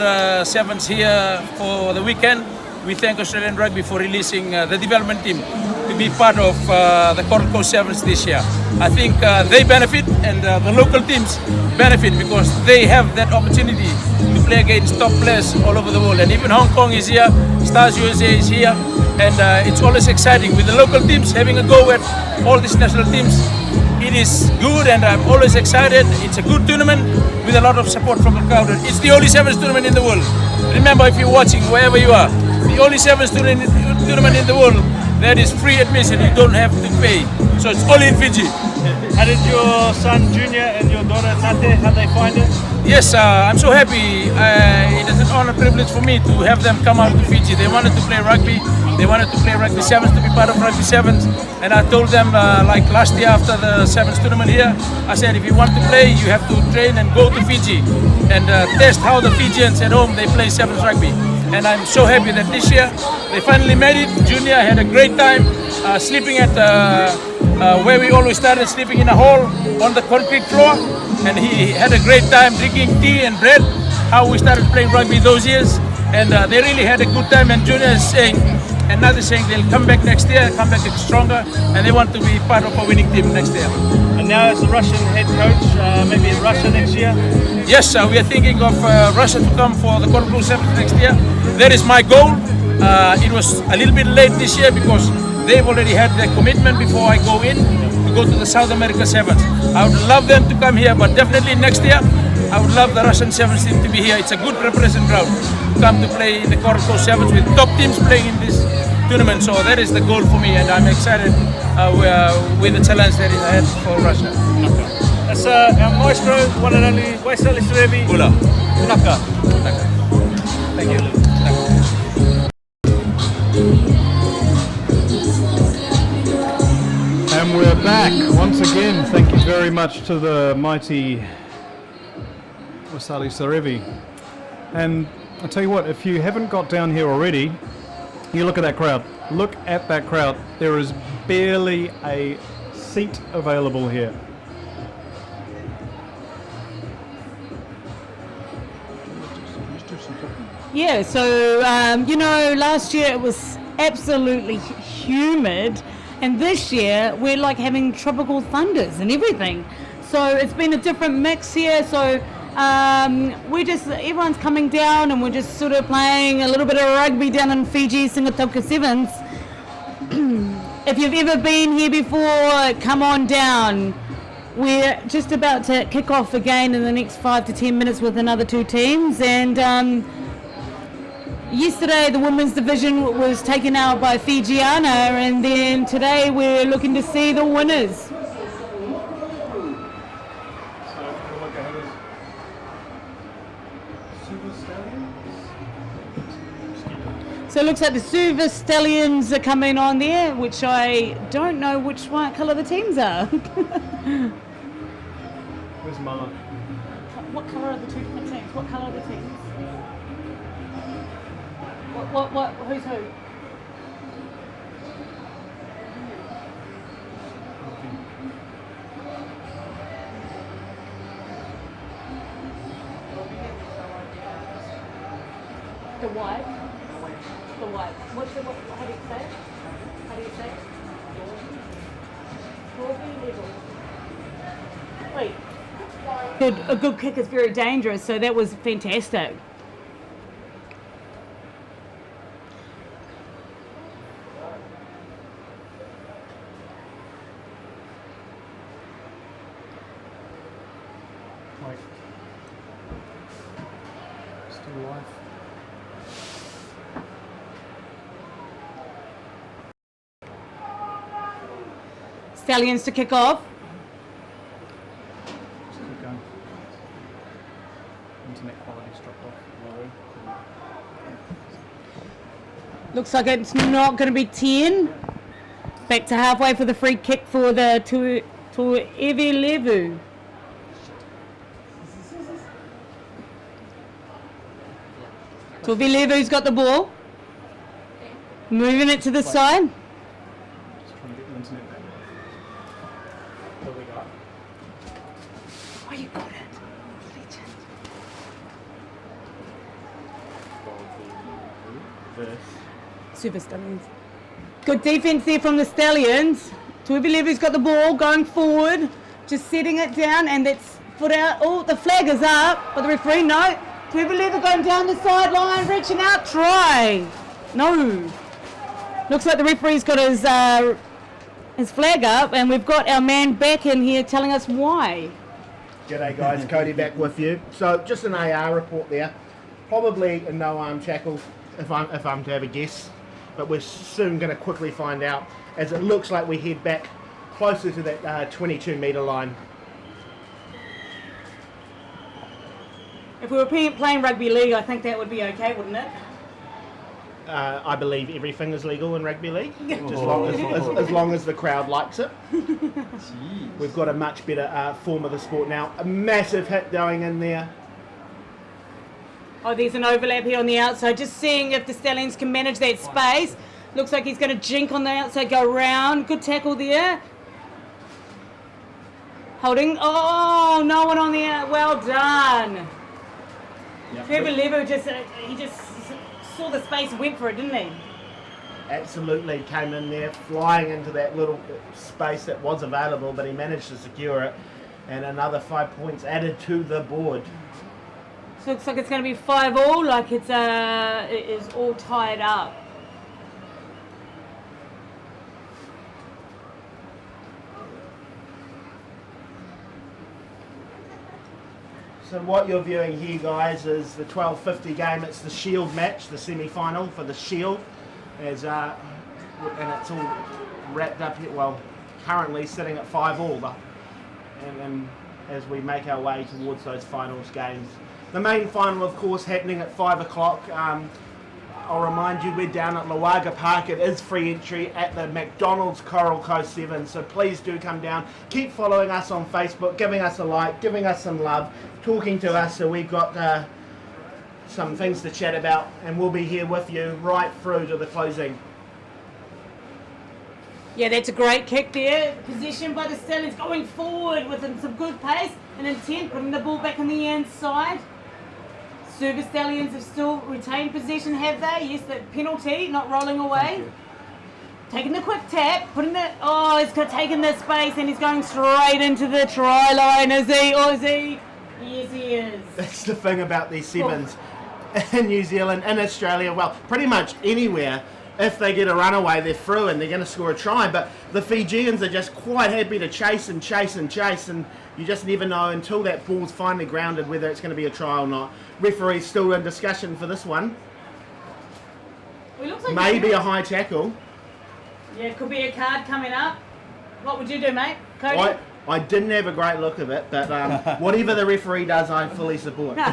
sevens here for the weekend, we thank Australian Rugby for releasing the development team to be part of the Coral Coast Sevens this year. I think they benefit, and the local teams benefit because they have that opportunity to play against top players all over the world. And even Hong Kong is here, Stars USA is here, and it's always exciting with the local teams having a go at all these national teams. It is good, and I'm always excited. It's a good tournament with a lot of support from the crowd. It's the only sevens tournament in the world. Remember, if you're watching, wherever you are, the only sevens tournament in the world that is free admission. You don't have to pay. So it's all in Fiji. How did your son Junior and your daughter Tate, how they find it? Yes, I'm so happy. It is an honor, privilege for me to have them come out to Fiji. They wanted to play rugby. They wanted to play rugby sevens, to be part of rugby sevens. And I told them, like last year after the sevens tournament here, I said, if you want to play, you have to train and go to Fiji and test how the Fijians at home they play sevens rugby. And I'm so happy that this year they finally made it. Junior had a great time sleeping at where we always started, sleeping in a hall on the concrete floor. And he had a great time drinking tea and bread, how we started playing rugby those years. And they really had a good time. And Junior is saying, and now they're saying they'll come back next year, come back stronger, and they want to be part of a winning team next year. And now as a Russian head coach, maybe in Russia next year? Yes, we are thinking of Russia to come for the Coral Coast Sevens next year. That is my goal. It was a little bit late this year because they've already had their commitment before I go in to go to the South America Sevens. I would love them to come here, but definitely next year I would love the Russian Sevens team to be here. It's a good preparation ground to come to play in the Coral Coast Sevens with top teams playing in this tournament. So that is the goal for me, and I'm excited with the challenge that is ahead for Russia. That's our maestro, one and only Waisali Sarevi. Ula. Unaka. Thank you. And we're back once again. Thank you very much to the mighty Waisali Sarevi. And I'll tell you what, if you haven't got down here already, you look at that crowd. Look at that crowd. There is barely a seat available here. Yeah, so, you know, last year it was absolutely humid, and this year we're like having tropical thunders and everything. So it's been a different mix here, so everyone's coming down and we're just sort of playing a little bit of rugby down in Fiji, Sigatoka Sevens. If you've ever been here before, come on down. We're just about to kick off again in the next 5 to 10 minutes with another two teams, and yesterday the women's division was taken out by Fijiana, and then today we're looking to see the winners. So So it looks like the Silver Stallions are coming on there, which I don't know which colour the teams are. Where's Mark? What colour are the two different teams? What colour are the teams? Who's who? The white. The white. What's the what? How do you say it? How do you say it? Wait. A good kick is very dangerous, so that was fantastic. Still alive. Stallions to kick off. Just keep going. Internet quality's dropped off. Looks like it's not going to be 10. Back to halfway for the free kick for the Tuivilevu. Tuivilevu's got the ball. Moving it to the side. Just trying to get the internet back. What we got? Oh, you got it. Super Stallions. Good defense there from the Stallions. Tuivilevu's got the ball going forward, just setting it down, and that's foot out. Oh, the flag is up, but the referee, no. Tuivilevu going down the sideline, reaching out, try. No. Looks like the referee's got his flag up, and we've got our man back in here telling us why. G'day guys, Cody back with you. So just an AR report there. Probably a no arm tackle if I'm to have a guess. But we're soon going to quickly find out, as it looks like we head back closer to that 22 metre line. If we were playing rugby league, I think that would be okay, wouldn't it? I believe everything is legal in rugby league, as long as the crowd likes it. We've got a much better form of the sport now. A massive hit going in there. Oh, there's an overlap here on the outside. Just seeing if the Stallions can manage that space. Looks like he's going to jink on the outside, go round. Good tackle there. Holding. Oh, no one on the out. Well done. Tuivilevu he just saw the space and went for it, didn't he? Absolutely came in there, flying into that little space that was available, but he managed to secure it. And another 5 points added to the board. So looks like it's going to be 5-all, like it is all tied up. So what you're viewing here, guys, is the 12:50 game. It's the Shield match, the semi-final for the Shield, and it's all wrapped up here. Well, currently sitting at 5-all, and as we make our way towards those finals games. The main final, of course, happening at 5 o'clock. I'll remind you, we're down at Lawaqa Park. It is free entry at the McDonald's Coral Coast 7, so please do come down. Keep following us on Facebook, giving us a like, giving us some love, talking to us, so we've got some things to chat about, and we'll be here with you right through to the closing. Yeah, that's a great kick there. Possession by the Stallions, going forward with some good pace and intent, putting the ball back on the inside. Silver Stallions have still retained possession, have they? Yes, the penalty, not rolling away. Taking the quick tap, putting the, oh, he's taking the space and he's going straight into the try line, is he? Or is he? Yes, he is. That's the thing about these sevens in New Zealand, in Australia, well, pretty much anywhere. If they get a runaway, they're through and they're going to score a try. But the Fijians are just quite happy to chase and chase and chase, and you just never know until that ball's finally grounded whether it's going to be a try or not. Referee's still in discussion for this one. Like maybe a high tackle. Yeah, it could be a card coming up. What would you do, mate? Cody? I didn't have a great look of it, but whatever the referee does, I fully support. Is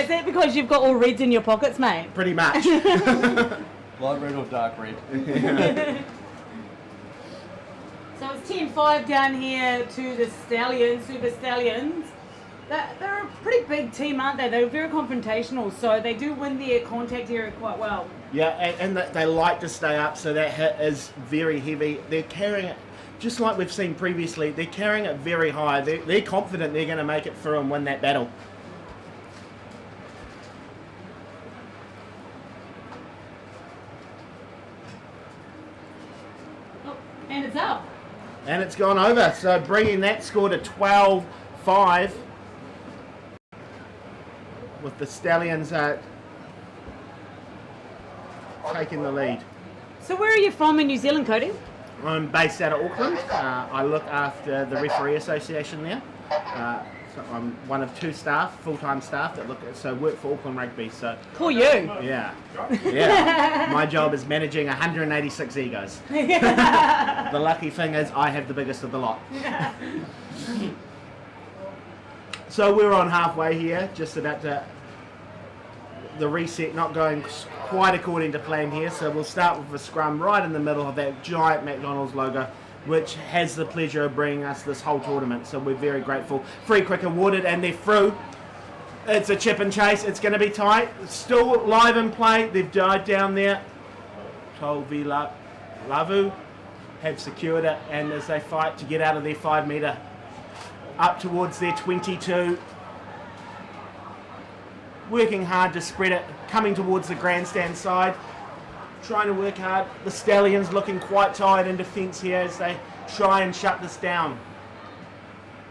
that because you've got all reds in your pockets, mate? Pretty much. Light red or dark red? So it's 10-5 down here to the Stallions, Super Stallions. They're a pretty big team, aren't they? They're very confrontational, so they do win their contact area quite well. Yeah, and they like to stay up, so that hit is very heavy. They're carrying it, just like we've seen previously, they're carrying it very high. They're confident they're going to make it through and win that battle. Oh, and it's up. And it's gone over, so bringing that score to 12-5 with the Stallions taking the lead. So where are you from in New Zealand, Cody? I'm based out of Auckland. I look after the referee association there. So I'm one of two staff, full-time staff that work for Auckland Rugby. So for you? Yeah. My job is managing 186 egos. The lucky thing is I have the biggest of the lot. So we're on halfway here, just about to the reset not going quite according to plan here, so we'll start with a scrum right in the middle of that giant McDonald's logo, which has the pleasure of bringing us this whole tournament, so we're very grateful. Free kick awarded and they're through. It's a chip and chase, it's going to be tight. It's still live in play, they've died down there. Tovi Lavu have secured it, and as they fight to get out of their 5 metre up towards their 22. Working hard to spread it, coming towards the grandstand side, trying to work hard. The Stallions looking quite tired in defence here as they try and shut this down.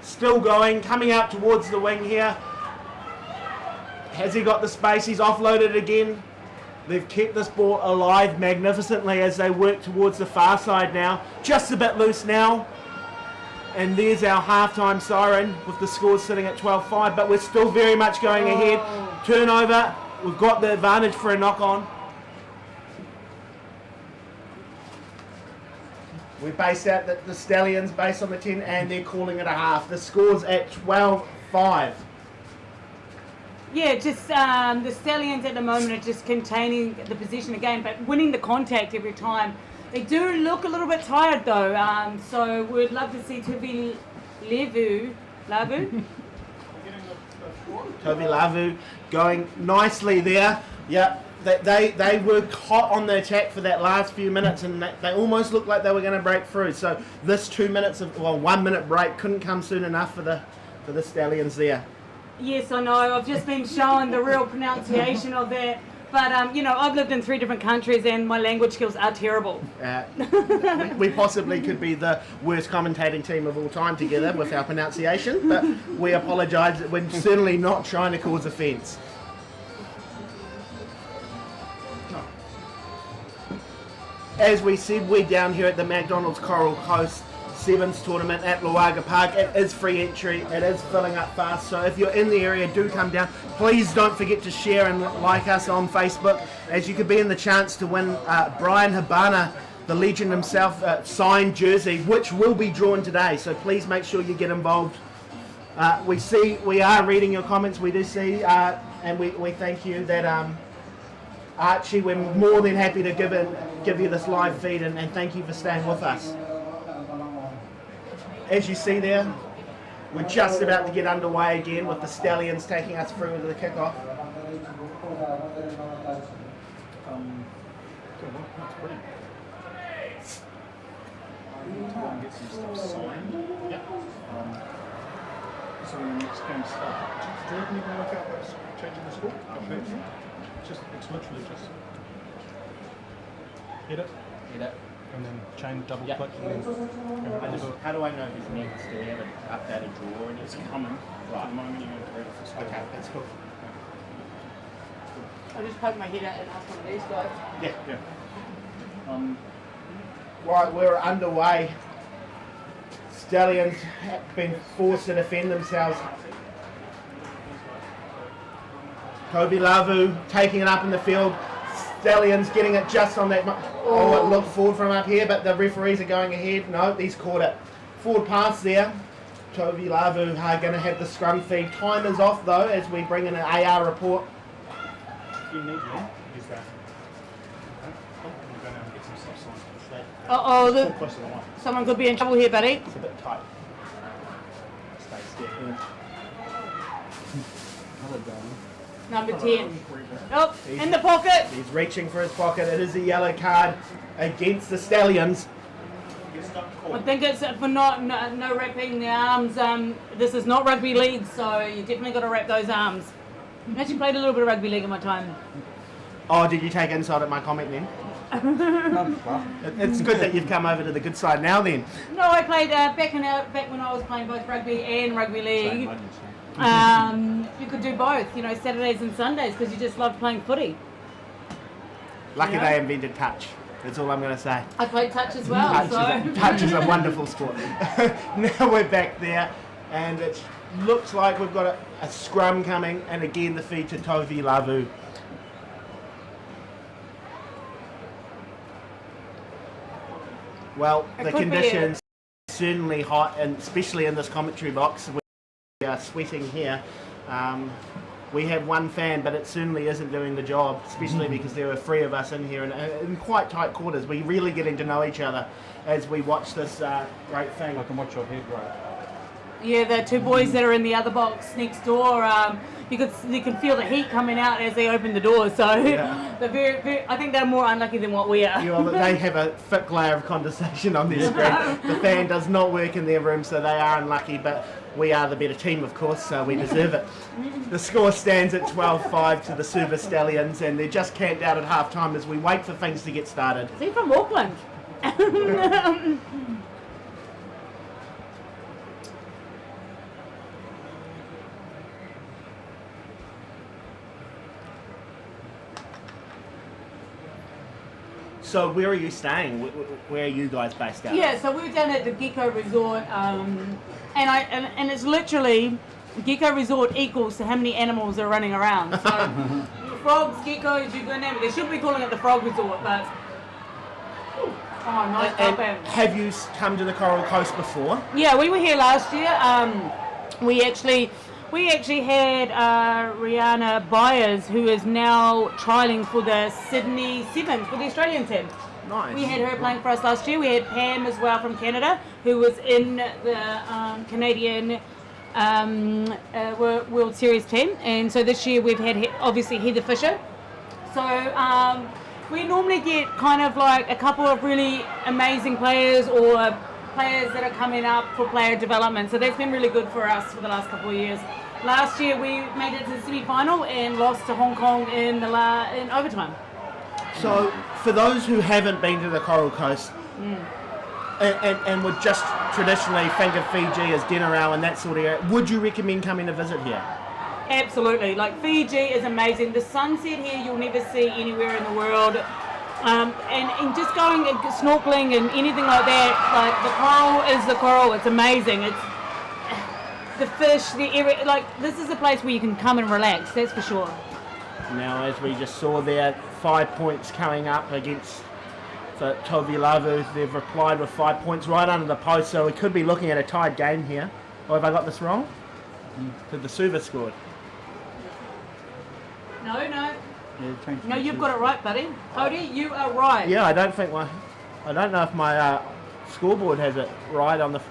Still going, coming out towards the wing here. Has he got the space? He's offloaded again. They've kept this ball alive magnificently as they work towards the far side now. Just a bit loose now. And there's our halftime siren with the scores sitting at 12-5, but we're still very much going ahead. Turnover, we've got the advantage for a knock-on. We based out the Stallions based on the 10, and they're calling it a half. The score's at 12-5. Yeah, just the Stallions at the moment are just containing the position again, but winning the contact every time. They do look a little bit tired though, so we'd love to see Tovi Lavu going nicely there. Yeah, they were hot on the attack for that last few minutes, and they almost looked like they were going to break through. So this 2 minutes of 1 minute break couldn't come soon enough for the Stallions there. Yes, I know. I've just been shown the real pronunciation of that. But, you know, I've lived in 3 different countries and my language skills are terrible. We possibly could be the worst commentating team of all time together with our pronunciation, but we apologise. We're certainly not trying to cause offence. As we said, we're down here at the McDonald's Coral Coast Sevens tournament at Lawaqa Park. It is free entry, it is filling up fast, so if you're in the area, do come down. Please don't forget to share and like us on Facebook, as you could be in the chance to win Brian Habana, the legend himself, signed jersey, which will be drawn today, so please make sure you get involved. We are reading your comments, we do see, and we thank you that Archie, we're more than happy to give you this live feed, and thank you for staying with us. As you see there, we're just about to get underway again with the Stallions taking us through to the kickoff. Get some stuff signed. Yep. So when the next game starts, do you reckon you can work out what's changing the score? It's literally just hit it, and then chain double click. And then How do I know his next? Do we have an updated draw? And it's coming. Right. At the moment, you're going to read it for score. Okay, that's cool. I'll just poke my head out and ask one of these guys. Yeah. Right, we're underway. Stallions have been forced to defend themselves. Tovi Lavu taking it up in the field. Stallions getting it just on that. Oh, it looked forward from up here, but the referees are going ahead. No, he's caught it. forward pass there. Tovi Lavu are going to have the scrum feed. Time is off though as we bring in an AR report. You need me. Use that. Uh-oh, Close to the line. someone could be in trouble here, buddy. It's a bit tight. Stay still. Number 10. Oh, in the pocket. He's reaching for his pocket. It is a yellow card against the Stallions. I think it's for no wrapping the arms. This is not rugby league, so you definitely got to wrap those arms. I actually played a little bit of rugby league in my time. Oh, did you take inside at my comment then? It's good that you've come over to the good side now then. No, I played back when I was playing both rugby and rugby league. You could do both, you know, Saturdays and Sundays, because you just loved playing footy. Lucky Yeah. they invented touch. That's all I'm going to say. I played touch as well. Touch is a wonderful sport. Now we're back there, and it looks like we've got a scrum coming, and again the feed to Tovi Lavu. Well, the conditions are certainly hot, and especially in this commentary box. We are sweating here. We have one fan, but it certainly isn't doing the job, especially because there are 3 of us in here and in quite tight quarters. We're really getting to know each other as we watch this great thing. I can watch your head grow. Yeah, the 2 boys that are in the other box next door, you can feel the heat coming out as they open the door. So Yeah. they're I think they're more unlucky than what we are. They have a thick layer of condensation on their screen. The fan does not work in their room, so they are unlucky, but we are the better team, of course, so we deserve it. The score stands at 12-5 to the Suva Stallions, and they're just camped out at half-time as we wait for things to get started. Is he from Auckland? So where are you staying? Where are you guys based out? Yeah, so we're down at the Gecko Resort, and it's literally Gecko Resort equals to how many animals are running around. So frogs, geckos, you go name it. They should be calling it the Frog Resort, but oh, nice And band. have you come to the Coral Coast before? Yeah, we were here last year. We actually had Rihanna Byers, who is now trialling for the Sydney Sevens for the Australian team. Nice. We had her playing for us last year. We had Pam as well from Canada, who was in the Canadian World Series team. And so this year we've had obviously Heather Fisher. So we normally get kind of like a couple of really amazing players or players that are coming up for player development. So that's been really good for us for the last couple of years. Last year we made it to the semi-final and lost to Hong Kong in overtime. So for those who haven't been to the Coral Coast and would just traditionally think of Fiji as Denarau and that sort of area, would you recommend coming to visit here? Absolutely. Like, Fiji is amazing. The sunset here you'll never see anywhere in the world. And just going and snorkeling and anything like that, like the coral is the coral. It's amazing. It's the fish, the area. Like, this is a place where you can come and relax. That's for sure. Now, as we just saw there, 5 points coming up against Tovi Lavu. They've replied with 5 points right under the post, so we could be looking at a tied game here. Or have I got this wrong? Did the Suva scored? No. Yeah, No, you've got it right, buddy. Cody, you are right. Yeah, I don't know if my scoreboard has it right on the.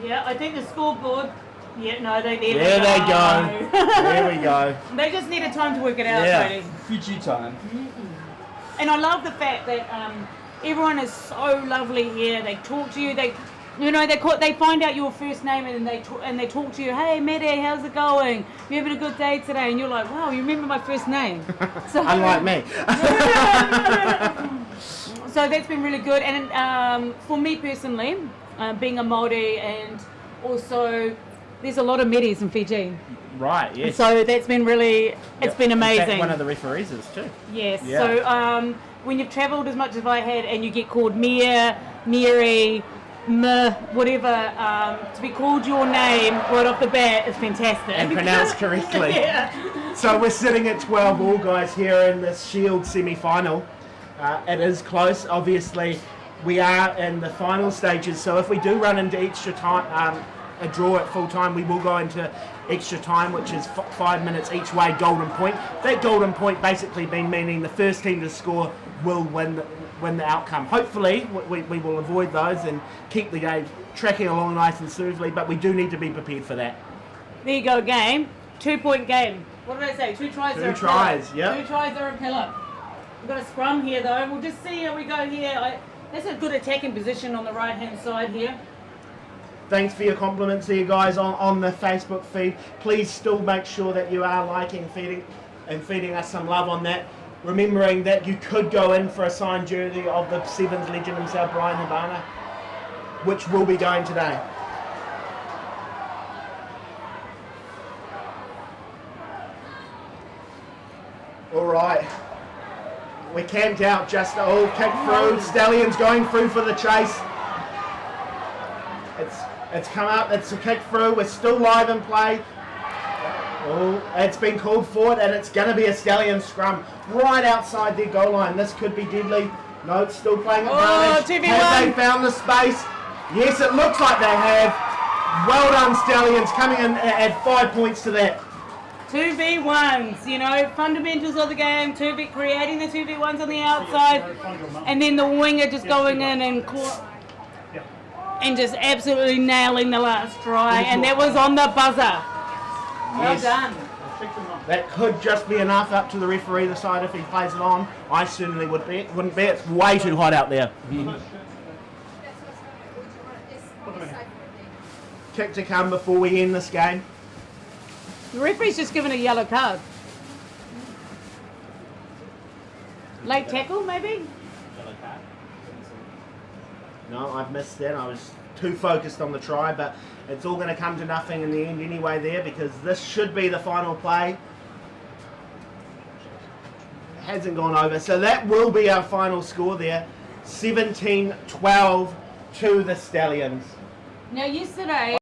Yeah, I think the scoreboard. Yeah, no, There they go. There we go. They just needed time to work it out, Yeah. Cody. Fiji time. And I love the fact that everyone is so lovely here. They talk to you. They find out your first name and they talk to you. Hey, Maddie, how's it going? You having a good day today? And you're like, wow, you remember my first name. So, Unlike me. So that's been really good. And for me personally, being a Māori, and also there's a lot of Medis in Fiji. Right, yes. So that's been really, it's been amazing. In fact, one of the referees is too. Yes. Yeah. So when you've travelled as much as I had and you get called Mia, Mary, whatever, to be called your name right off the bat is fantastic. And pronounced correctly. Yeah. So we're sitting at 12 all guys here in this Shield semi-final. It is close. Obviously, we are in the final stages, so if we do run into extra time, a draw at full time, we will go into extra time, which is 5 minutes each way, golden point. That golden point basically meaning the first team to score will win the outcome. Hopefully we will avoid those and keep the game tracking along nice and smoothly, but we do need to be prepared for that. There you go, game. 2-point game. What did I say? 2 tries are a pillar. 2 tries, yeah. 2 tries are a pillar. We've got a scrum here though. We'll just see how we go here. That's a good attacking position on the right-hand side here. Thanks for your compliments here, guys, on the Facebook feed. Please still make sure that you are liking, feeding us some love on that. Remembering that you could go in for a signed jersey of the Sevens legend himself, Brian Habana, which will be going today. All right. We camped out just kick through. Stallions going through for the chase. It's come out, it's a kick through, we're still live in play. Oh, it's been called forward and it's going to be a Stallion scrum right outside their goal line. This could be deadly. No, it's still playing advantage. Have they found the space? Yes, it looks like they have. Well done, Stallions, coming in at 5 points to that. 2v1s, you know, fundamentals of the game, creating the 2v1s on the outside, and then the winger just going in and just absolutely nailing the last try, and that was on the buzzer. Well done. That could just be enough up to the referee to decide if he plays it on. I certainly wouldn't be. It's way too hot out there. Kick to come before we end this game. The referee's just given a yellow card. Late tackle, maybe? No, I've missed that. I was too focused on the try, but it's all going to come to nothing in the end anyway there, because this should be the final play. It hasn't gone over, so that will be our final score there. 17-12 to the Stallions. Now yesterday